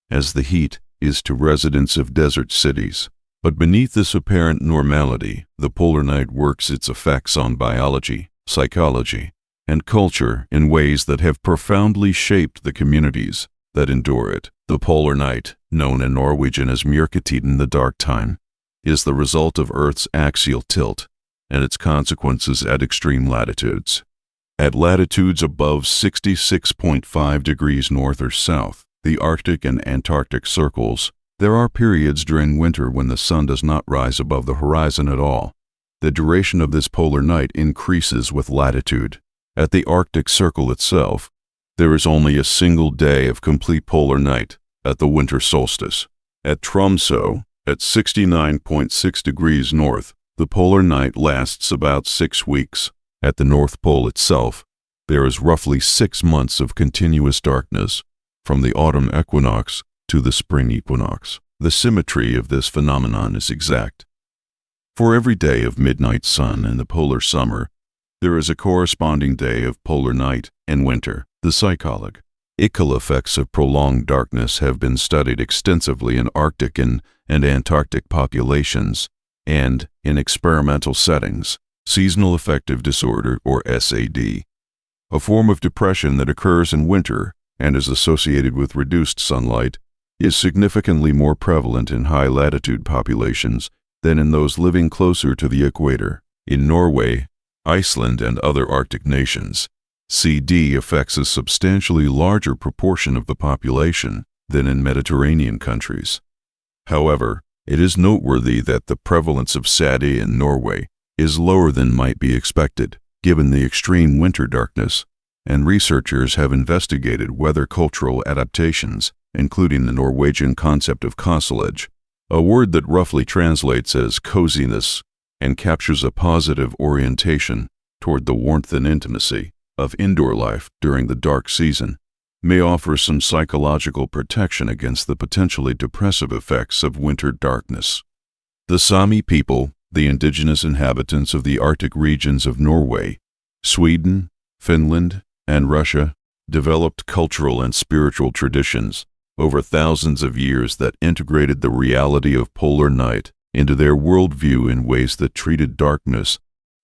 as the heat is to residents of desert cities. But beneath this apparent normality, the polar night works its effects on biology, psychology, and culture in ways that have profoundly shaped the communities that endure it. The polar night, known in Norwegian as mørketiden, the dark time, is the result of Earth's axial tilt and its consequences at extreme latitudes. At latitudes above 66.5 degrees north or south, the Arctic and Antarctic circles, there are periods during winter when the sun does not rise above the horizon at all. The duration of this polar night increases with latitude. At the Arctic Circle itself, there is only a single day of complete polar night at the winter solstice. At Tromsø, at 69.6 degrees north, the polar night lasts about 6 weeks. At the North Pole itself, there is roughly 6 months of continuous darkness, from the autumn equinox to the spring equinox. The symmetry of this phenomenon is exact. For every day of midnight sun in the polar summer, there is a corresponding day of polar night in winter. The psychological effects of prolonged darkness have been studied extensively in Arctic and Antarctic populations and in experimental settings. Seasonal affective disorder, or SAD, a form of depression that occurs in winter and is associated with reduced sunlight, is significantly more prevalent in high-latitude populations than in those living closer to the equator. In Norway, Iceland, and other Arctic nations, CD affects a substantially larger proportion of the population than in Mediterranean countries. However, It is noteworthy that the prevalence of SADI in Norway is lower than might be expected, given the extreme winter darkness, and researchers have investigated weather cultural adaptations, including the Norwegian concept of koselig, a word that roughly translates as coziness and captures a positive orientation toward the warmth and intimacy of indoor life during the dark season, may offer some psychological protection against the potentially depressive effects of winter darkness. The Sami people, the indigenous inhabitants of the Arctic regions of Norway, Sweden, Finland, and Russia, developed cultural and spiritual traditions over thousands of years that integrated the reality of polar night into their worldview in ways that treated darkness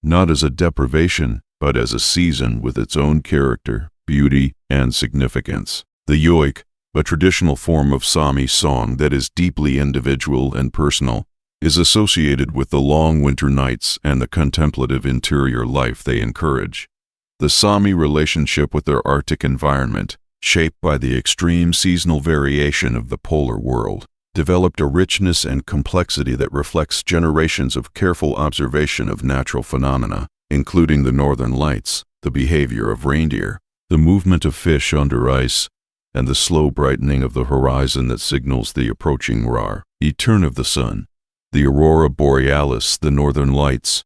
not as a deprivation, but as a season with its own character, beauty, and significance. The yoik, a traditional form of Sami song that is deeply individual and personal, is associated with the long winter nights and the contemplative interior life they encourage. The Sami relationship with their Arctic environment, shaped by the extreme seasonal variation of the polar world, developed a richness and complexity that reflects generations of careful observation of natural phenomena, including the northern lights, the behavior of reindeer, the movement of fish under ice, and the slow brightening of the horizon that signals the approaching return of the sun. The aurora borealis, the northern lights,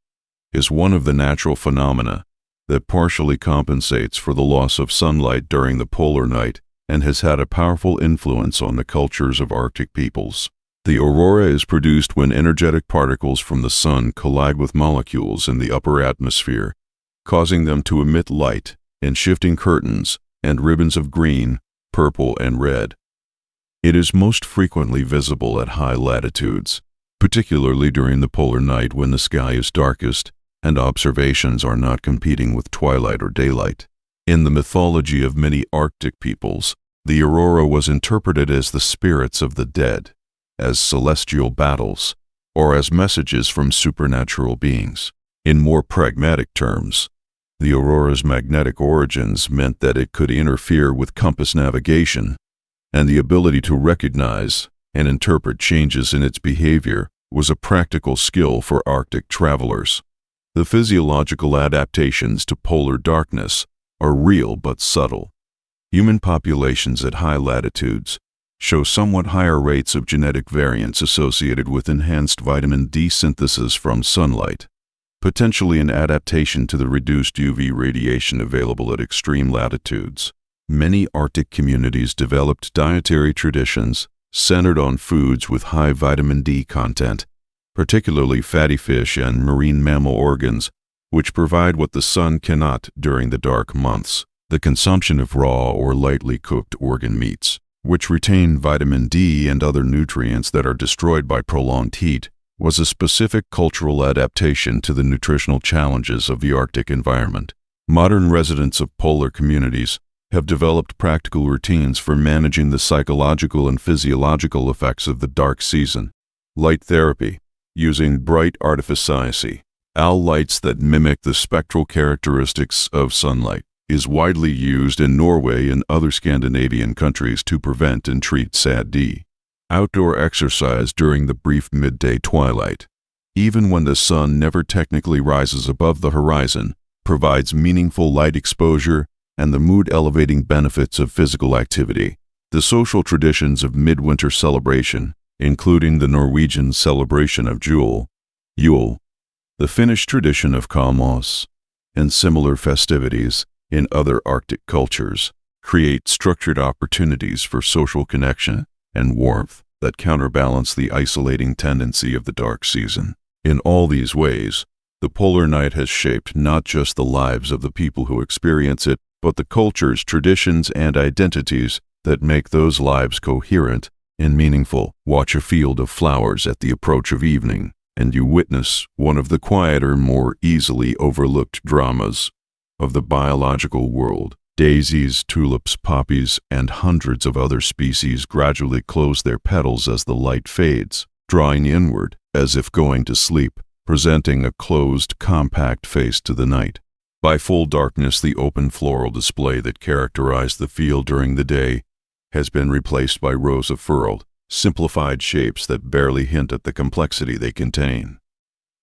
is one of the natural phenomena that partially compensates for the loss of sunlight during the polar night and has had a powerful influence on the cultures of Arctic peoples. The aurora is produced when energetic particles from the sun collide with molecules in the upper atmosphere, causing them to emit light in shifting curtains and ribbons of green, purple, and red. It is most frequently visible at high latitudes, particularly during the polar night when the sky is darkest and observations are not competing with twilight or daylight. In the mythology of many Arctic peoples, the aurora was interpreted as the spirits of the dead, as celestial battles, or as messages from supernatural beings. In more pragmatic terms, the aurora's magnetic origins meant that it could interfere with compass navigation, and the ability to recognize and interpret changes in its behavior was a practical skill for Arctic travelers. The physiological adaptations to polar darkness are real but subtle. Human populations at high latitudes show somewhat higher rates of genetic variants associated with enhanced vitamin D synthesis from sunlight, potentially an adaptation to the reduced UV radiation available at extreme latitudes. Many Arctic communities developed dietary traditions centered on foods with high vitamin D content, particularly fatty fish and marine mammal organs, which provide what the sun cannot during the dark months. The consumption of raw or lightly cooked organ meats, which retain vitamin D and other nutrients that are destroyed by prolonged heat, was a specific cultural adaptation to the nutritional challenges of the Arctic environment. Modern residents of polar communities have developed practical routines for managing the psychological and physiological effects of the dark season. Light therapy, using bright artificial lights that mimic the spectral characteristics of sunlight, is widely used in Norway and other Scandinavian countries to prevent and treat SAD. Outdoor exercise during the brief midday twilight, even when the sun never technically rises above the horizon, provides meaningful light exposure and the mood-elevating benefits of physical activity. The social traditions of midwinter celebration, including the Norwegian celebration of Jul, the Finnish tradition of Kalmos, and similar festivities in other Arctic cultures, create structured opportunities for social connection and warmth that counterbalance the isolating tendency of the dark season. In all these ways, the polar night has shaped not just the lives of the people who experience it, but the cultures, traditions, and identities that make those lives coherent and meaningful. Watch a field of flowers at the approach of evening, and you witness one of the quieter, more easily overlooked dramas of the biological world. Daisies, tulips, poppies, and hundreds of other species gradually close their petals as the light fades, drawing inward as if going to sleep, presenting a closed, compact face to the night. By full darkness, the open floral display that characterized the field during the day has been replaced by rows of furled, simplified shapes that barely hint at the complexity they contain.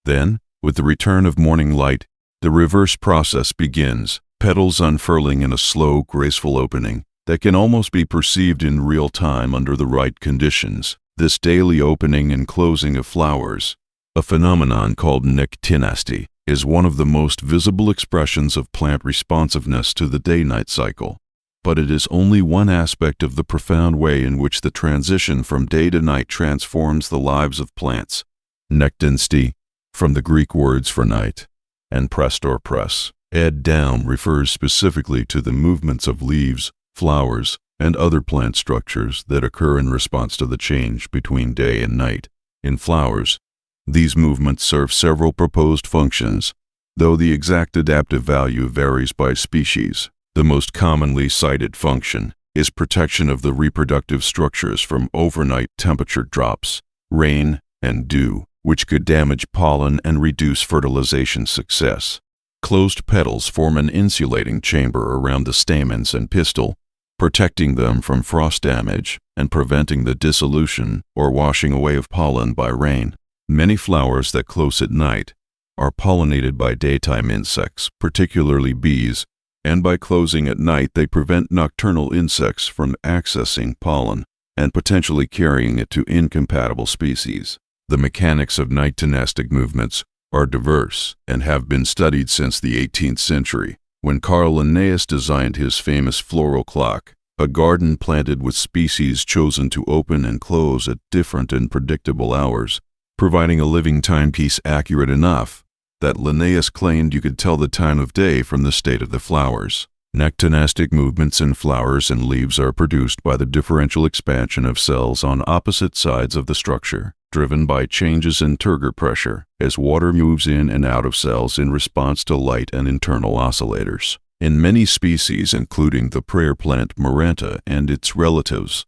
Then, with the return of morning light, the reverse process begins, petals unfurling in a slow, graceful opening that can almost be perceived in real time under the right conditions. This daily opening and closing of flowers, a phenomenon called nyctinasty, is one of the most visible expressions of plant responsiveness to the day-night cycle. But it is only one aspect of the profound way in which the transition from day to night transforms the lives of plants. Nyctinasty, from the Greek words for night, and pressed or press, ed down refers specifically to the movements of leaves, flowers, and other plant structures that occur in response to the change between day and night. In flowers, these movements serve several proposed functions, though the exact adaptive value varies by species. The most commonly cited function is protection of the reproductive structures from overnight temperature drops, rain, and dew, which could damage pollen and reduce fertilization success. Closed petals form an insulating chamber around the stamens and pistil, protecting them from frost damage and preventing the dissolution or washing away of pollen by rain. Many flowers that close at night are pollinated by daytime insects, particularly bees, and by closing at night they prevent nocturnal insects from accessing pollen and potentially carrying it to incompatible species. The mechanics of nyctinastic movements are diverse and have been studied since the 18th century, when Carl Linnaeus designed his famous floral clock, a garden planted with species chosen to open and close at different and predictable hours, providing a living timepiece accurate enough that Linnaeus claimed you could tell the time of day from the state of the flowers. Nyctinastic movements in flowers and leaves are produced by the differential expansion of cells on opposite sides of the structure, driven by changes in turgor pressure as water moves in and out of cells in response to light and internal oscillators. In many species, including the prayer plant Maranta and its relatives,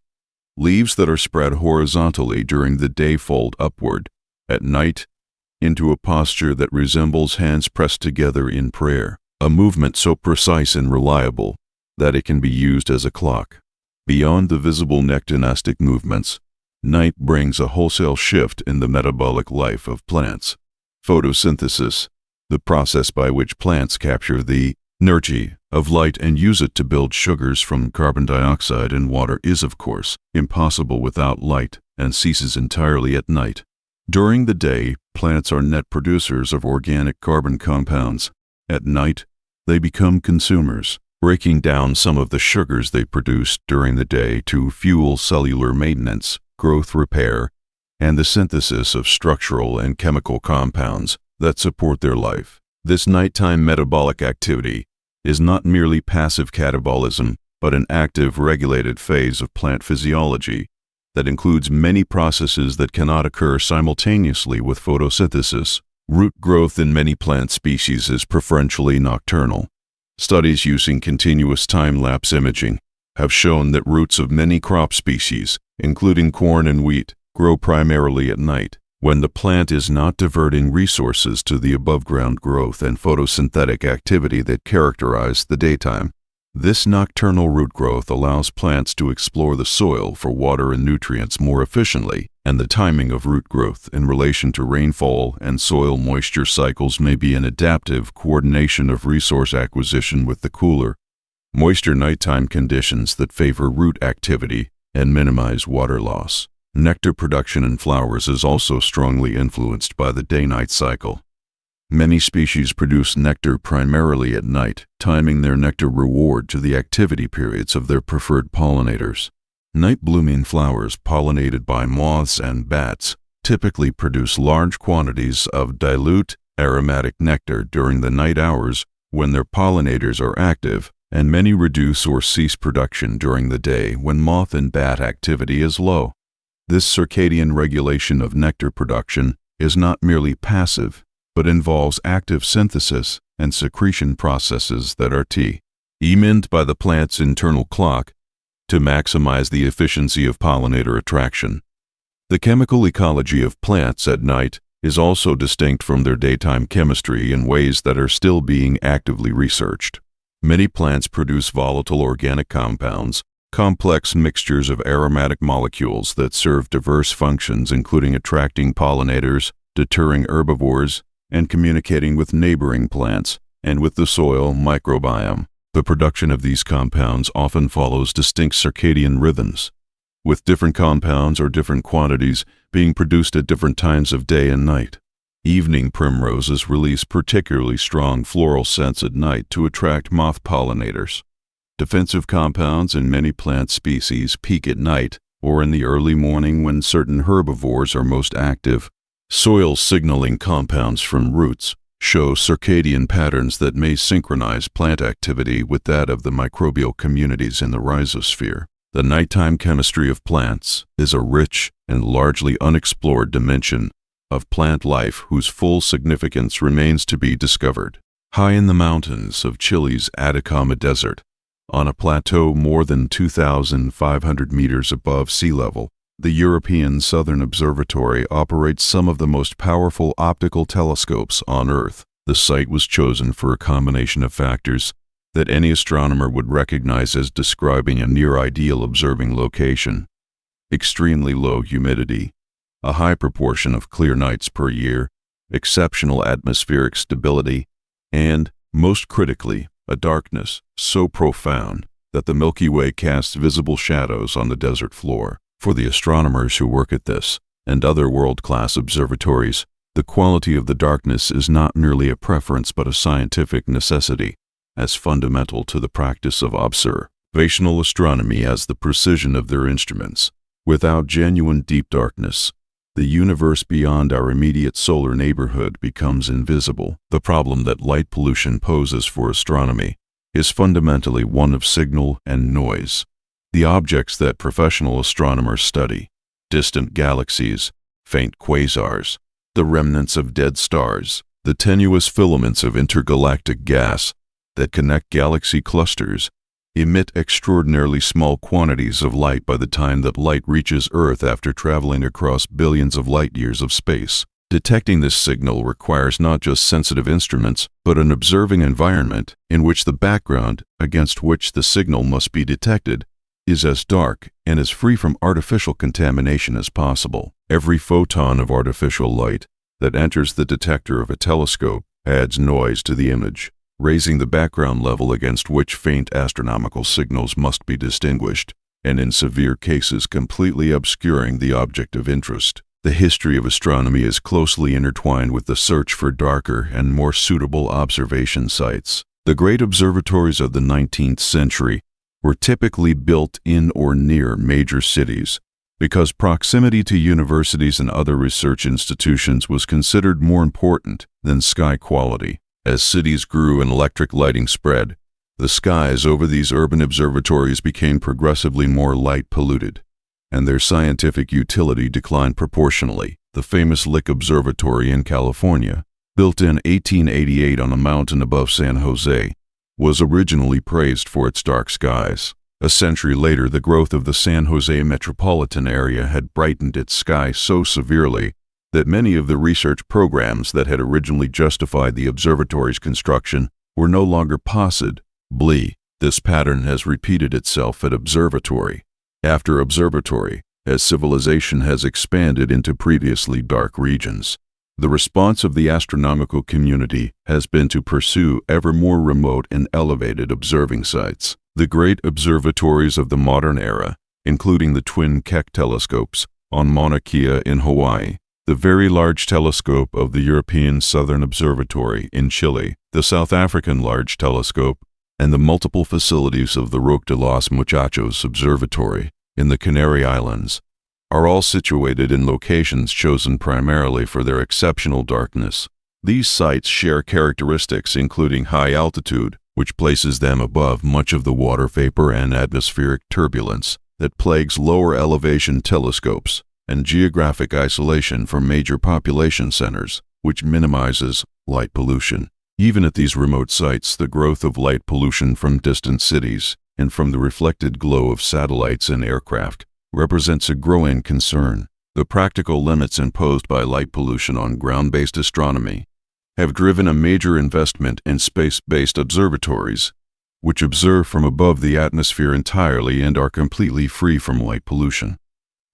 leaves that are spread horizontally during the day fold upward, at night, into a posture that resembles hands pressed together in prayer, a movement so precise and reliable that it can be used as a clock. Beyond the visible nyctinastic movements, night brings a wholesale shift in the metabolic life of plants. Photosynthesis, the process by which plants capture the energy of light and use it to build sugars from carbon dioxide and water, is, of course, impossible without light and ceases entirely at night. During the day, plants are net producers of organic carbon compounds. At night, they become consumers, breaking down some of the sugars they produced during the day to fuel cellular maintenance, growth repair, and the synthesis of structural and chemical compounds that support their life. This nighttime metabolic activity is not merely passive catabolism, but an active, regulated phase of plant physiology that includes many processes that cannot occur simultaneously with photosynthesis. Root growth in many plant species is preferentially nocturnal. Studies using continuous time-lapse imaging have shown that roots of many crop species, including corn and wheat, grow primarily at night, when the plant is not diverting resources to the above-ground growth and photosynthetic activity that characterize the daytime. This nocturnal root growth allows plants to explore the soil for water and nutrients more efficiently, and the timing of root growth in relation to rainfall and soil moisture cycles may be an adaptive coordination of resource acquisition with the cooler, moisture nighttime conditions that favor root activity and minimize water loss. Nectar production in flowers is also strongly influenced by the day-night cycle. Many species produce nectar primarily at night, timing their nectar reward to the activity periods of their preferred pollinators. Night-blooming flowers pollinated by moths and bats typically produce large quantities of dilute, aromatic nectar during the night hours when their pollinators are active, and many reduce or cease production during the day when moth and bat activity is low. This circadian regulation of nectar production is not merely passive, but involves active synthesis and secretion processes that are timed by the plant's internal clock to maximize the efficiency of pollinator attraction. The chemical ecology of plants at night is also distinct from their daytime chemistry in ways that are still being actively researched. Many plants produce volatile organic compounds complex mixtures of aromatic molecules that serve diverse functions, including attracting pollinators, deterring herbivores, and communicating with neighboring plants and with the soil microbiome. The production of these compounds often follows distinct circadian rhythms, with different compounds or different quantities being produced at different times of day and night. Evening primroses release particularly strong floral scents at night to attract moth pollinators. Defensive compounds in many plant species peak at night or in the early morning when certain herbivores are most active. Soil signaling compounds from roots show circadian patterns that may synchronize plant activity with that of the microbial communities in the rhizosphere. The nighttime chemistry of plants is a rich and largely unexplored dimension of plant life whose full significance remains to be discovered. High in the mountains of Chile's Atacama Desert, on a plateau more than 2,500 meters above sea level, the European Southern Observatory operates some of the most powerful optical telescopes on Earth. The site was chosen for a combination of factors that any astronomer would recognize as describing a near-ideal observing location: extremely low humidity, a high proportion of clear nights per year, exceptional atmospheric stability, and, most critically, a darkness so profound that the Milky Way casts visible shadows on the desert floor. For the astronomers who work at this and other world-class observatories, the quality of the darkness is not merely a preference but a scientific necessity, as fundamental to the practice of observational astronomy as the precision of their instruments. Without genuine deep darkness, the universe beyond our immediate solar neighborhood becomes invisible. The problem that light pollution poses for astronomy is fundamentally one of signal and noise. The objects that professional astronomers study, distant galaxies, faint quasars, the remnants of dead stars, the tenuous filaments of intergalactic gas that connect galaxy clusters, emit extraordinarily small quantities of light by the time that light reaches Earth after traveling across billions of light-years of space. Detecting this signal requires not just sensitive instruments, but an observing environment in which the background against which the signal must be detected is as dark and as free from artificial contamination as possible. Every photon of artificial light that enters the detector of a telescope adds noise to the image, raising the background level against which faint astronomical signals must be distinguished, and in severe cases completely obscuring the object of interest. The history of astronomy is closely intertwined with the search for darker and more suitable observation sites. The great observatories of the 19th century were typically built in or near major cities, because proximity to universities and other research institutions was considered more important than sky quality. As cities grew and electric lighting spread, the skies over these urban observatories became progressively more light polluted, and their scientific utility declined proportionally. The famous Lick Observatory in California, built in 1888 on a mountain above San Jose, was originally praised for its dark skies. A century later, the growth of the San Jose metropolitan area had brightened its sky so severely that many of the research programs that had originally justified the observatory's construction were no longer possible. This pattern has repeated itself at observatory after observatory as civilization has expanded into previously dark regions. The response of the astronomical community has been to pursue ever more remote and elevated observing sites. The great observatories of the modern era, including the twin Keck telescopes on Mauna Kea in Hawaii, the Very Large Telescope of the European Southern Observatory in Chile, the South African Large Telescope, and the multiple facilities of the Roque de los Muchachos Observatory in the Canary Islands, are all situated in locations chosen primarily for their exceptional darkness. These sites share characteristics including high altitude, which places them above much of the water vapor and atmospheric turbulence that plagues lower elevation telescopes, and geographic isolation from major population centers, which minimizes light pollution. Even at these remote sites, the growth of light pollution from distant cities and from the reflected glow of satellites and aircraft represents a growing concern. The practical limits imposed by light pollution on ground-based astronomy have driven a major investment in space-based observatories, which observe from above the atmosphere entirely and are completely free from light pollution.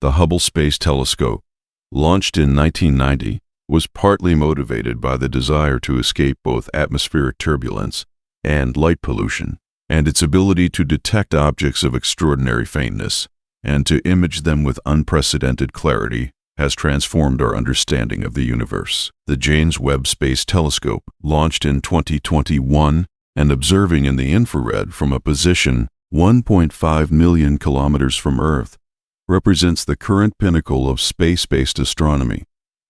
The Hubble Space Telescope, launched in 1990, was partly motivated by the desire to escape both atmospheric turbulence and light pollution, and its ability to detect objects of extraordinary faintness and to image them with unprecedented clarity has transformed our understanding of the universe. The James Webb Space Telescope, launched in 2021 and observing in the infrared from a position 1.5 million kilometers from Earth, represents the current pinnacle of space-based astronomy.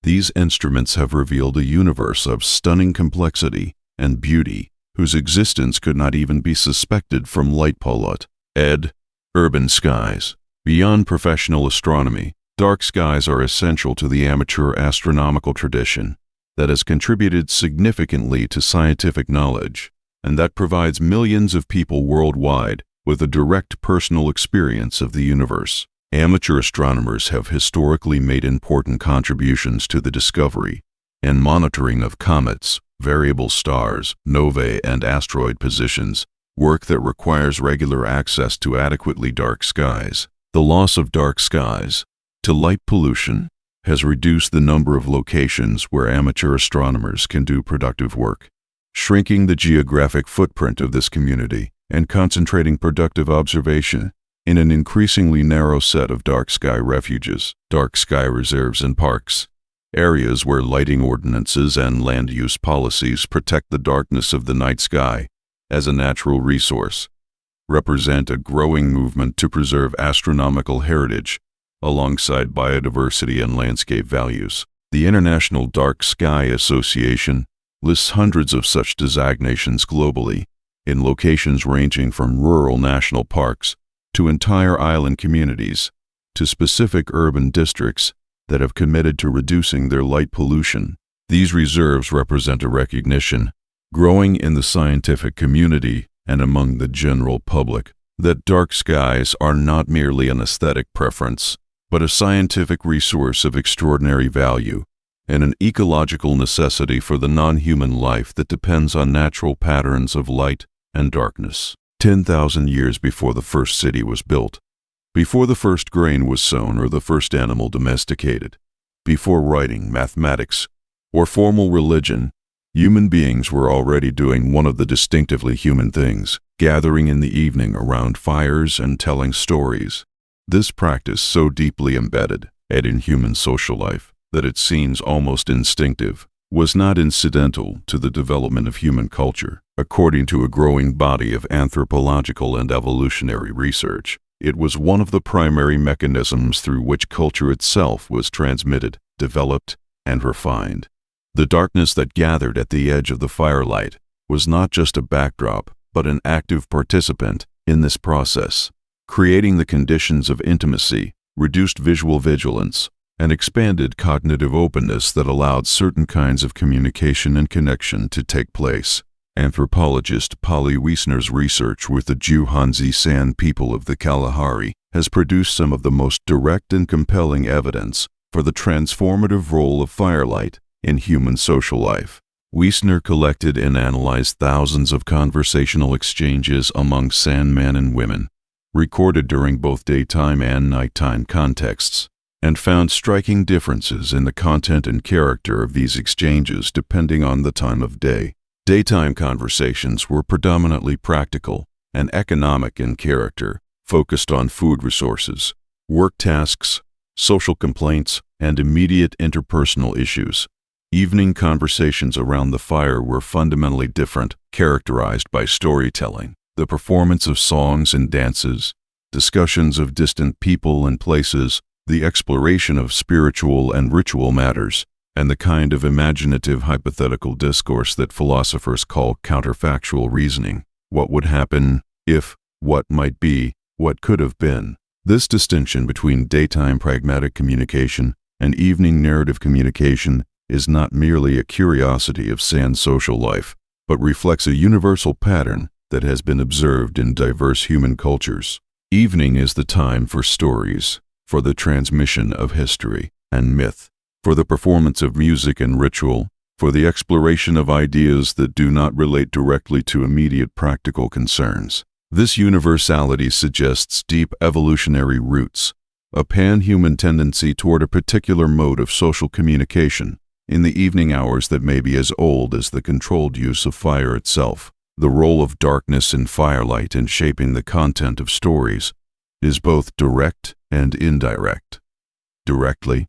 These instruments have revealed a universe of stunning complexity and beauty whose existence could not even be suspected from light polluted urban skies. Beyond professional astronomy, dark skies are essential to the amateur astronomical tradition that has contributed significantly to scientific knowledge, and that provides millions of people worldwide with a direct personal experience of the universe. Amateur astronomers have historically made important contributions to the discovery and monitoring of comets, variable stars, novae, and asteroid positions, work that requires regular access to adequately dark skies. The loss of dark skies to light pollution has reduced the number of locations where amateur astronomers can do productive work, shrinking the geographic footprint of this community and concentrating productive observation in an increasingly narrow set of dark sky refuges, dark sky reserves and parks, areas where lighting ordinances and land use policies protect the darkness of the night sky as a natural resource, represent a growing movement to preserve astronomical heritage alongside biodiversity and landscape values. The International Dark Sky Association lists hundreds of such designations globally, in locations ranging from rural national parks to entire island communities to specific urban districts that have committed to reducing their light pollution. These reserves represent a recognition, growing in the scientific community and among the general public, that dark skies are not merely an aesthetic preference, but a scientific resource of extraordinary value and an ecological necessity for the non-human life that depends on natural patterns of light and darkness. 10,000 years before the first city was built, before the first grain was sown or the first animal domesticated, before writing, mathematics, or formal religion, human beings were already doing one of the distinctively human things, gathering in the evening around fires and telling stories. This practice, so deeply embedded in human social life that it seems almost instinctive, was not incidental to the development of human culture. According to a growing body of anthropological and evolutionary research, it was one of the primary mechanisms through which culture itself was transmitted, developed, and refined. The darkness that gathered at the edge of the firelight was not just a backdrop, but an active participant in this process, creating the conditions of intimacy, reduced visual vigilance, and expanded cognitive openness that allowed certain kinds of communication and connection to take place. Anthropologist Polly Wiesner's research with the Juhanzi San people of the Kalahari has produced some of the most direct and compelling evidence for the transformative role of firelight in human social life. Wiesner collected and analyzed thousands of conversational exchanges among San men and women, recorded during both daytime and nighttime contexts, and found striking differences in the content and character of these exchanges depending on the time of day. Daytime conversations were predominantly practical and economic in character, focused on food resources, work tasks, social complaints, and immediate interpersonal issues. Evening conversations around the fire were fundamentally different, characterized by storytelling, the performance of songs and dances, discussions of distant people and places, the exploration of spiritual and ritual matters, and the kind of imaginative hypothetical discourse that philosophers call counterfactual reasoning. What would happen if, what might be, what could have been. This distinction between daytime pragmatic communication and evening narrative communication is not merely a curiosity of San social life, but reflects a universal pattern that has been observed in diverse human cultures. Evening is the time for stories, for the transmission of history and myth, for the performance of music and ritual, for the exploration of ideas that do not relate directly to immediate practical concerns. This universality suggests deep evolutionary roots, a pan-human tendency toward a particular mode of social communication in the evening hours that may be as old as the controlled use of fire itself. The role of darkness and firelight in shaping the content of stories is both direct and indirect. Directly,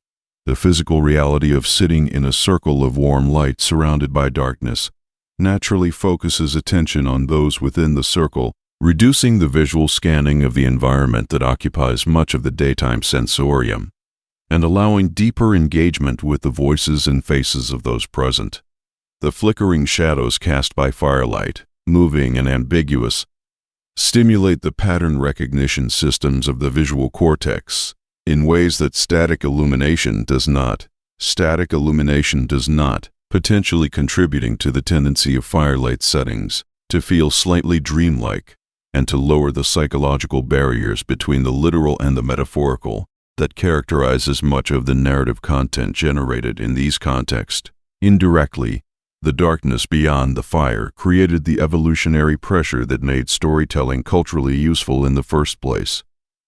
the physical reality of sitting in a circle of warm light surrounded by darkness naturally focuses attention on those within the circle, reducing the visual scanning of the environment that occupies much of the daytime sensorium, and allowing deeper engagement with the voices and faces of those present. The flickering shadows cast by firelight, moving and ambiguous, stimulate the pattern recognition systems of the visual cortex in ways that static illumination does not, potentially contributing to the tendency of firelight settings to feel slightly dreamlike and to lower the psychological barriers between the literal and the metaphorical that characterizes much of the narrative content generated in these contexts. Indirectly, the darkness beyond the fire created the evolutionary pressure that made storytelling culturally useful in the first place.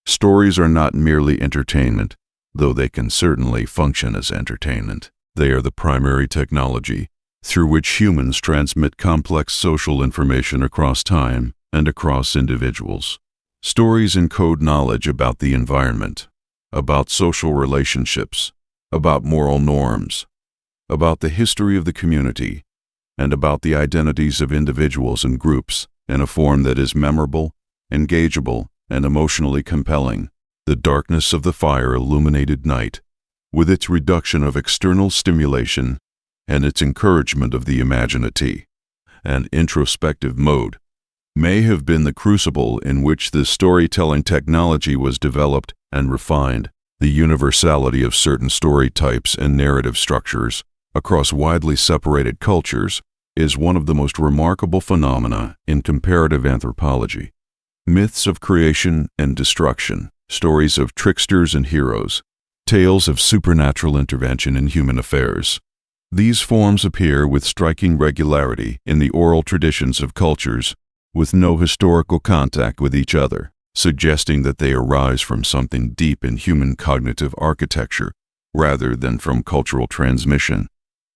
Stories are not merely entertainment, though they can certainly function as entertainment. They are the primary technology through which humans transmit complex social information across time and across individuals. Stories encode knowledge about the environment, about social relationships, about moral norms, about the history of the community, and about the identities of individuals and groups in a form that is memorable, engageable, and emotionally compelling. The darkness of the fire-illuminated night, with its reduction of external stimulation and its encouragement of the imaginative and introspective mode, may have been the crucible in which this storytelling technology was developed and refined. The universality of certain story types and narrative structures across widely separated cultures is one of the most remarkable phenomena in comparative anthropology. Myths of creation and destruction, stories of tricksters and heroes, tales of supernatural intervention in human affairs. These forms appear with striking regularity in the oral traditions of cultures with no historical contact with each other, suggesting that they arise from something deep in human cognitive architecture rather than from cultural transmission.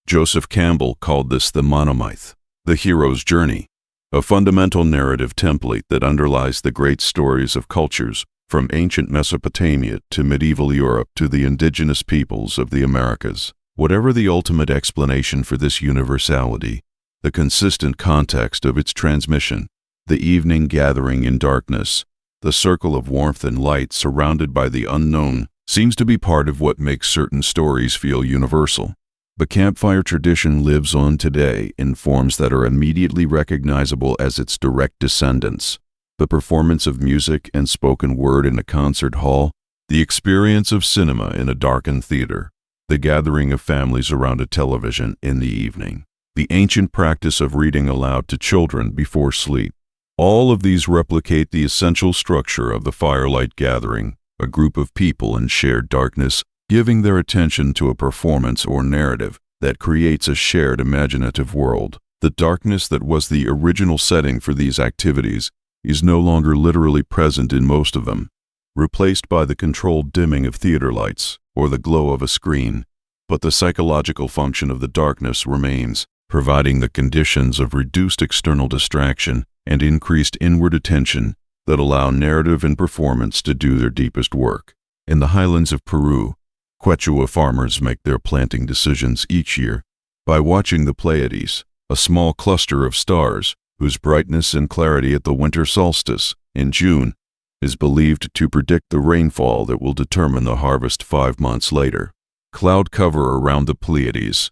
Joseph Campbell called this the monomyth, the hero's journey, a fundamental narrative template that underlies the great stories of cultures from ancient Mesopotamia to medieval Europe to the indigenous peoples of the Americas. Whatever the ultimate explanation for this universality, the consistent context of its transmission, the evening gathering in darkness, the circle of warmth and light surrounded by the unknown, seems to be part of what makes certain stories feel universal. The campfire tradition lives on today in forms that are immediately recognizable as its direct descendants. The performance of music and spoken word in a concert hall, the experience of cinema in a darkened theater, the gathering of families around a television in the evening, the ancient practice of reading aloud to children before sleep. All of these replicate the essential structure of the firelight gathering, a group of people in shared darkness, giving their attention to a performance or narrative that creates a shared imaginative world. The darkness that was the original setting for these activities is no longer literally present in most of them, replaced by the controlled dimming of theater lights or the glow of a screen, but the psychological function of the darkness remains, providing the conditions of reduced external distraction and increased inward attention that allow narrative and performance to do their deepest work. In the highlands of Peru, Quechua farmers make their planting decisions each year by watching the Pleiades, a small cluster of stars whose brightness and clarity at the winter solstice in June is believed to predict the rainfall that will determine the harvest 5 months later. Cloud cover around the Pleiades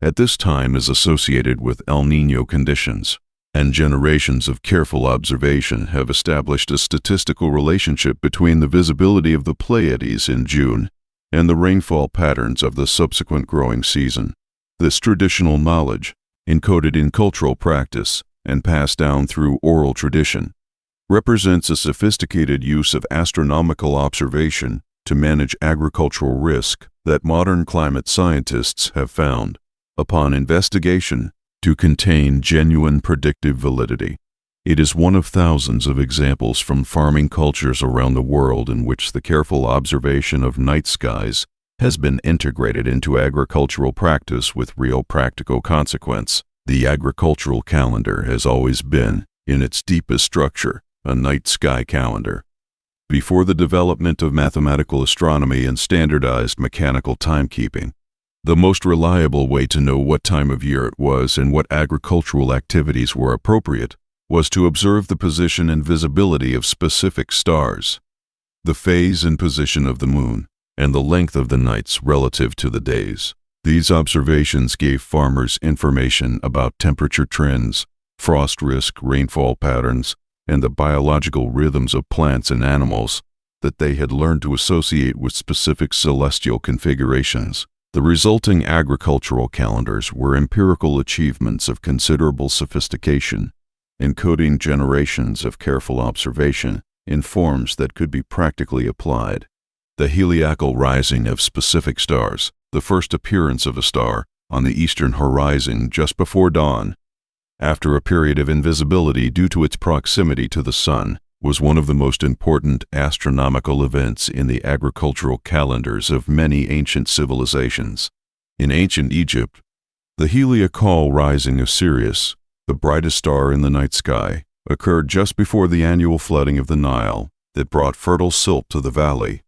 at this time is associated with El Niño conditions, and generations of careful observation have established a statistical relationship between the visibility of the Pleiades in June and the rainfall patterns of the subsequent growing season. This traditional knowledge, encoded in cultural practice and passed down through oral tradition, represents a sophisticated use of astronomical observation to manage agricultural risk that modern climate scientists have found upon investigation, to contain genuine predictive validity. It is one of thousands of examples from farming cultures around the world in which the careful observation of night skies has been integrated into agricultural practice with real practical consequence. The agricultural calendar has always been, in its deepest structure, a night sky calendar. Before the development of mathematical astronomy and standardized mechanical timekeeping, the most reliable way to know what time of year it was and what agricultural activities were appropriate was to observe the position and visibility of specific stars, the phase and position of the moon, and the length of the nights relative to the days. These observations gave farmers information about temperature trends, frost risk, rainfall patterns, and the biological rhythms of plants and animals that they had learned to associate with specific celestial configurations. The resulting agricultural calendars were empirical achievements of considerable sophistication, encoding generations of careful observation in forms that could be practically applied. The heliacal rising of specific stars, the first appearance of a star on the eastern horizon just before dawn, after a period of invisibility due to its proximity to the sun, was one of the most important astronomical events in the agricultural calendars of many ancient civilizations. In ancient Egypt, the heliacal rising of Sirius, the brightest star in the night sky, occurred just before the annual flooding of the Nile that brought fertile silt to the valley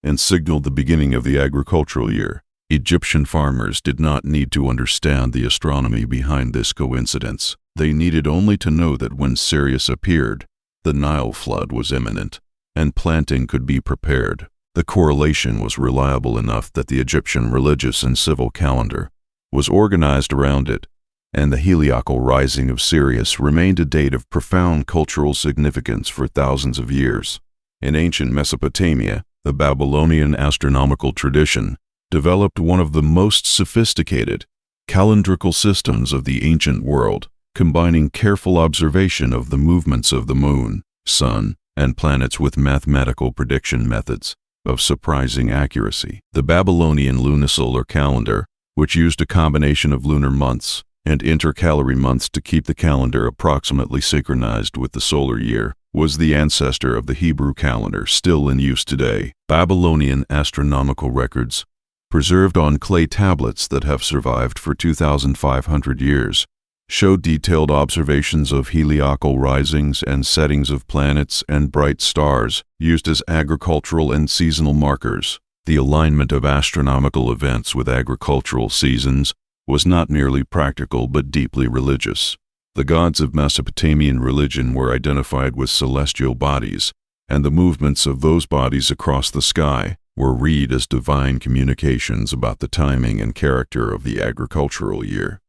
and signaled the beginning of the agricultural year. Egyptian farmers did not need to understand the astronomy behind this coincidence. They needed only to know that when Sirius appeared, the Nile flood was imminent, and planting could be prepared. The correlation was reliable enough that the Egyptian religious and civil calendar was organized around it, and the heliacal rising of Sirius remained a date of profound cultural significance for thousands of years. In ancient Mesopotamia, the Babylonian astronomical tradition developed one of the most sophisticated calendrical systems of the ancient world, combining careful observation of the movements of the moon, sun, and planets with mathematical prediction methods of surprising accuracy. The Babylonian lunisolar calendar, which used a combination of lunar months and intercalary months to keep the calendar approximately synchronized with the solar year, was the ancestor of the Hebrew calendar still in use today. Babylonian astronomical records, preserved on clay tablets that have survived for 2,500 years, show detailed observations of heliacal risings and settings of planets and bright stars used as agricultural and seasonal markers. The alignment of astronomical events with agricultural seasons was not merely practical but deeply religious. The gods of Mesopotamian religion were identified with celestial bodies, and the movements of those bodies across the sky were read as divine communications about the timing and character of the agricultural year.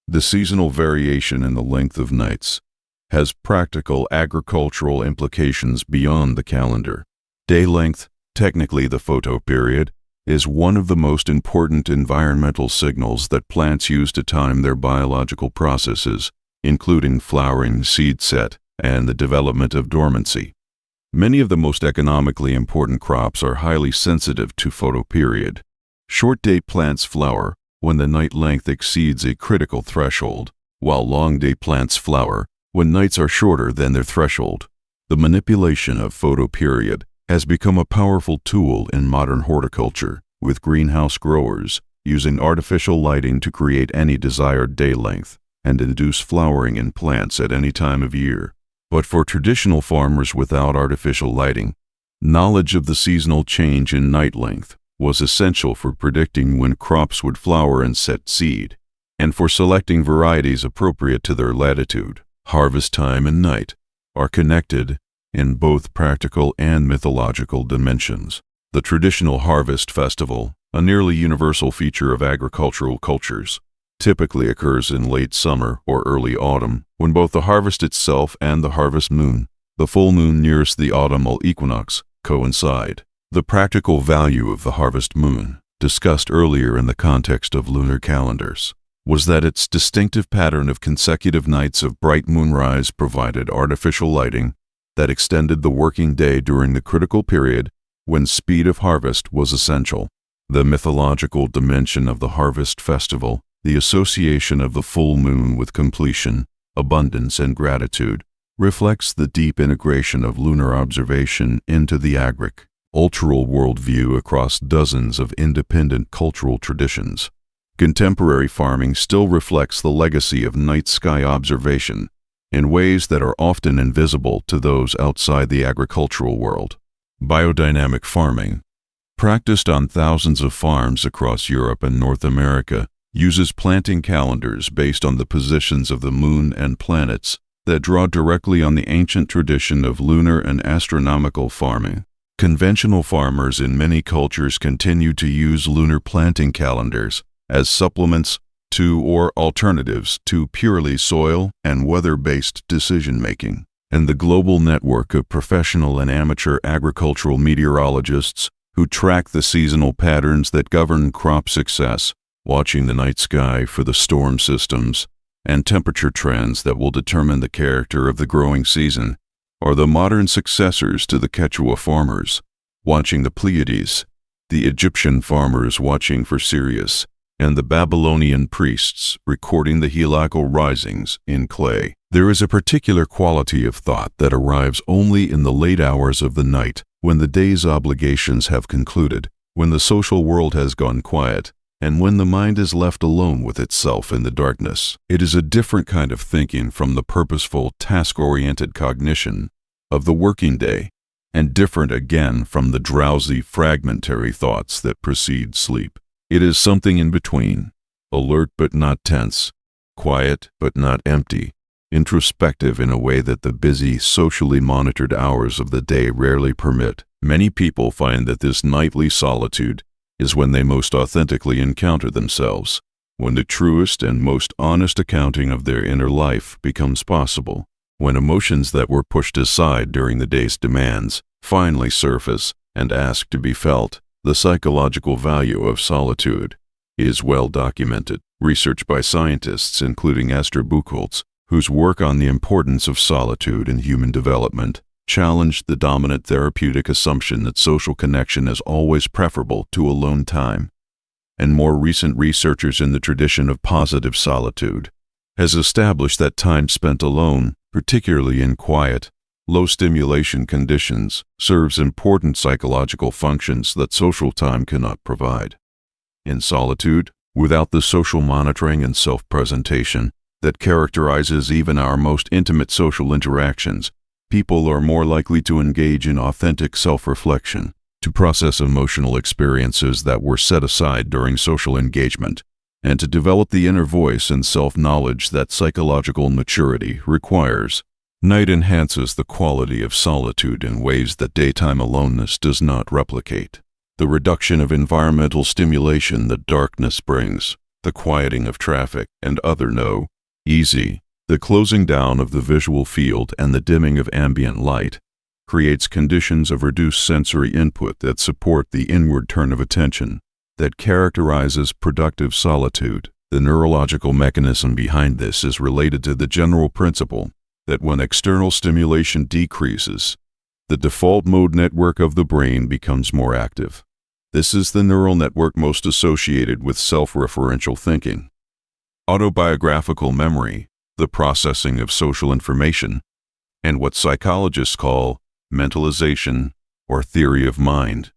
The seasonal variation in the length of nights has practical agricultural implications beyond the calendar. Day length, technically the photoperiod, is one of the most important environmental signals that plants use to time their biological processes, including flowering, seed set, and the development of dormancy. Many of the most economically important crops are highly sensitive to photoperiod. Short-day plants flower when the night length exceeds a critical threshold, while long-day plants flower when nights are shorter than their threshold. The manipulation of photoperiod has become a powerful tool in modern horticulture, with greenhouse growers using artificial lighting to create any desired day length and induce flowering in plants at any time of year. But for traditional farmers without artificial lighting, knowledge of the seasonal change in night length was essential for predicting when crops would flower and set seed, and for selecting varieties appropriate to their latitude. Harvest time and night are connected in both practical and mythological dimensions. The traditional harvest festival, a nearly universal feature of agricultural cultures, typically occurs in late summer or early autumn, when both the harvest itself and the harvest moon, the full moon nearest the autumnal equinox, coincide. The practical value of the harvest moon, discussed earlier in the context of lunar calendars, was that its distinctive pattern of consecutive nights of bright moonrise provided artificial lighting that extended the working day during the critical period when speed of harvest was essential. The mythological dimension of the harvest festival The association of the full moon with completion, abundance, and gratitude reflects the deep integration of lunar observation into the agricultural worldview across dozens of independent cultural traditions. Contemporary farming still reflects the legacy of night sky observation in ways that are often invisible to those outside the agricultural world. Biodynamic farming, practiced on thousands of farms across Europe and North America, uses planting calendars based on the positions of the moon and planets that draw directly on the ancient tradition of lunar and astronomical farming. Conventional farmers in many cultures continue to use lunar planting calendars as supplements to or alternatives to purely soil and weather-based decision-making. And the global network of professional and amateur agricultural meteorologists who track the seasonal patterns that govern crop success, watching the night sky for the storm systems and temperature trends that will determine the character of the growing season, are the modern successors to the Quechua farmers, watching the Pleiades, the Egyptian farmers watching for Sirius, and the Babylonian priests recording the heliacal risings in clay. There is a particular quality of thought that arrives only in the late hours of the night, when the day's obligations have concluded, when the social world has gone quiet, and when the mind is left alone with itself in the darkness. It is a different kind of thinking from the purposeful, task-oriented cognition of the working day, and different again from the drowsy, fragmentary thoughts that precede sleep. It is something in between, alert but not tense, quiet but not empty, introspective in a way that the busy, socially monitored hours of the day rarely permit. Many people find that this nightly solitude is when they most authentically encounter themselves, when the truest and most honest accounting of their inner life becomes possible, when emotions that were pushed aside during the day's demands finally surface and ask to be felt. The psychological value of solitude is well documented. Research by scientists, including Esther Buchholz, whose work on the importance of solitude in human development challenged the dominant therapeutic assumption that social connection is always preferable to alone time. And more recent researchers in the tradition of positive solitude has established that time spent alone, particularly in quiet, low-stimulation conditions, serves important psychological functions that social time cannot provide. In solitude, without the social monitoring and self-presentation that characterizes even our most intimate social interactions, people are more likely to engage in authentic self-reflection, to process emotional experiences that were set aside during social engagement, and to develop the inner voice and self-knowledge that psychological maturity requires. Night enhances the quality of solitude in ways that daytime aloneness does not replicate. The reduction of environmental stimulation that darkness brings, the quieting of traffic and other easy, the closing down of the visual field and the dimming of ambient light, creates conditions of reduced sensory input that support the inward turn of attention that characterizes productive solitude. The neurological mechanism behind this is related to the general principle that when external stimulation decreases, the default mode network of the brain becomes more active. This is the neural network most associated with self-referential thinking, autobiographical memory, the processing of social information, and what psychologists call mentalization or theory of mind,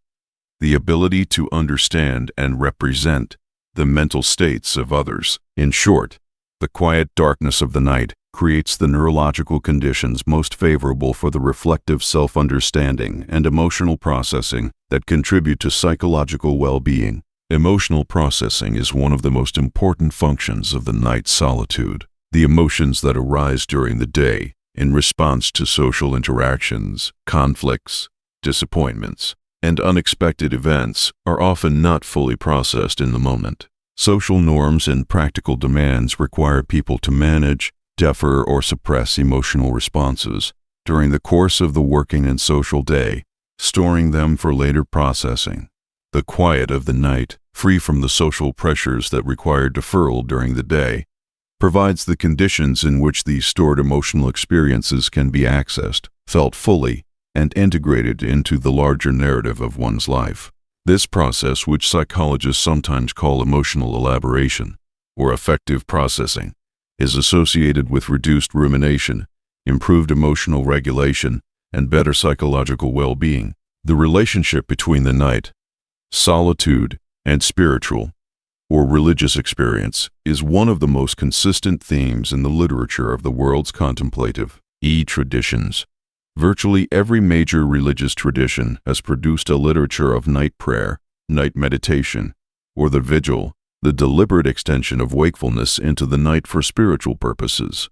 the ability to understand and represent the mental states of others. In short, the quiet darkness of the night creates the neurological conditions most favorable for the reflective self-understanding and emotional processing that contribute to psychological well-being. Emotional processing is one of the most important functions of the night solitude. The emotions that arise during the day in response to social interactions, conflicts, disappointments, and unexpected events are often not fully processed in the moment. Social norms and practical demands require people to manage, defer, or suppress emotional responses during the course of the working and social day, storing them for later processing. The quiet of the night, free from the social pressures that require deferral during the day, provides the conditions in which these stored emotional experiences can be accessed, felt fully, and integrated into the larger narrative of one's life. This process, which psychologists sometimes call emotional elaboration, or affective processing, is associated with reduced rumination, improved emotional regulation, and better psychological well-being. The relationship between the night, solitude, and spiritual or religious experience is one of the most consistent themes in the literature of the world's contemplative traditions. Virtually every major religious tradition has produced a literature of night prayer, night meditation, or the vigil, the deliberate extension of wakefulness into the night for spiritual purposes.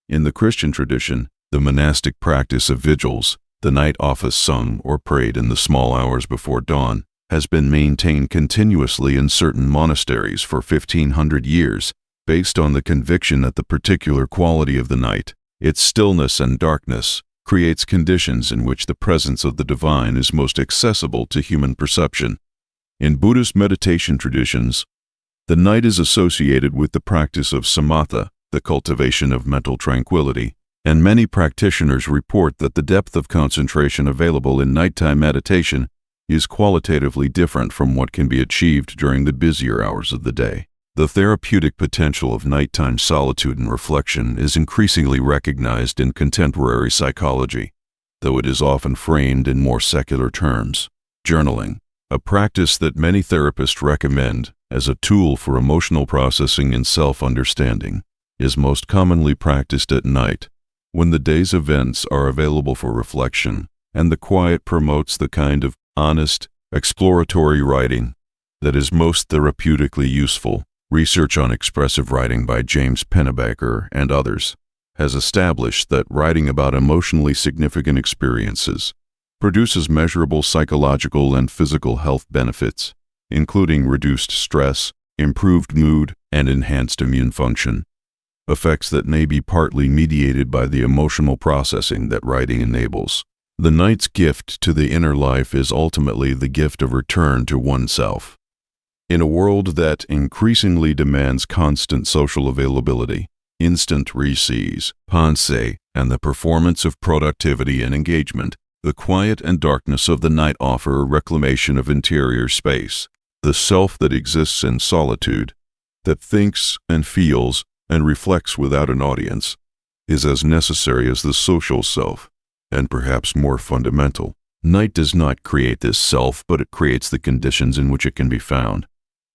In the Christian tradition, the monastic practice of vigils, the night office sung or prayed in the small hours before dawn, has been maintained continuously in certain monasteries for 1,500 years, based on the conviction that the particular quality of the night, its stillness and darkness, creates conditions in which the presence of the divine is most accessible to human perception. In Buddhist meditation traditions, the night is associated with the practice of samatha, the cultivation of mental tranquility, and many practitioners report that the depth of concentration available in nighttime meditation is qualitatively different from what can be achieved during the busier hours of the day. The therapeutic potential of nighttime solitude and reflection is increasingly recognized in contemporary psychology, though it is often framed in more secular terms. Journaling, a practice that many therapists recommend as a tool for emotional processing and self-understanding, is most commonly practiced at night, when the day's events are available for reflection, and the quiet promotes the kind of honest, exploratory writing that is most therapeutically useful. Research on expressive writing by James Pennebaker and others has established that writing about emotionally significant experiences produces measurable psychological and physical health benefits, including reduced stress, improved mood, and enhanced immune function, effects that may be partly mediated by the emotional processing that writing enables. The night's gift to the inner life is ultimately the gift of return to oneself. In a world that increasingly demands constant social availability, instant receipts, pensée, and the performance of productivity and engagement, the quiet and darkness of the night offer a reclamation of interior space. The self that exists in solitude, that thinks and feels and reflects without an audience, is as necessary as the social self, and perhaps more fundamental. Night does not create this self, but it creates the conditions in which it can be found,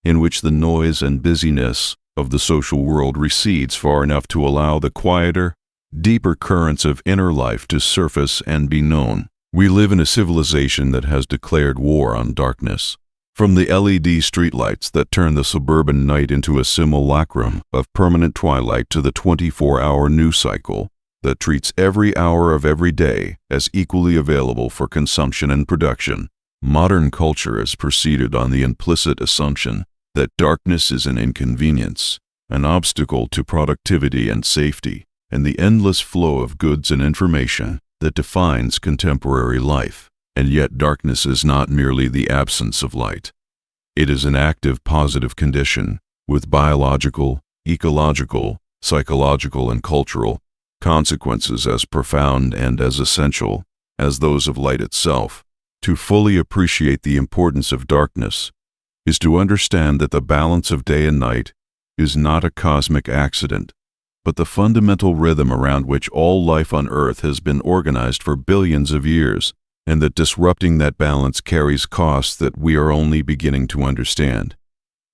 in which the noise and busyness of the social world recedes far enough to allow the quieter, deeper currents of inner life to surface and be known. We live in a civilization that has declared war on darkness. From the LED streetlights that turn the suburban night into a simulacrum of permanent twilight to the 24-hour news cycle that treats every hour of every day as equally available for consumption and production, modern culture has proceeded on the implicit assumption that darkness is an inconvenience, an obstacle to productivity and safety, and the endless flow of goods and information that defines contemporary life. And yet darkness is not merely the absence of light. It is an active positive condition with biological, ecological, psychological, and cultural consequences as profound and as essential as those of light itself. To fully appreciate the importance of darkness is to understand that the balance of day and night is not a cosmic accident, but the fundamental rhythm around which all life on Earth has been organized for billions of years, and that disrupting that balance carries costs that we are only beginning to understand.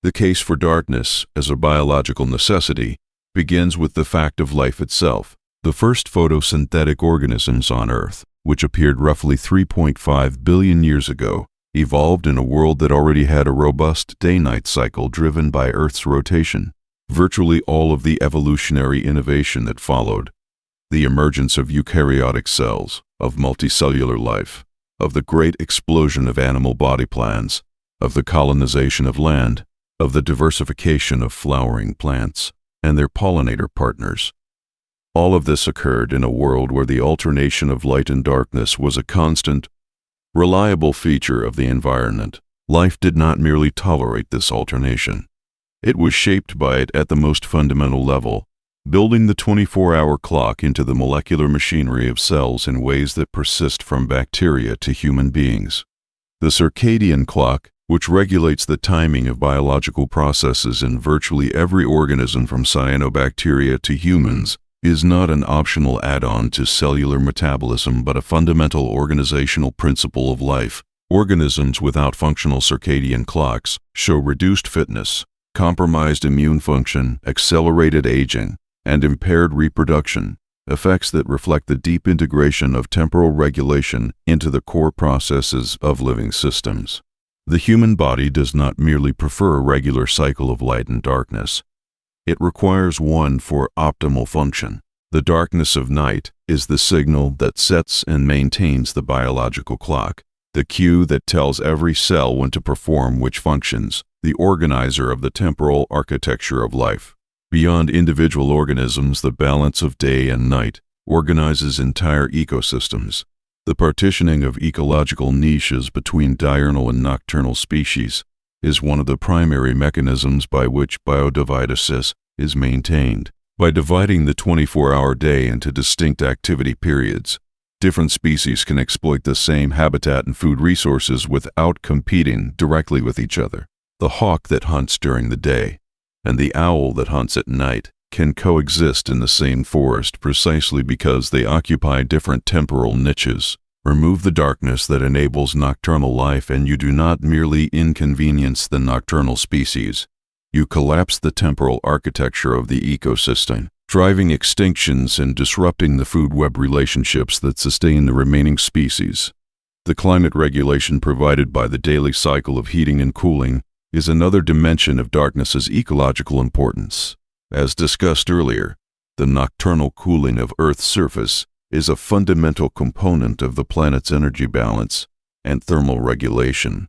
The case for darkness as a biological necessity begins with the fact of life itself. The first photosynthetic organisms on Earth, which appeared roughly 3.5 billion years ago, evolved in a world that already had a robust day-night cycle driven by Earth's rotation. Virtually all of the evolutionary innovation that followed, the emergence of eukaryotic cells, of multicellular life, of the great explosion of animal body plans, of the colonization of land, of the diversification of flowering plants and their pollinator partners. All of this occurred in a world where the alternation of light and darkness was a constant, reliable feature of the environment. Life did not merely tolerate this alternation. It was shaped by it at the most fundamental level, building the 24-hour clock into the molecular machinery of cells in ways that persist from bacteria to human beings. The circadian clock, which regulates the timing of biological processes in virtually every organism from cyanobacteria to humans, is not an optional add-on to cellular metabolism but a fundamental organizational principle of life. Organisms without functional circadian clocks show reduced fitness, compromised immune function, accelerated aging, and impaired reproduction, effects that reflect the deep integration of temporal regulation into the core processes of living systems. The human body does not merely prefer a regular cycle of light and darkness. It requires one for optimal function. The darkness of night is the signal that sets and maintains the biological clock, the cue that tells every cell when to perform which functions, the organizer of the temporal architecture of life. Beyond individual organisms, the balance of day and night organizes entire ecosystems. The partitioning of ecological niches between diurnal and nocturnal species is one of the primary mechanisms by which biodiversity is maintained. By dividing the 24-hour day into distinct activity periods, different species can exploit the same habitat and food resources without competing directly with each other. The hawk that hunts during the day and the owl that hunts at night can coexist in the same forest precisely because they occupy different temporal niches. Remove the darkness that enables nocturnal life and you do not merely inconvenience the nocturnal species. You collapse the temporal architecture of the ecosystem, driving extinctions and disrupting the food web relationships that sustain the remaining species. The climate regulation provided by the daily cycle of heating and cooling is another dimension of darkness's ecological importance. As discussed earlier, the nocturnal cooling of Earth's surface is a fundamental component of the planet's energy balance and thermal regulation.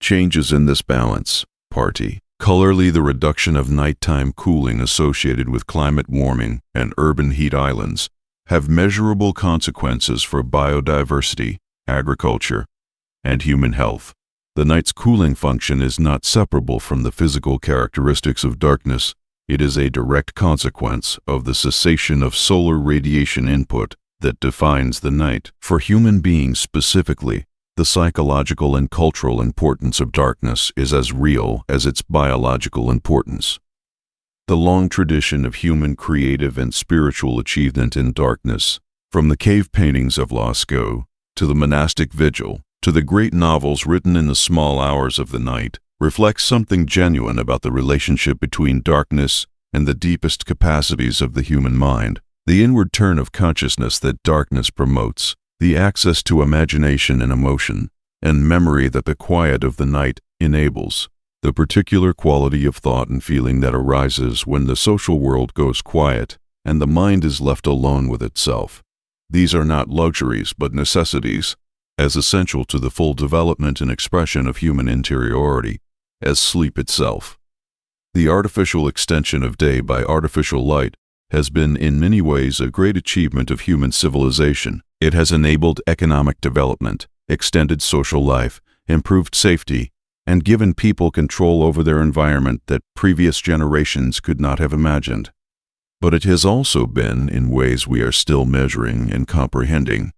Changes in this balance, particularly the reduction of nighttime cooling associated with climate warming and urban heat islands, have measurable consequences for biodiversity, agriculture, and human health. The night's cooling function is not separable from the physical characteristics of darkness. It is a direct consequence of the cessation of solar radiation input that defines the night. For human beings specifically, the psychological and cultural importance of darkness is as real as its biological importance. The long tradition of human creative and spiritual achievement in darkness, from the cave paintings of Lascaux to the monastic vigil to the great novels written in the small hours of the night, reflects something genuine about the relationship between darkness and the deepest capacities of the human mind. The inward turn of consciousness that darkness promotes, the access to imagination and emotion, and memory that the quiet of the night enables, the particular quality of thought and feeling that arises when the social world goes quiet and the mind is left alone with itself. These are not luxuries but necessities, as essential to the full development and expression of human interiority as sleep itself. The artificial extension of day by artificial light has been in many ways a great achievement of human civilization. It has enabled economic development, extended social life, improved safety, and given people control over their environment that previous generations could not have imagined. But it has also been, in ways we are still measuring and comprehending,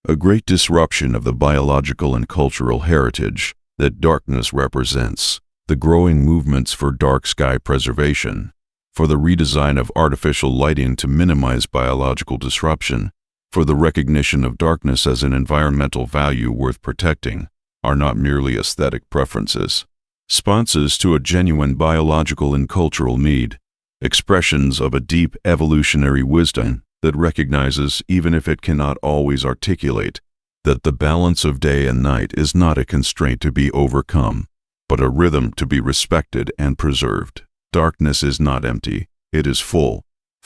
a great disruption of the biological and cultural heritage that darkness represents. The growing movements for dark sky preservation, for the redesign of artificial lighting to minimize biological disruption, for the recognition of darkness as an environmental value worth protecting, are not merely aesthetic preferences. Responses to a genuine biological and cultural need, expressions of a deep evolutionary wisdom that recognizes, even if it cannot always articulate, that the balance of day and night is not a constraint to be overcome, but a rhythm to be respected and preserved. Darkness is not empty, it is full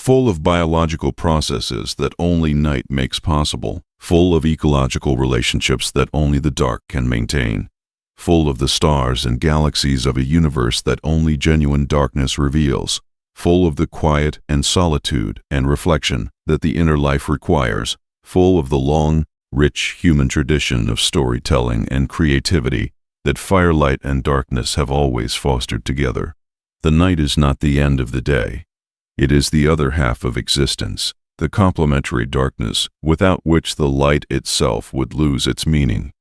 of biological processes that only night makes possible, full of ecological relationships that only the dark can maintain, full of the stars and galaxies of a universe that only genuine darkness reveals, full of the quiet and solitude and reflection that the inner life requires, full of the long, rich human tradition of storytelling and creativity that firelight and darkness have always fostered together. The night is not the end of the day. It is the other half of existence, the complementary darkness without which the light itself would lose its meaning.